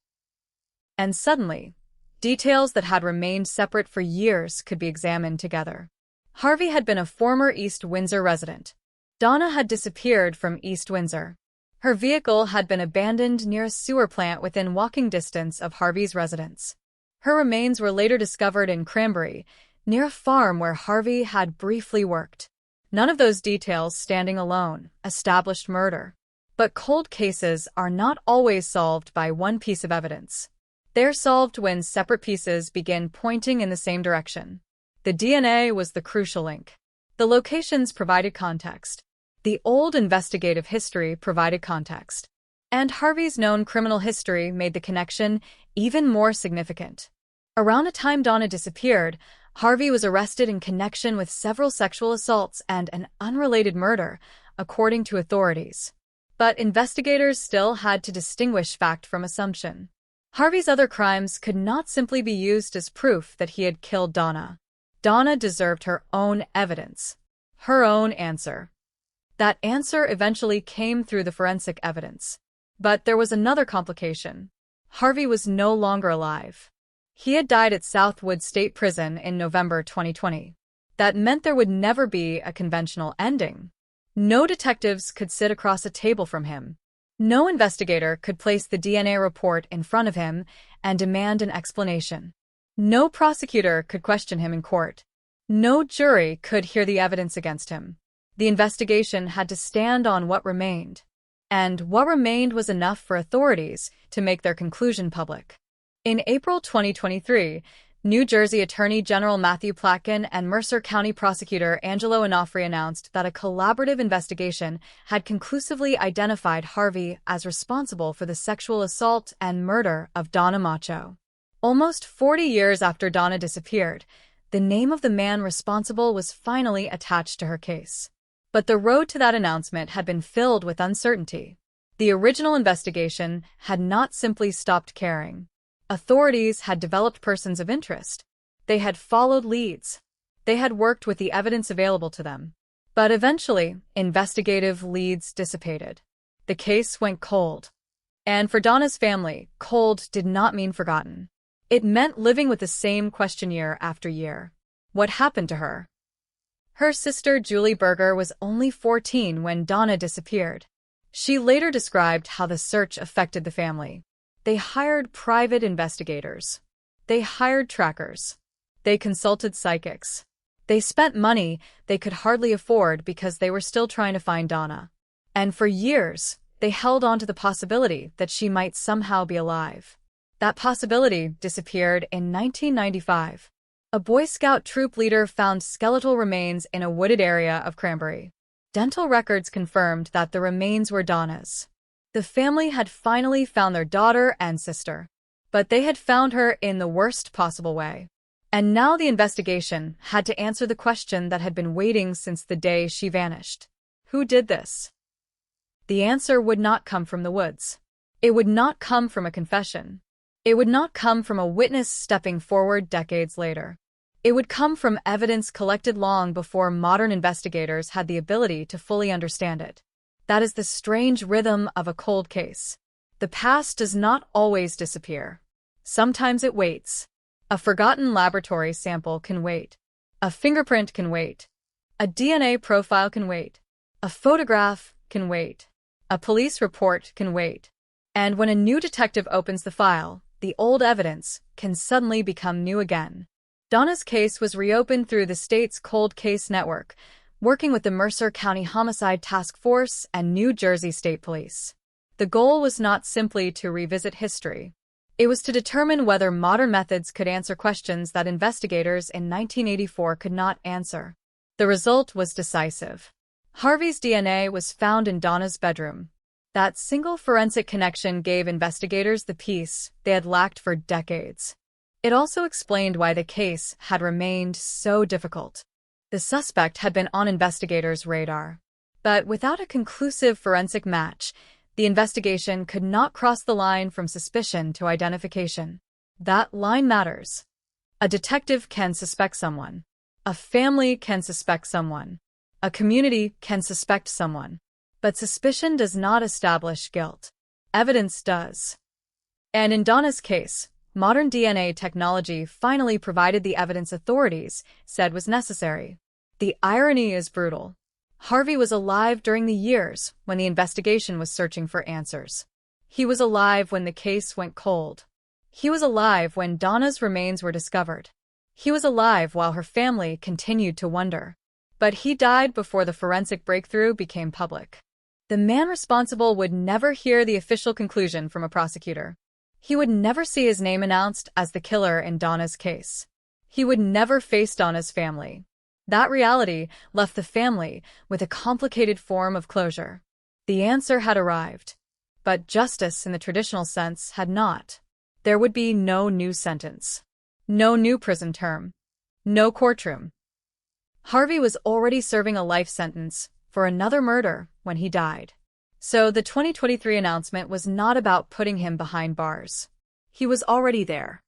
And suddenly, details that had remained separate for years could be examined together. Harvey had been a former East Windsor resident. Donna had disappeared from East Windsor. Her vehicle had been abandoned near a sewer plant within walking distance of Harvey's residence. Her remains were later discovered in Cranberry, near a farm where Harvey had briefly worked. None of those details, standing alone, established murder. But cold cases are not always solved by one piece of evidence. They're solved when separate pieces begin pointing in the same direction. The DNA was the crucial link. The locations provided context. The old investigative history provided context. And Harvey's known criminal history made the connection even more significant. Around the time Donna disappeared, Harvey was arrested in connection with several sexual assaults and an unrelated murder, according to authorities. But investigators still had to distinguish fact from assumption. Harvey's other crimes could not simply be used as proof that he had killed Donna. Donna deserved her own evidence, her own answer. That answer eventually came through the forensic evidence. But there was another complication. Harvey was no longer alive. He had died at Southwood State Prison in November 2020. That meant there would never be a conventional ending. No detectives could sit across a table from him. No investigator could place the DNA report in front of him and demand an explanation. No prosecutor could question him in court. No jury could hear the evidence against him. The investigation had to stand on what remained. And what remained was enough for authorities to make their conclusion public. In April 2023, New Jersey Attorney General Matthew Platkin and Mercer County Prosecutor Angelo Onofre announced that a collaborative investigation had conclusively identified Harvey as responsible for the sexual assault and murder of Donna Macho. Almost 40 years after Donna disappeared, the name of the man responsible was finally attached to her case. But the road to that announcement had been filled with uncertainty. The original investigation had not simply stopped caring. Authorities had developed persons of interest. They had followed leads. They had worked with the evidence available to them. But eventually, investigative leads dissipated. The case went cold. And for Donna's family, cold did not mean forgotten. It meant living with the same question year after year. What happened to her? Her sister Julie Berger was only 14 when Donna disappeared. She later described how the search affected the family. They hired private investigators. They hired trackers. They consulted psychics. They spent money they could hardly afford because they were still trying to find Donna. And for years, they held on to the possibility that she might somehow be alive. That possibility disappeared in 1995. A Boy Scout troop leader found skeletal remains in a wooded area of Cranberry. Dental records confirmed that the remains were Donna's. The family had finally found their daughter and sister, but they had found her in the worst possible way. And now the investigation had to answer the question that had been waiting since the day she vanished. Who did this? The answer would not come from the woods. It would not come from a confession. It would not come from a witness stepping forward decades later. It would come from evidence collected long before modern investigators had the ability to fully understand it. That is the strange rhythm of a cold case. The past does not always disappear. Sometimes it waits. A forgotten laboratory sample can wait. A fingerprint can wait. A DNA profile can wait. A photograph can wait. A police report can wait. And when a new detective opens the file, the old evidence can suddenly become new again. Donna's case was reopened through the state's Cold Case Network, working with the Mercer County Homicide Task Force and New Jersey State Police. The goal was not simply to revisit history. It was to determine whether modern methods could answer questions that investigators in 1984 could not answer. The result was decisive. Harvey's DNA was found in Donna's bedroom. That single forensic connection gave investigators the peace they had lacked for decades. It also explained why the case had remained so difficult. The suspect had been on investigators' radar. But without a conclusive forensic match, the investigation could not cross the line from suspicion to identification. That line matters. A detective can suspect someone. A family can suspect someone. A community can suspect someone. But suspicion does not establish guilt. Evidence does. And in Donna's case, modern DNA technology finally provided the evidence authorities said was necessary. The irony is brutal. Harvey was alive during the years when the investigation was searching for answers. He was alive when the case went cold. He was alive when Donna's remains were discovered. He was alive while her family continued to wonder. But he died before the forensic breakthrough became public. The man responsible would never hear the official conclusion from a prosecutor. He would never see his name announced as the killer in Donna's case. He would never face Donna's family. That reality left the family with a complicated form of closure. The answer had arrived, but justice in the traditional sense had not. There would be no new sentence, no new prison term, no courtroom. Harvey was already serving a life sentence for another murder when he died. So the 2023 announcement was not about putting him behind bars. He was already there.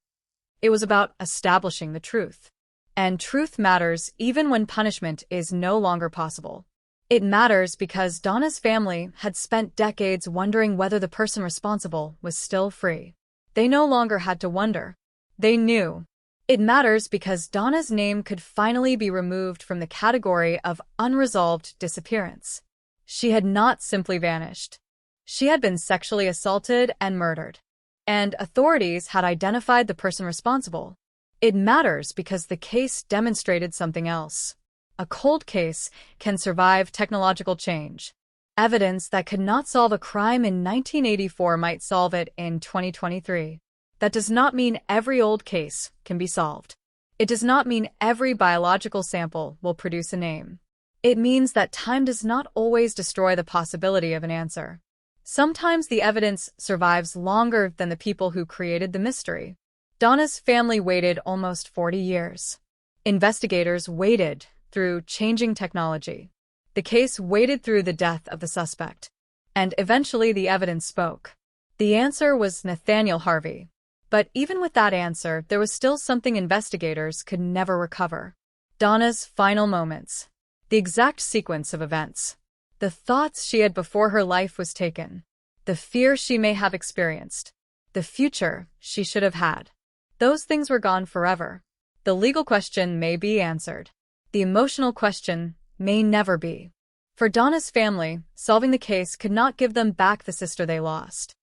It was about establishing the truth. And truth matters even when punishment is no longer possible. It matters because Donna's family had spent decades wondering whether the person responsible was still free. They no longer had to wonder. They knew. It matters because Donna's name could finally be removed from the category of unresolved disappearance. She had not simply vanished. She had been sexually assaulted and murdered. And authorities had identified the person responsible. It matters because the case demonstrated something else. A cold case can survive technological change. Evidence that could not solve a crime in 1984 might solve it in 2023. That does not mean every old case can be solved. It does not mean every biological sample will produce a name. It means that time does not always destroy the possibility of an answer. Sometimes the evidence survives longer than the people who created the mystery. Donna's family waited almost 40 years. Investigators waited through changing technology. The case waited through the death of the suspect. And eventually the evidence spoke. The answer was Nathaniel Harvey. But even with that answer, there was still something investigators could never recover. Donna's final moments. The exact sequence of events. The thoughts she had before her life was taken. The fear she may have experienced. The future she should have had. Those things were gone forever. The legal question may be answered. The emotional question may never be. For Donna's family, solving the case could not give them back the sister they lost.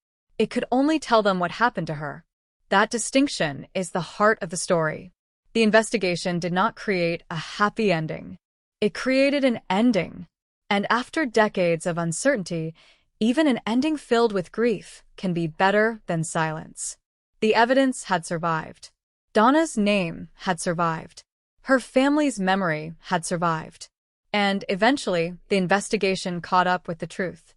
It could only tell them what happened to her. That distinction is the heart of the story. The investigation did not create a happy ending. It created an ending. And after decades of uncertainty, even an ending filled with grief can be better than silence. The evidence had survived. Donna's name had survived. Her family's memory had survived. And eventually, the investigation caught up with the truth.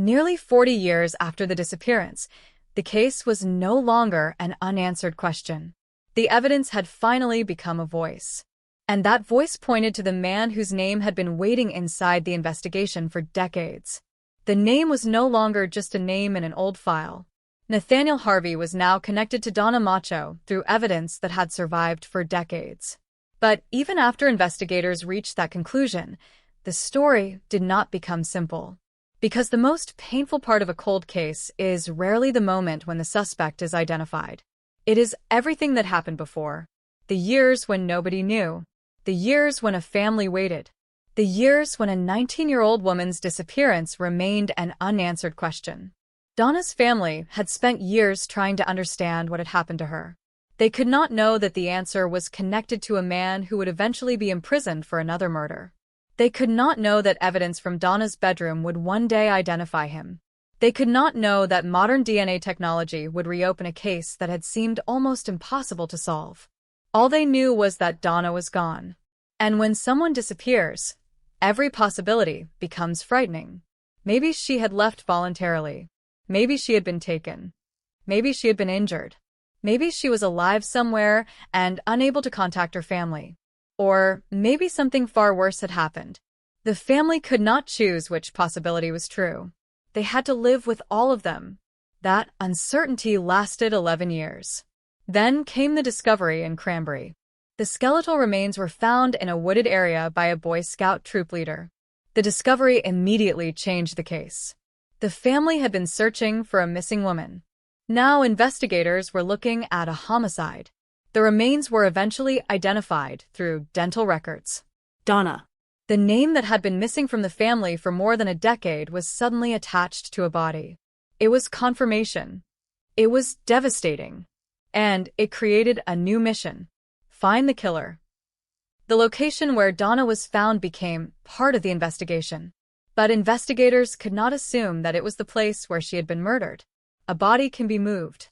Nearly 40 years after the disappearance, the case was no longer an unanswered question. The evidence had finally become a voice. And that voice pointed to the man whose name had been waiting inside the investigation for decades. The name was no longer just a name in an old file. Nathaniel Harvey was now connected to Donna Macho through evidence that had survived for decades. But even after investigators reached that conclusion, the story did not become simple. Because the most painful part of a cold case is rarely the moment when the suspect is identified. It is everything that happened before. The years when nobody knew. The years when a family waited. The years when a 19-year-old woman's disappearance remained an unanswered question. Donna's family had spent years trying to understand what had happened to her. They could not know that the answer was connected to a man who would eventually be imprisoned for another murder. They could not know that evidence from Donna's bedroom would one day identify him. They could not know that modern DNA technology would reopen a case that had seemed almost impossible to solve. All they knew was that Donna was gone. And when someone disappears, every possibility becomes frightening. Maybe she had left voluntarily. Maybe she had been taken. Maybe she had been injured. Maybe she was alive somewhere and unable to contact her family. Or maybe something far worse had happened. The family could not choose which possibility was true. They had to live with all of them. That uncertainty lasted 11 years. Then came the discovery in Cranberry. The skeletal remains were found in a wooded area by a Boy Scout troop leader. The discovery immediately changed the case. The family had been searching for a missing woman. Now investigators were looking at a homicide. The remains were eventually identified through dental records. Donna. The name that had been missing from the family for more than a decade was suddenly attached to a body. It was confirmation. It was devastating. And it created a new mission. Find the killer. The location where Donna was found became part of the investigation. But investigators could not assume that it was the place where she had been murdered. A body can be moved.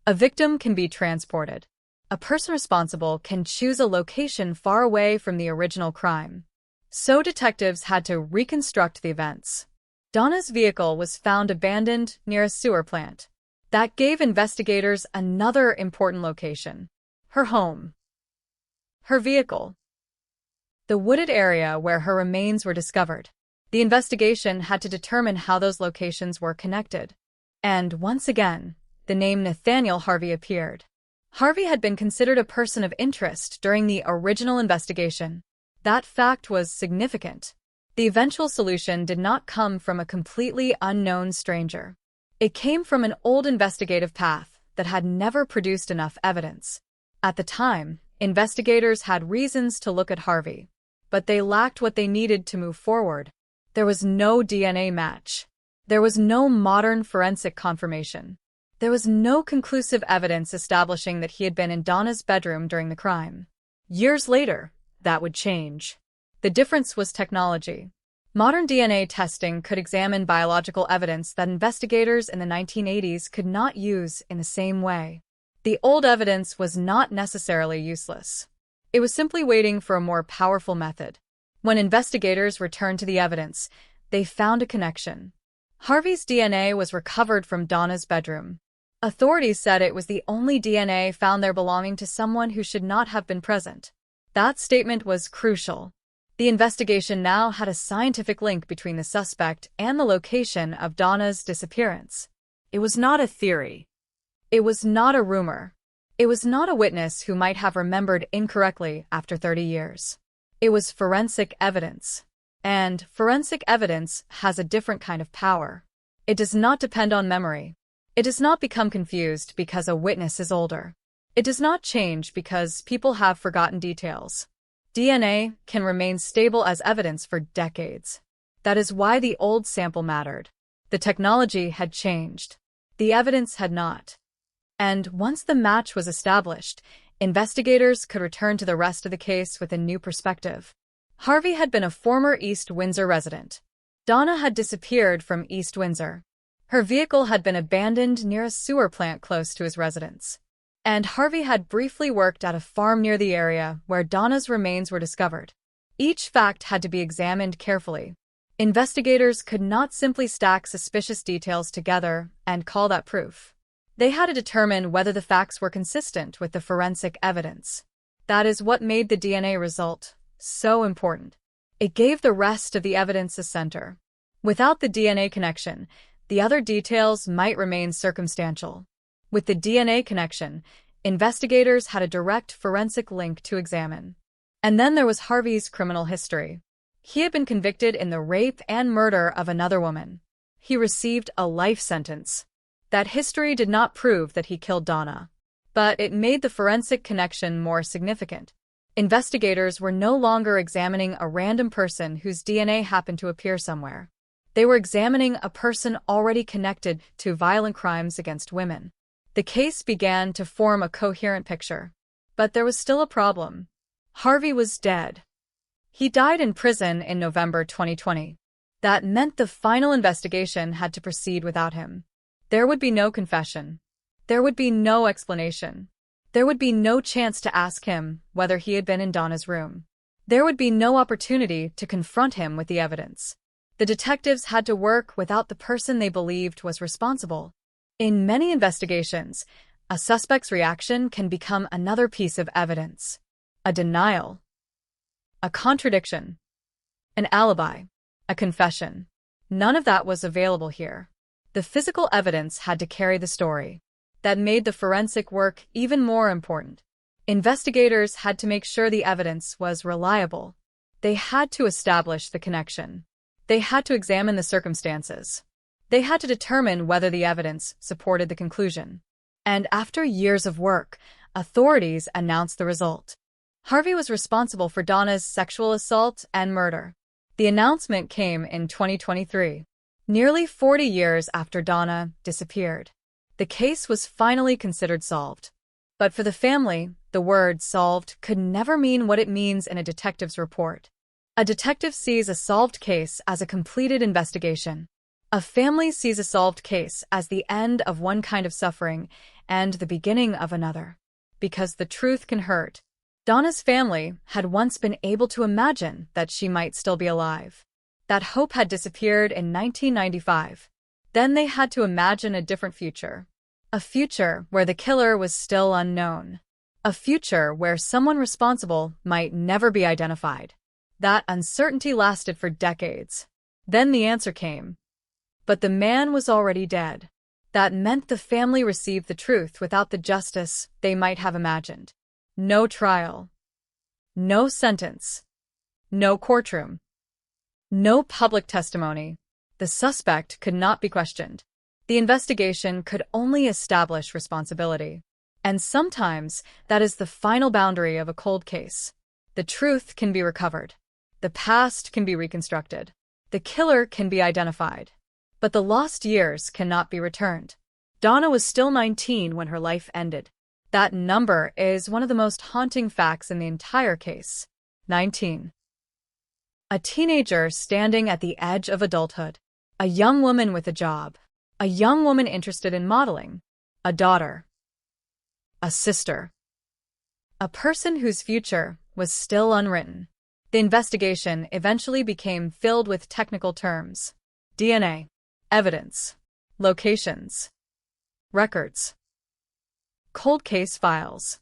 A victim can be transported. A person responsible can choose a location far away from the original crime. So detectives had to reconstruct the events. Donna's vehicle was found abandoned near a sewer plant. That gave investigators another important location. Her home. Her vehicle. The wooded area where her remains were discovered. The investigation had to determine how those locations were connected. And once again, the name Nathaniel Harvey appeared. Harvey had been considered a person of interest during the original investigation. That fact was significant. The eventual solution did not come from a completely unknown stranger. It came from an old investigative path that had never produced enough evidence. At the time, investigators had reasons to look at Harvey, but they lacked what they needed to move forward. There was no DNA match. There was no modern forensic confirmation. There was no conclusive evidence establishing that he had been in Donna's bedroom during the crime. Years later, that would change. The difference was technology. Modern DNA testing could examine biological evidence that investigators in the 1980s could not use in the same way. The old evidence was not necessarily useless. It was simply waiting for a more powerful method. When investigators returned to the evidence, they found a connection. Harvey's DNA was recovered from Donna's bedroom. Authorities said it was the only DNA found there belonging to someone who should not have been present. That statement was crucial. The investigation now had a scientific link between the suspect and the location of Donna's disappearance. It was not a theory. It was not a rumor. It was not a witness who might have remembered incorrectly after 30 years. It was forensic evidence. And forensic evidence has a different kind of power. It does not depend on memory. It does not become confused because a witness is older. It does not change because people have forgotten details. DNA can remain stable as evidence for decades. That is why the old sample mattered. The technology had changed. The evidence had not. And once the match was established, investigators could return to the rest of the case with a new perspective. Harvey had been a former East Windsor resident. Donna had disappeared from East Windsor. Her vehicle had been abandoned near a sewer plant close to his residence. And Harvey had briefly worked at a farm near the area where Donna's remains were discovered. Each fact had to be examined carefully. Investigators could not simply stack suspicious details together and call that proof. They had to determine whether the facts were consistent with the forensic evidence. That is what made the DNA result so important. It gave the rest of the evidence a center. Without the DNA connection, the other details might remain circumstantial. With the DNA connection, investigators had a direct forensic link to examine. And then there was Harvey's criminal history. He had been convicted in the rape and murder of another woman. He received a life sentence. That history did not prove that he killed Donna, but it made the forensic connection more significant. Investigators were no longer examining a random person whose DNA happened to appear somewhere. They were examining a person already connected to violent crimes against women. The case began to form a coherent picture. But there was still a problem. Harvey was dead. He died in prison in November 2020. That meant the final investigation had to proceed without him. There would be no confession. There would be no explanation. There would be no chance to ask him whether he had been in Donna's room. There would be no opportunity to confront him with the evidence. The detectives had to work without the person they believed was responsible. In many investigations, a suspect's reaction can become another piece of evidence. A denial, a contradiction, an alibi, a confession. None of that was available here. The physical evidence had to carry the story. That made the forensic work even more important. Investigators had to make sure the evidence was reliable. They had to establish the connection. They had to examine the circumstances. They had to determine whether the evidence supported the conclusion. And after years of work, authorities announced the result. Harvey was responsible for Donna's sexual assault and murder. The announcement came in 2023, nearly 40 years after Donna disappeared. The case was finally considered solved. But for the family, the word solved could never mean what it means in a detective's report. A detective sees a solved case as a completed investigation. A family sees a solved case as the end of one kind of suffering and the beginning of another. Because the truth can hurt. Donna's family had once been able to imagine that she might still be alive. That hope had disappeared in 1995. Then they had to imagine a different future. A future where the killer was still unknown. A future where someone responsible might never be identified. That uncertainty lasted for decades. Then the answer came. But the man was already dead. That meant the family received the truth without the justice they might have imagined. No trial. No sentence. No courtroom. No public testimony. The suspect could not be questioned. The investigation could only establish responsibility. And sometimes that is the final boundary of a cold case. The truth can be recovered. The past can be reconstructed. The killer can be identified. But the lost years cannot be returned. Donna was still 19 when her life ended. That number is one of the most haunting facts in the entire case. 19. A teenager standing at the edge of adulthood. A young woman with a job. A young woman interested in modeling. A daughter. A sister. A person whose future was still unwritten. The investigation eventually became filled with technical terms. DNA. Evidence. Locations. Records. Cold case files.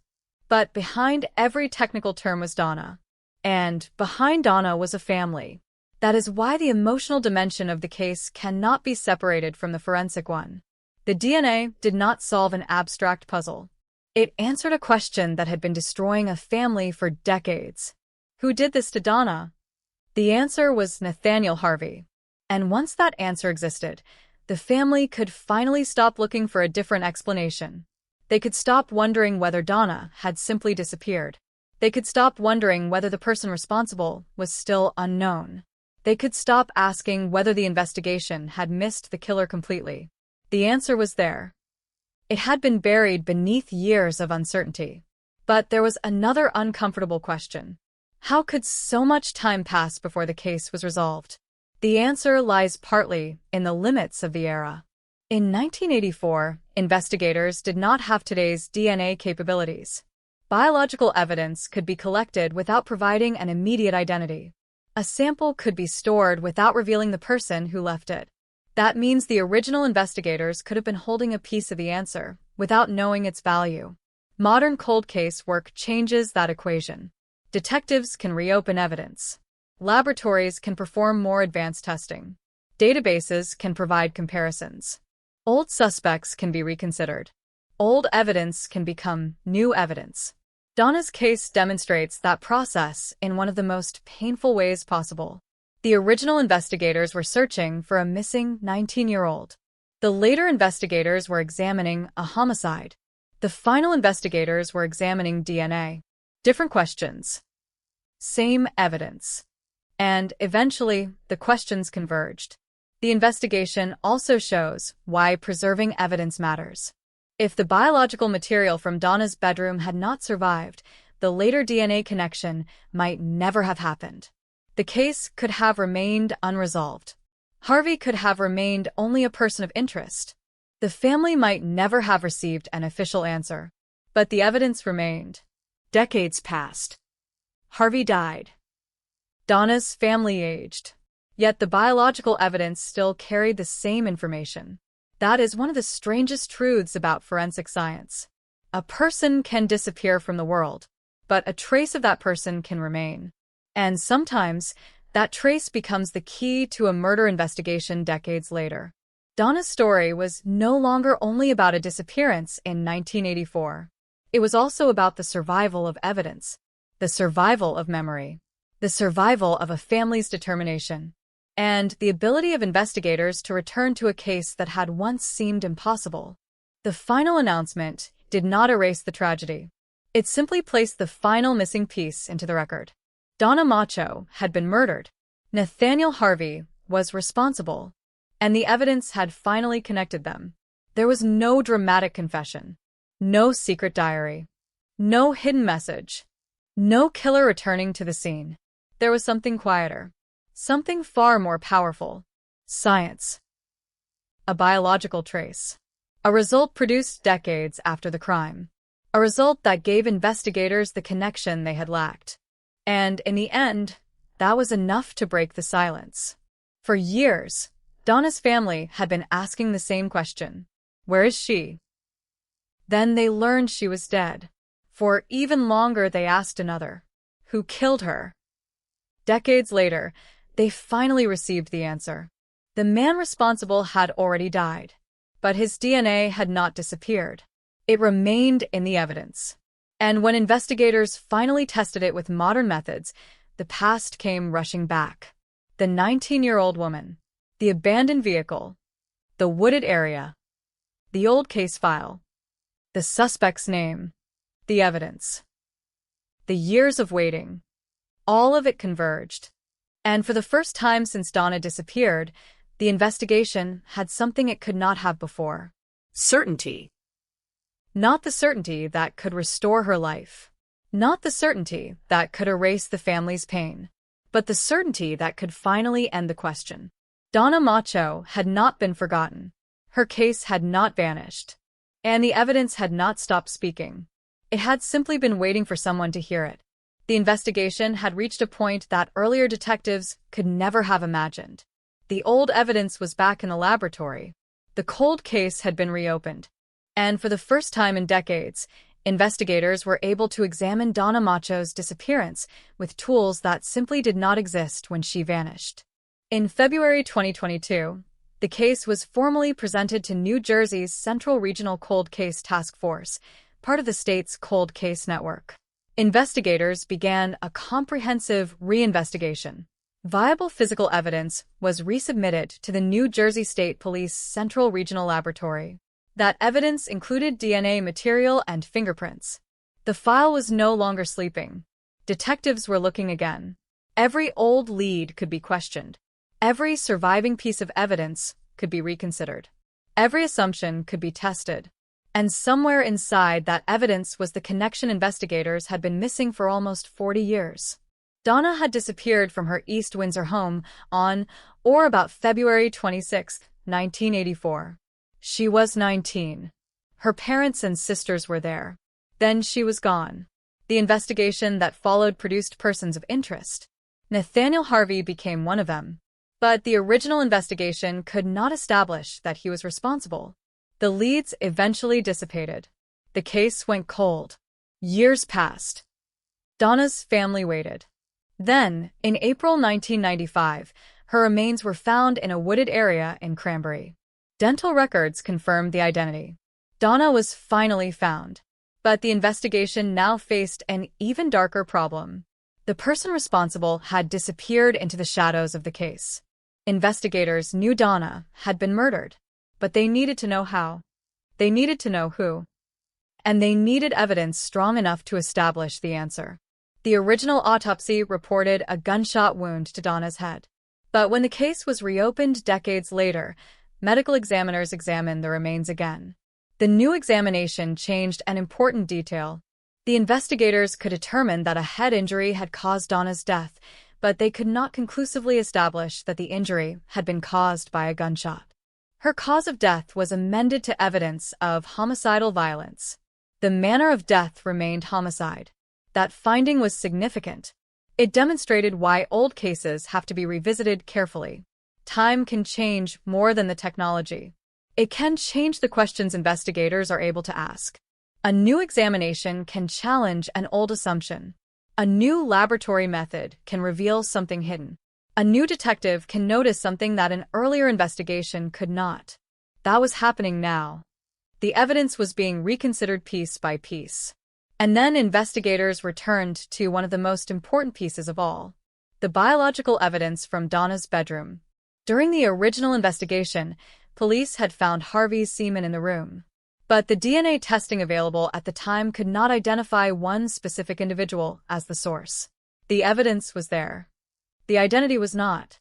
But behind every technical term was Donna. And behind Donna was a family. That is why the emotional dimension of the case cannot be separated from the forensic one. The DNA did not solve an abstract puzzle. It answered a question that had been destroying a family for decades. Who did this to Donna? The answer was Nathaniel Harvey. And once that answer existed, the family could finally stop looking for a different explanation. They could stop wondering whether Donna had simply disappeared. They could stop wondering whether the person responsible was still unknown. They could stop asking whether the investigation had missed the killer completely. The answer was there. It had been buried beneath years of uncertainty. But there was another uncomfortable question. How could so much time pass before the case was resolved? The answer lies partly in the limits of the era. In 1984, investigators did not have today's DNA capabilities. Biological evidence could be collected without providing an immediate identity. A sample could be stored without revealing the person who left it. That means the original investigators could have been holding a piece of the answer without knowing its value. Modern cold case work changes that equation. Detectives can reopen evidence. Laboratories can perform more advanced testing. Databases can provide comparisons. Old suspects can be reconsidered. Old evidence can become new evidence. Donna's case demonstrates that process in one of the most painful ways possible. The original investigators were searching for a missing 19-year-old. The later investigators were examining a homicide. The final investigators were examining DNA. Different questions. Same evidence. And eventually, the questions converged. The investigation also shows why preserving evidence matters. If the biological material from Donna's bedroom had not survived, the later DNA connection might never have happened. The case could have remained unresolved. Harvey could have remained only a person of interest. The family might never have received an official answer. But the evidence remained. Decades passed. Harvey died. Donna's family aged. Yet the biological evidence still carried the same information. That is one of the strangest truths about forensic science. A person can disappear from the world, but a trace of that person can remain. And sometimes, that trace becomes the key to a murder investigation decades later. Donna's story was no longer only about a disappearance in 1984. It was also about the survival of evidence, the survival of memory, the survival of a family's determination, and the ability of investigators to return to a case that had once seemed impossible. The final announcement did not erase the tragedy. It simply placed the final missing piece into the record. Donna Macho had been murdered. Nathaniel Harvey was responsible, and the evidence had finally connected them. There was no dramatic confession, no secret diary, no hidden message, no killer returning to the scene. There was something quieter, something far more powerful. Science. A biological trace. A result produced decades after the crime. A result that gave investigators the connection they had lacked. And in the end, that was enough to break the silence. For years, Donna's family had been asking the same question. Where is she? Then they learned she was dead. For even longer they asked another. Who killed her? Decades later, they finally received the answer. The man responsible had already died. But his DNA had not disappeared. It remained in the evidence. And when investigators finally tested it with modern methods, the past came rushing back. The 19-year-old woman. The abandoned vehicle. The wooded area. The old case file. The suspect's name. The evidence. The years of waiting. All of it converged. And for the first time since Donna disappeared, the investigation had something it could not have before. Certainty. Not the certainty that could restore her life. Not the certainty that could erase the family's pain. But the certainty that could finally end the question. Donna Macho had not been forgotten. Her case had not vanished. And the evidence had not stopped speaking. It had simply been waiting for someone to hear it. The investigation had reached a point that earlier detectives could never have imagined. The old evidence was back in the laboratory. The cold case had been reopened. And for the first time in decades, investigators were able to examine Donna Macho's disappearance with tools that simply did not exist when she vanished. In February 2022, the case was formally presented to New Jersey's Central Regional Cold Case Task Force, part of the state's cold case network. Investigators began a comprehensive reinvestigation. Viable physical evidence was resubmitted to the New Jersey State Police Central Regional Laboratory. That evidence included DNA material and fingerprints. The file was no longer sleeping. Detectives were looking again. Every old lead could be questioned. Every surviving piece of evidence could be reconsidered. Every assumption could be tested. And somewhere inside that evidence was the connection investigators had been missing for almost 40 years. Donna had disappeared from her East Windsor home on or about February 26, 1984. She was 19. Her parents and sisters were there. Then she was gone. The investigation that followed produced persons of interest. Nathaniel Harvey became one of them. But the original investigation could not establish that he was responsible. The leads eventually dissipated. The case went cold. Years passed. Donna's family waited. Then, in April 1995, her remains were found in a wooded area in Cranberry. Dental records confirmed the identity. Donna was finally found. But the investigation now faced an even darker problem. The person responsible had disappeared into the shadows of the case. Investigators knew Donna had been murdered, but they needed to know how. They needed to know who. And they needed evidence strong enough to establish the answer. The original autopsy reported a gunshot wound to Donna's head. But when the case was reopened decades later, medical examiners examined the remains again. The new examination changed an important detail. The investigators could determine that a head injury had caused Donna's death, but they could not conclusively establish that the injury had been caused by a gunshot. Her cause of death was amended to evidence of homicidal violence. The manner of death remained homicide. That finding was significant. It demonstrated why old cases have to be revisited carefully. Time can change more than the technology. It can change the questions investigators are able to ask. A new examination can challenge an old assumption. A new laboratory method can reveal something hidden. A new detective can notice something that an earlier investigation could not. That was happening now. The evidence was being reconsidered piece by piece. And then investigators returned to one of the most important pieces of all: the biological evidence from Donna's bedroom. During the original investigation, police had found Harvey's semen in the room. But the DNA testing available at the time could not identify one specific individual as the source. The evidence was there. The identity was not.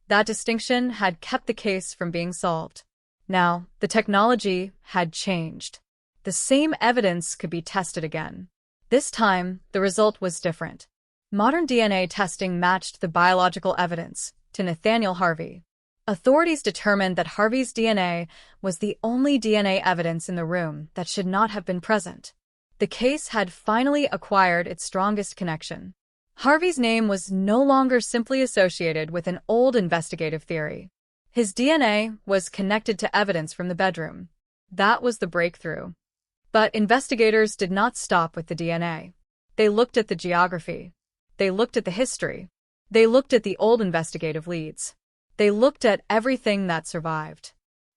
That distinction had kept the case from being solved. Now, the technology had changed. The same evidence could be tested again. This time, the result was different. Modern DNA testing matched the biological evidence to Nathaniel Harvey. Authorities determined that Harvey's DNA was the only DNA evidence in the room that should not have been present. The case had finally acquired its strongest connection. Harvey's name was no longer simply associated with an old investigative theory. His DNA was connected to evidence from the bedroom. That was the breakthrough. But investigators did not stop with the DNA. They looked at the geography. They looked at the history. They looked at the old investigative leads. They looked at everything that survived.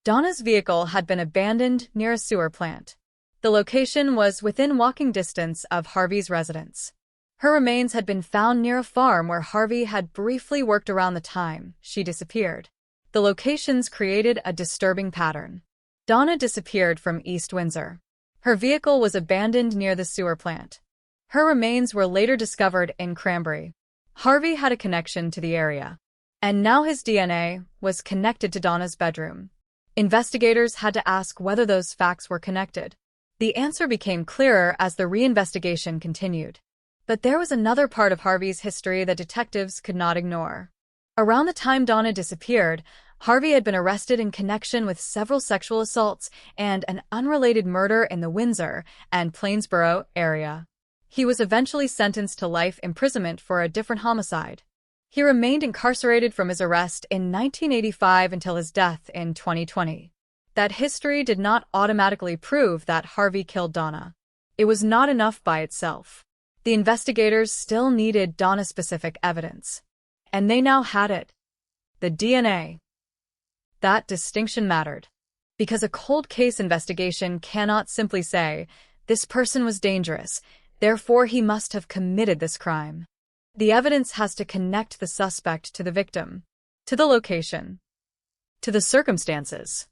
Donna's vehicle had been abandoned near a sewer plant. The location was within walking distance of Harvey's residence. Her remains had been found near a farm where Harvey had briefly worked around the time she disappeared. The locations created a disturbing pattern. Donna disappeared from East Windsor. Her vehicle was abandoned near the sewer plant. Her remains were later discovered in Cranberry. Harvey had a connection to the area. And now his DNA was connected to Donna's bedroom. Investigators had to ask whether those facts were connected. The answer became clearer as the reinvestigation continued. But there was another part of Harvey's history that detectives could not ignore. Around the time Donna disappeared, Harvey had been arrested in connection with several sexual assaults and an unrelated murder in the Windsor and Plainsboro area. He was eventually sentenced to life imprisonment for a different homicide. He remained incarcerated from his arrest in 1985 until his death in 2020. That history did not automatically prove that Harvey killed Donna. It was not enough by itself. The investigators still needed Donna-specific evidence. And they now had it. The DNA. That distinction mattered. Because a cold case investigation cannot simply say, this person was dangerous, therefore he must have committed this crime. The evidence has to connect the suspect to the victim, to the location, to the circumstances.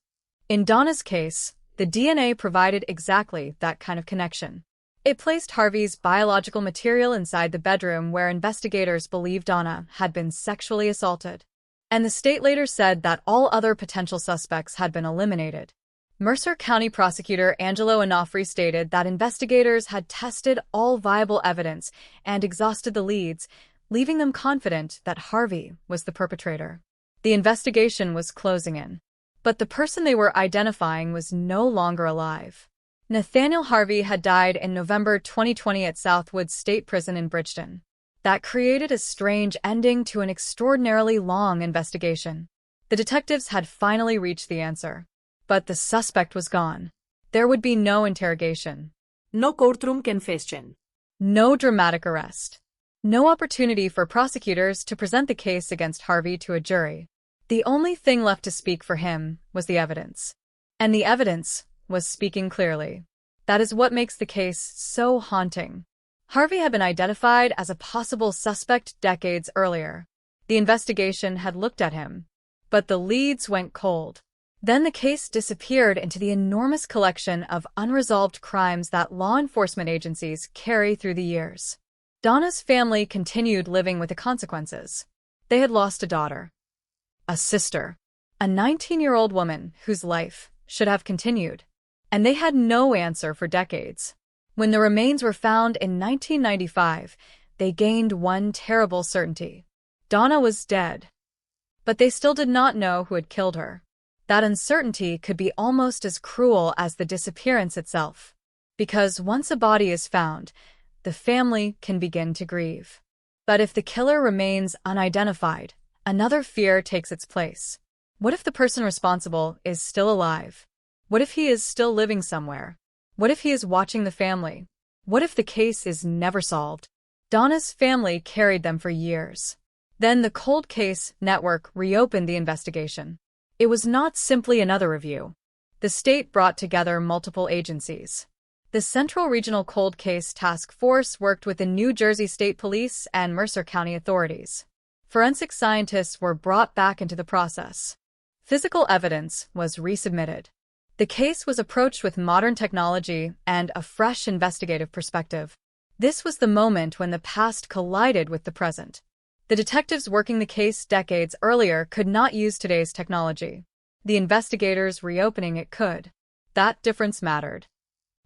In Donna's case, the DNA provided exactly that kind of connection. It placed Harvey's biological material inside the bedroom where investigators believed Donna had been sexually assaulted. And the state later said that all other potential suspects had been eliminated. Mercer County prosecutor Angelo Onofre stated that investigators had tested all viable evidence and exhausted the leads, leaving them confident that Harvey was the perpetrator. The investigation was closing in, but the person they were identifying was no longer alive. Nathaniel Harvey had died in November 2020 at Southwood State Prison in Bridgeton. That created a strange ending to an extraordinarily long investigation. The detectives had finally reached the answer. But the suspect was gone. There would be no interrogation. No courtroom confession. No dramatic arrest. No opportunity for prosecutors to present the case against Harvey to a jury. The only thing left to speak for him was the evidence. And the evidence was speaking clearly. That is what makes the case so haunting. Harvey had been identified as a possible suspect decades earlier. The investigation had looked at him, but the leads went cold. Then the case disappeared into the enormous collection of unresolved crimes that law enforcement agencies carry through the years. Donna's family continued living with the consequences. They had lost a daughter, a sister, a 19-year-old woman whose life should have continued, and they had no answer for decades. When the remains were found in 1995, they gained one terrible certainty. Donna was dead, but they still did not know who had killed her. That uncertainty could be almost as cruel as the disappearance itself, because once a body is found, the family can begin to grieve. But if the killer remains unidentified, another fear takes its place. What if the person responsible is still alive? What if he is still living somewhere? What if he is watching the family? What if the case is never solved? Donna's family carried them for years. Then the Cold Case Network reopened the investigation. It was not simply another review. The state brought together multiple agencies. The Central Regional Cold Case Task Force worked with the New Jersey State Police and Mercer County authorities. Forensic scientists were brought back into the process. Physical evidence was resubmitted. The case was approached with modern technology and a fresh investigative perspective. This was the moment when the past collided with the present. The detectives working the case decades earlier could not use today's technology. The investigators reopening it could. That difference mattered.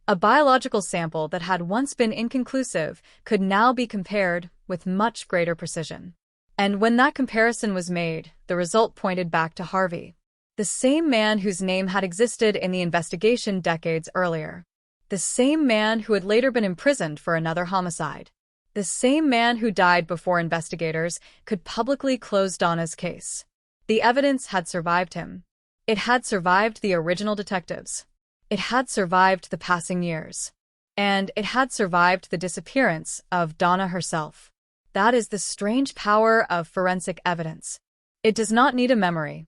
A biological sample that had once been inconclusive could now be compared with much greater precision. And when that comparison was made, the result pointed back to Harvey, the same man whose name had existed in the investigation decades earlier. The same man who had later been imprisoned for another homicide. The same man who died before investigators could publicly close Donna's case. The evidence had survived him. It had survived the original detectives. It had survived the passing years. And it had survived the disappearance of Donna herself. That is the strange power of forensic evidence. It does not need a memory.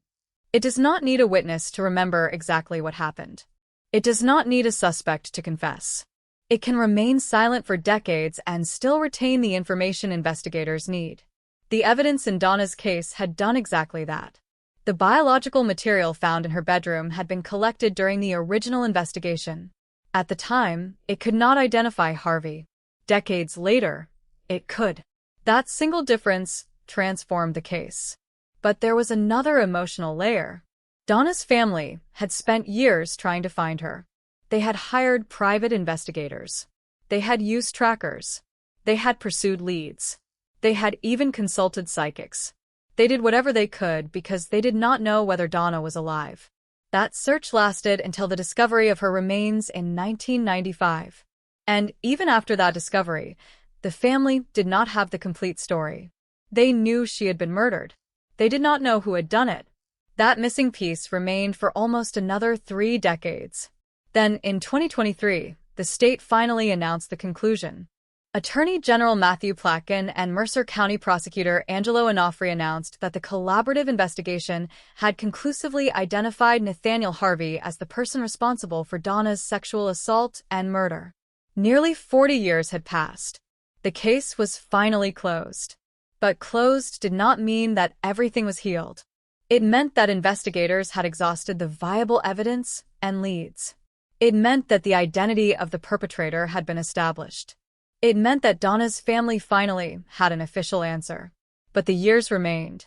It does not need a witness to remember exactly what happened. It does not need a suspect to confess. It can remain silent for decades and still retain the information investigators need. The evidence in Donna's case had done exactly that. The biological material found in her bedroom had been collected during the original investigation. At the time, it could not identify Harvey. Decades later, it could. That single difference transformed the case. But there was another emotional layer. Donna's family had spent years trying to find her. They had hired private investigators. They had used trackers. They had pursued leads. They had even consulted psychics. They did whatever they could because they did not know whether Donna was alive. That search lasted until the discovery of her remains in 1995. And even after that discovery, the family did not have the complete story. They knew she had been murdered. They did not know who had done it. That missing piece remained for almost another 3 decades. Then, in 2023, the state finally announced the conclusion. Attorney General Matthew Platkin and Mercer County Prosecutor Angelo Onofre announced that the collaborative investigation had conclusively identified Nathaniel Harvey as the person responsible for Donna's sexual assault and murder. Nearly 40 years had passed. The case was finally closed. But closed did not mean that everything was healed. It meant that investigators had exhausted the viable evidence and leads. It meant that the identity of the perpetrator had been established. It meant that Donna's family finally had an official answer. But the years remained.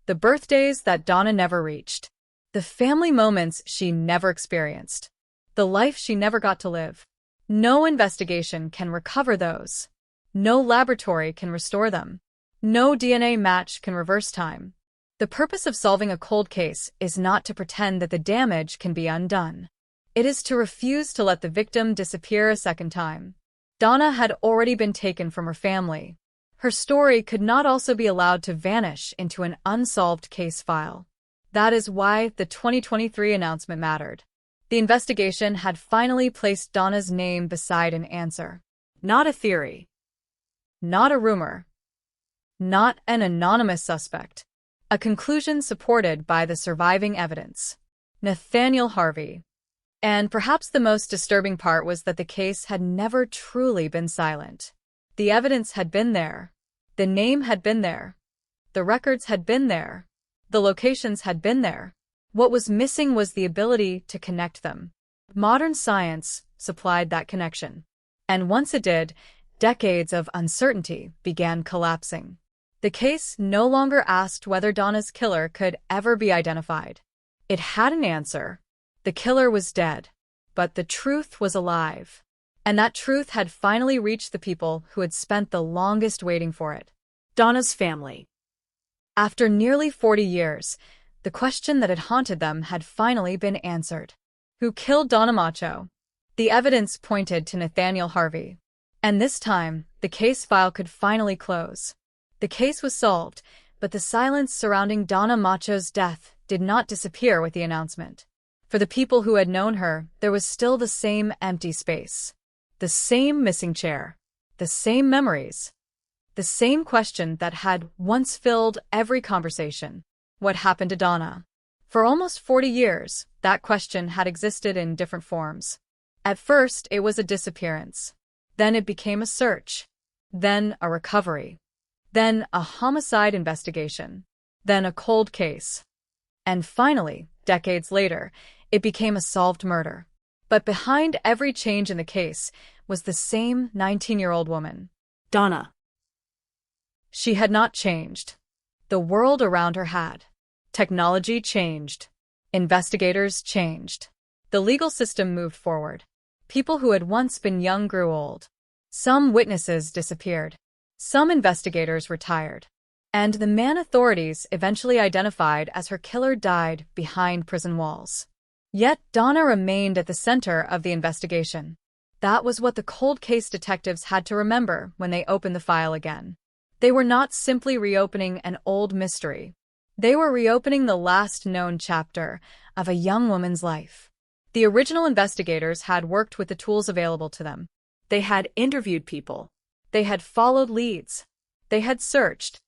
The birthdays that Donna never reached. The The family moments she never experienced. The life she never got to live. No investigation can recover those. No laboratory can restore them. No DNA match can reverse time. The purpose of solving a cold case is not to pretend that the damage can be undone. It is to refuse to let the victim disappear a second time. Donna had already been taken from her family. Her story could not also be allowed to vanish into an unsolved case file. That is why the 2023 announcement mattered. The investigation had finally placed Donna's name beside an answer. Not a theory. Not a rumor. Not an anonymous suspect. A conclusion supported by the surviving evidence. Nathaniel Harvey. And perhaps the most disturbing part was that the case had never truly been silent. The evidence had been there. The name had been there. The records had been there. The locations had been there. What was missing was the ability to connect them. Modern science supplied that connection. And once it did, decades of uncertainty began collapsing. The case no longer asked whether Donna's killer could ever be identified. It had an answer. The killer was dead, but the truth was alive. And that truth had finally reached the people who had spent the longest waiting for it. Donna's family. After nearly 40 years, the question that had haunted them had finally been answered. Who killed Donna Macho? The evidence pointed to Nathaniel Harvey. And this time, the case file could finally close. The case was solved, but the silence surrounding Donna Macho's death did not disappear with the announcement. For the people who had known her, there was still the same empty space. The same missing chair. The same memories. The same question that had once filled every conversation. What happened to Donna? For almost 40 years, that question had existed in different forms. At first, it was a disappearance. Then it became a search. Then a recovery. Then a homicide investigation. Then a cold case. And finally, decades later, it became a solved murder. But behind every change in the case was the same 19-year-old woman. Donna. She had not changed. The world around her had. Technology changed. Investigators changed. The legal system moved forward. People who had once been young grew old. Some witnesses disappeared. Some investigators retired. And the man authorities eventually identified as her killer died behind prison walls. Yet Donna remained at the center of the investigation. That was what the cold case detectives had to remember when they opened the file again. They were not simply reopening an old mystery. They were reopening the last known chapter of a young woman's life. The original investigators had worked with the tools available to them. They had interviewed people. They had followed leads. They had searched.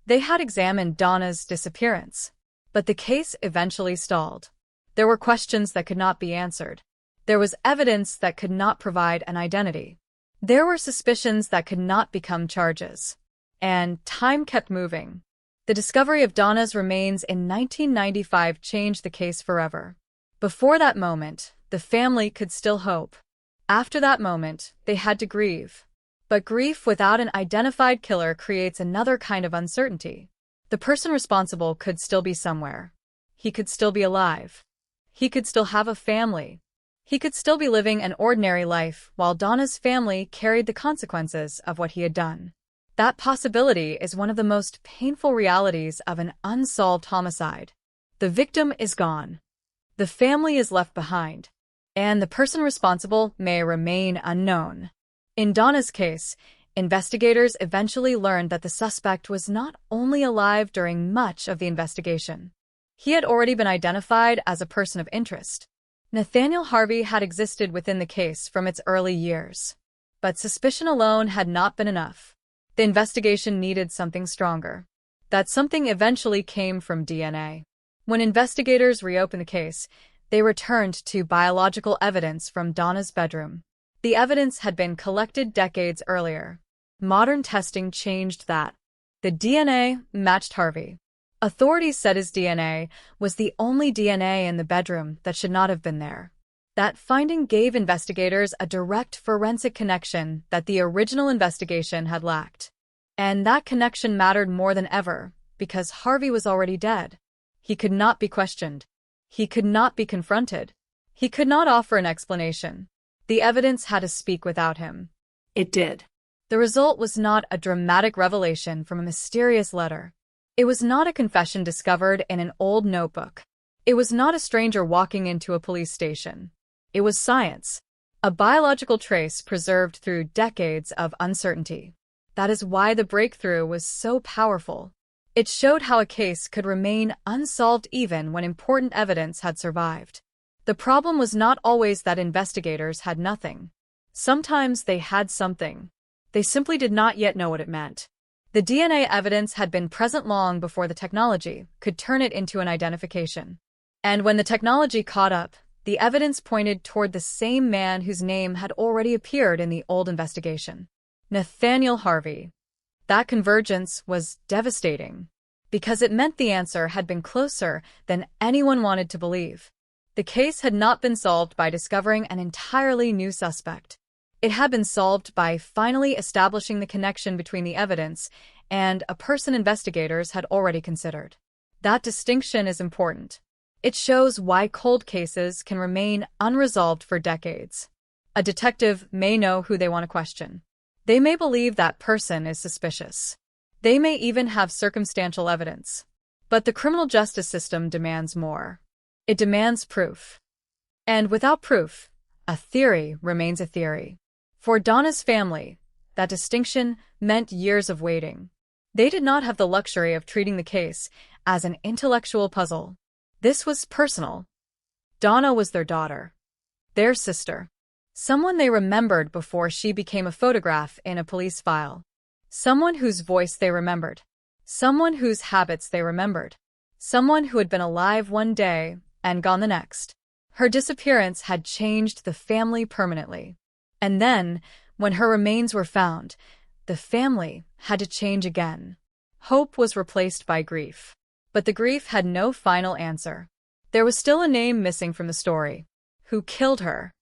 They had examined Donna's disappearance. But the case eventually stalled. There were questions that could not be answered. There was evidence that could not provide an identity. There were suspicions that could not become charges. And time kept moving. The discovery of Donna's remains in 1995 changed the case forever. Before that moment, the family could still hope. After that moment, they had to grieve. But grief without an identified killer creates another kind of uncertainty. The person responsible could still be somewhere. He could still be alive. He could still have a family. He could still be living an ordinary life while Donna's family carried the consequences of what he had done. That possibility is one of the most painful realities of an unsolved homicide. The victim is gone. The family is left behind. And the person responsible may remain unknown. In Donna's case, investigators eventually learned that the suspect was not only alive during much of the investigation. He had already been identified as a person of interest. Nathaniel Harvey had existed within the case from its early years. But suspicion alone had not been enough. The investigation needed something stronger. That something eventually came from DNA. When investigators reopened the case, they returned to biological evidence from Donna's bedroom. The evidence had been collected decades earlier. Modern testing changed that. The DNA matched Harvey. Authorities said his DNA was the only DNA in the bedroom that should not have been there. That finding gave investigators a direct forensic connection that the original investigation had lacked. And that connection mattered more than ever, because Harvey was already dead. He could not be questioned. He could not be confronted. He could not offer an explanation. The evidence had to speak without him. It did. The result was not a dramatic revelation from a mysterious letter. It was not a confession discovered in an old notebook. It was not a stranger walking into a police station. It was science, a biological trace preserved through decades of uncertainty. That is why the breakthrough was so powerful. It showed how a case could remain unsolved even when important evidence had survived. The problem was not always that investigators had nothing. Sometimes they had something. They simply did not yet know what it meant. The DNA evidence had been present long before the technology could turn it into an identification. And when the technology caught up, the evidence pointed toward the same man whose name had already appeared in the old investigation. Nathaniel Harvey. That convergence was devastating, because it meant the answer had been closer than anyone wanted to believe. The case had not been solved by discovering an entirely new suspect. It had been solved by finally establishing the connection between the evidence and a person investigators had already considered. That distinction is important. It shows why cold cases can remain unresolved for decades. A detective may know who they want to question. They may believe that person is suspicious. They may even have circumstantial evidence. But the criminal justice system demands more. It demands proof. And without proof, a theory remains a theory. For Donna's family, that distinction meant years of waiting. They did not have the luxury of treating the case as an intellectual puzzle. This was personal. Donna was their daughter, their sister, someone they remembered before she became a photograph in a police file, someone whose voice they remembered, someone whose habits they remembered, someone who had been alive one day and gone the next. Her disappearance had changed the family permanently. And then, when her remains were found, the family had to change again. Hope was replaced by grief. But the grief had no final answer. There was still a name missing from the story. Who killed her?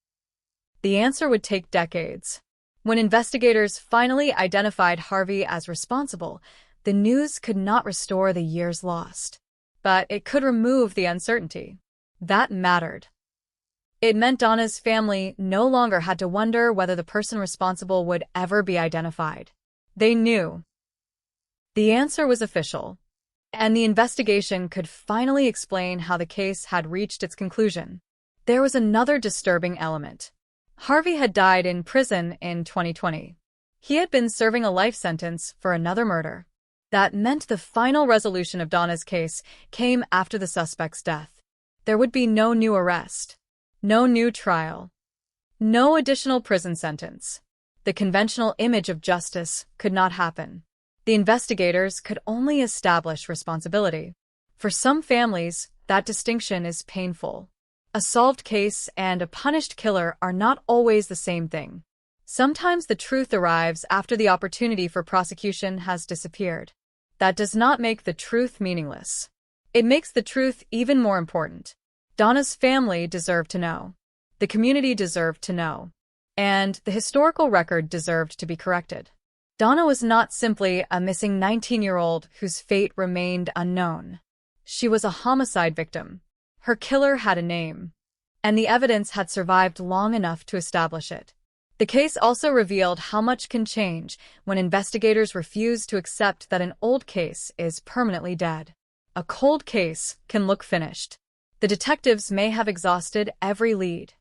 The answer would take decades. When investigators finally identified Harvey as responsible, the news could not restore the years lost. But it could remove the uncertainty. That mattered. It meant Donna's family no longer had to wonder whether the person responsible would ever be identified. They knew. The answer was official, and the investigation could finally explain how the case had reached its conclusion. There was another disturbing element. Harvey had died in prison in 2020. He had been serving a life sentence for another murder. That meant the final resolution of Donna's case came after the suspect's death. There would be no new arrest. No new trial. No additional prison sentence. The conventional image of justice could not happen. The investigators could only establish responsibility. For some families, that distinction is painful. A solved case and a punished killer are not always the same thing. Sometimes the truth arrives after the opportunity for prosecution has disappeared. That does not make the truth meaningless. It makes the truth even more important. Donna's family deserved to know. The community deserved to know. And the historical record deserved to be corrected. Donna was not simply a missing 19-year-old whose fate remained unknown. She was a homicide victim. Her killer had a name, and the evidence had survived long enough to establish it. The case also revealed how much can change when investigators refuse to accept that an old case is permanently dead. A cold case can look finished. The detectives may have exhausted every lead.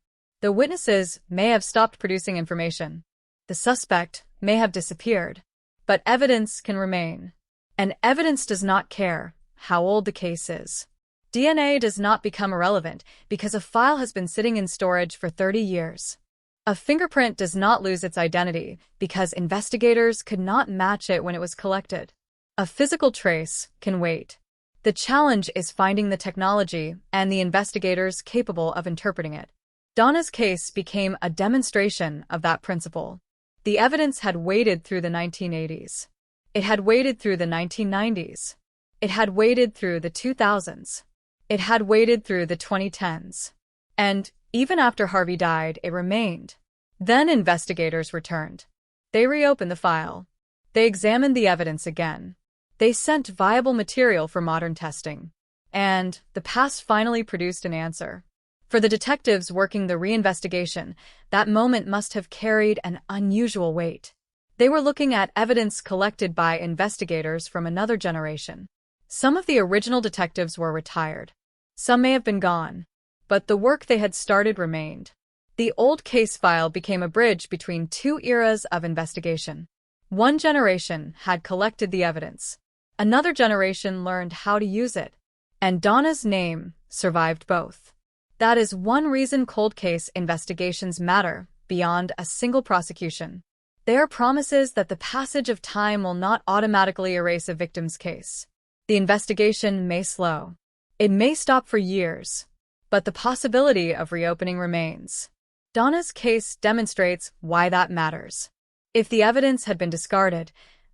The witnesses may have stopped producing information. The suspect may have disappeared. But evidence can remain. And evidence does not care how old the case is. DNA does not become irrelevant because a file has been sitting in storage for 30 years. A fingerprint does not lose its identity because investigators could not match it when it was collected. A physical trace can wait. The challenge is finding the technology and the investigators capable of interpreting it. Donna's case became a demonstration of that principle. The evidence had waited through the 1980s. It had waited through the 1990s. It had waited through the 2000s. It had waited through the 2010s. And even after Harvey died, it remained. Then investigators returned. They reopened the file. They examined the evidence again. They sent viable material for modern testing. And the past finally produced an answer. For the detectives working the reinvestigation, that moment must have carried an unusual weight. They were looking at evidence collected by investigators from another generation. Some of the original detectives were retired. Some may have been gone, but the work they had started remained. The old case file became a bridge between two eras of investigation. One generation had collected the evidence. Another generation learned how to use it. And Donna's name survived both. That is one reason cold case investigations matter beyond a single prosecution. They are promises that the passage of time will not automatically erase a victim's case. The investigation may slow. It may stop for years, but the possibility of reopening remains. Donna's case demonstrates why that matters. If the evidence had been discarded,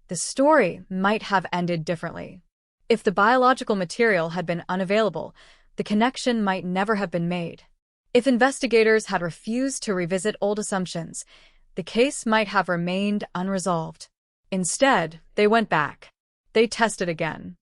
the story might have ended differently. If the biological material had been unavailable, the connection might never have been made. If investigators had refused to revisit old assumptions, the case might have remained unresolved. Instead, they went back. They tested again.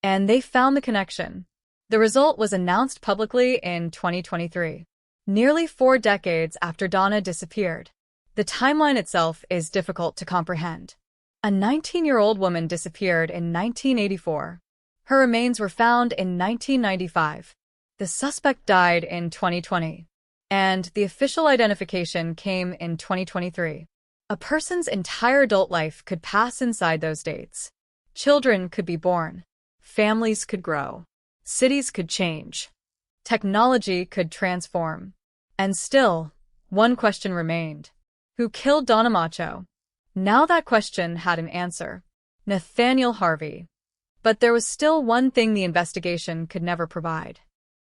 And they found the connection. The result was announced publicly in 2023, nearly 4 decades after Donna disappeared. The timeline itself is difficult to comprehend. A 19-year-old woman disappeared in 1984. Her remains were found in 1995. The suspect died in 2020. And the official identification came in 2023. A person's entire adult life could pass inside those dates. Children could be born. Families could grow. Cities could change. Technology could transform. And still, one question remained. Who killed Donna Macho? Now that question had an answer. Nathaniel Harvey. But there was still one thing the investigation could never provide.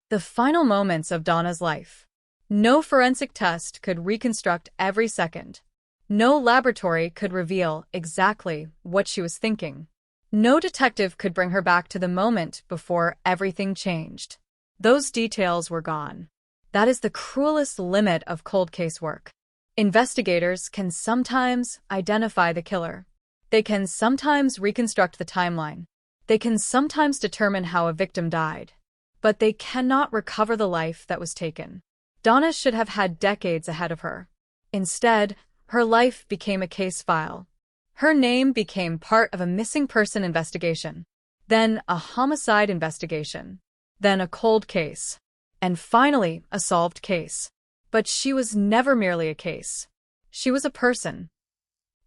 The final moments of Donna's life. No forensic test could reconstruct every second. No laboratory could reveal exactly what she was thinking. No detective could bring her back to the moment before everything changed. Those details were gone. That is the cruelest limit of cold case work. Investigators can sometimes identify the killer. They can sometimes reconstruct the timeline. They can sometimes determine how a victim died. But they cannot recover the life that was taken. Donna should have had decades ahead of her. Instead, her life became a case file. Her name became part of a missing person investigation, then a homicide investigation, then a cold case, and finally a solved case. But she was never merely a case. She was a person.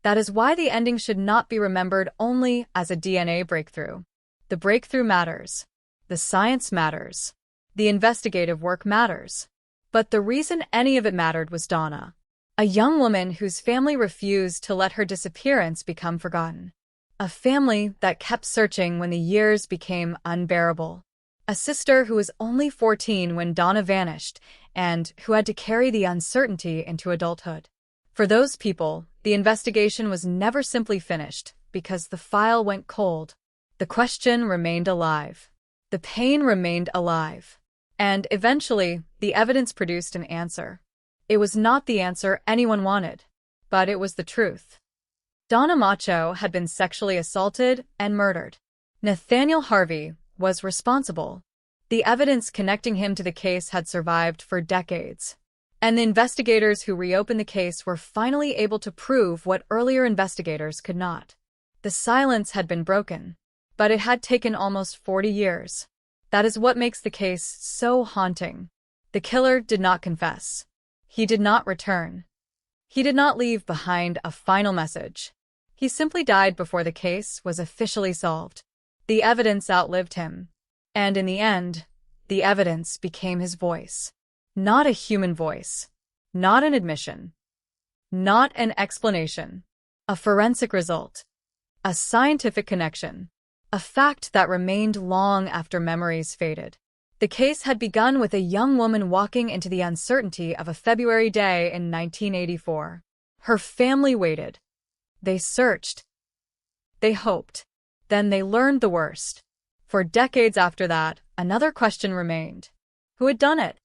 That is why the ending should not be remembered only as a DNA breakthrough. The breakthrough matters. The science matters. The investigative work matters. But the reason any of it mattered was Donna, a young woman whose family refused to let her disappearance become forgotten. A family that kept searching when the years became unbearable. A sister who was only 14 when Donna vanished and who had to carry the uncertainty into adulthood. For those people, the investigation was never simply finished because the file went cold. The question remained alive. The pain remained alive. And eventually, the evidence produced an answer. It was not the answer anyone wanted, but it was the truth. Donna Macho had been sexually assaulted and murdered. Nathaniel Harvey was responsible. The evidence connecting him to the case had survived for decades. And the investigators who reopened the case were finally able to prove what earlier investigators could not. The silence had been broken, but it had taken almost 40 years. That is what makes the case so haunting. The killer did not confess. He did not return. He did not leave behind a final message. He simply died before the case was officially solved. The evidence outlived him. And in the end, the evidence became his voice. Not a human voice. Not an admission. Not an explanation. A forensic result. A scientific connection. A fact that remained long after memories faded. The case had begun with a young woman walking into the uncertainty of a February day in 1984. Her family waited. They searched. They hoped. Then they learned the worst. For decades after that, another question remained. Who had done it?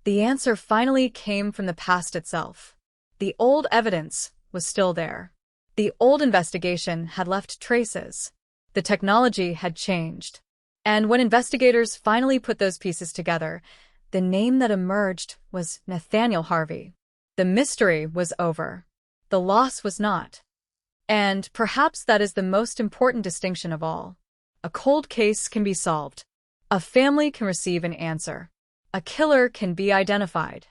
The answer finally came from the past itself. The old evidence was still there. The old investigation had left traces. The technology had changed. And when investigators finally put those pieces together, the name that emerged was Nathaniel Harvey. The mystery was over. The loss was not. And perhaps that is the most important distinction of all. A cold case can be solved. A family can receive an answer. A killer can be identified.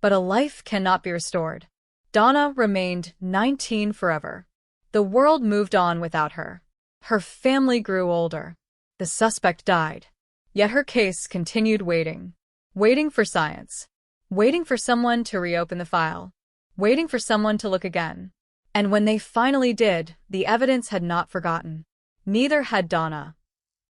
But a life cannot be restored. Donna remained 19 forever. The world moved on without her. Her family grew older. The suspect died. Yet her case continued waiting. Waiting for science. Waiting for someone to reopen the file. Waiting for someone to look again. And when they finally did, the evidence had not forgotten. Neither had Donna.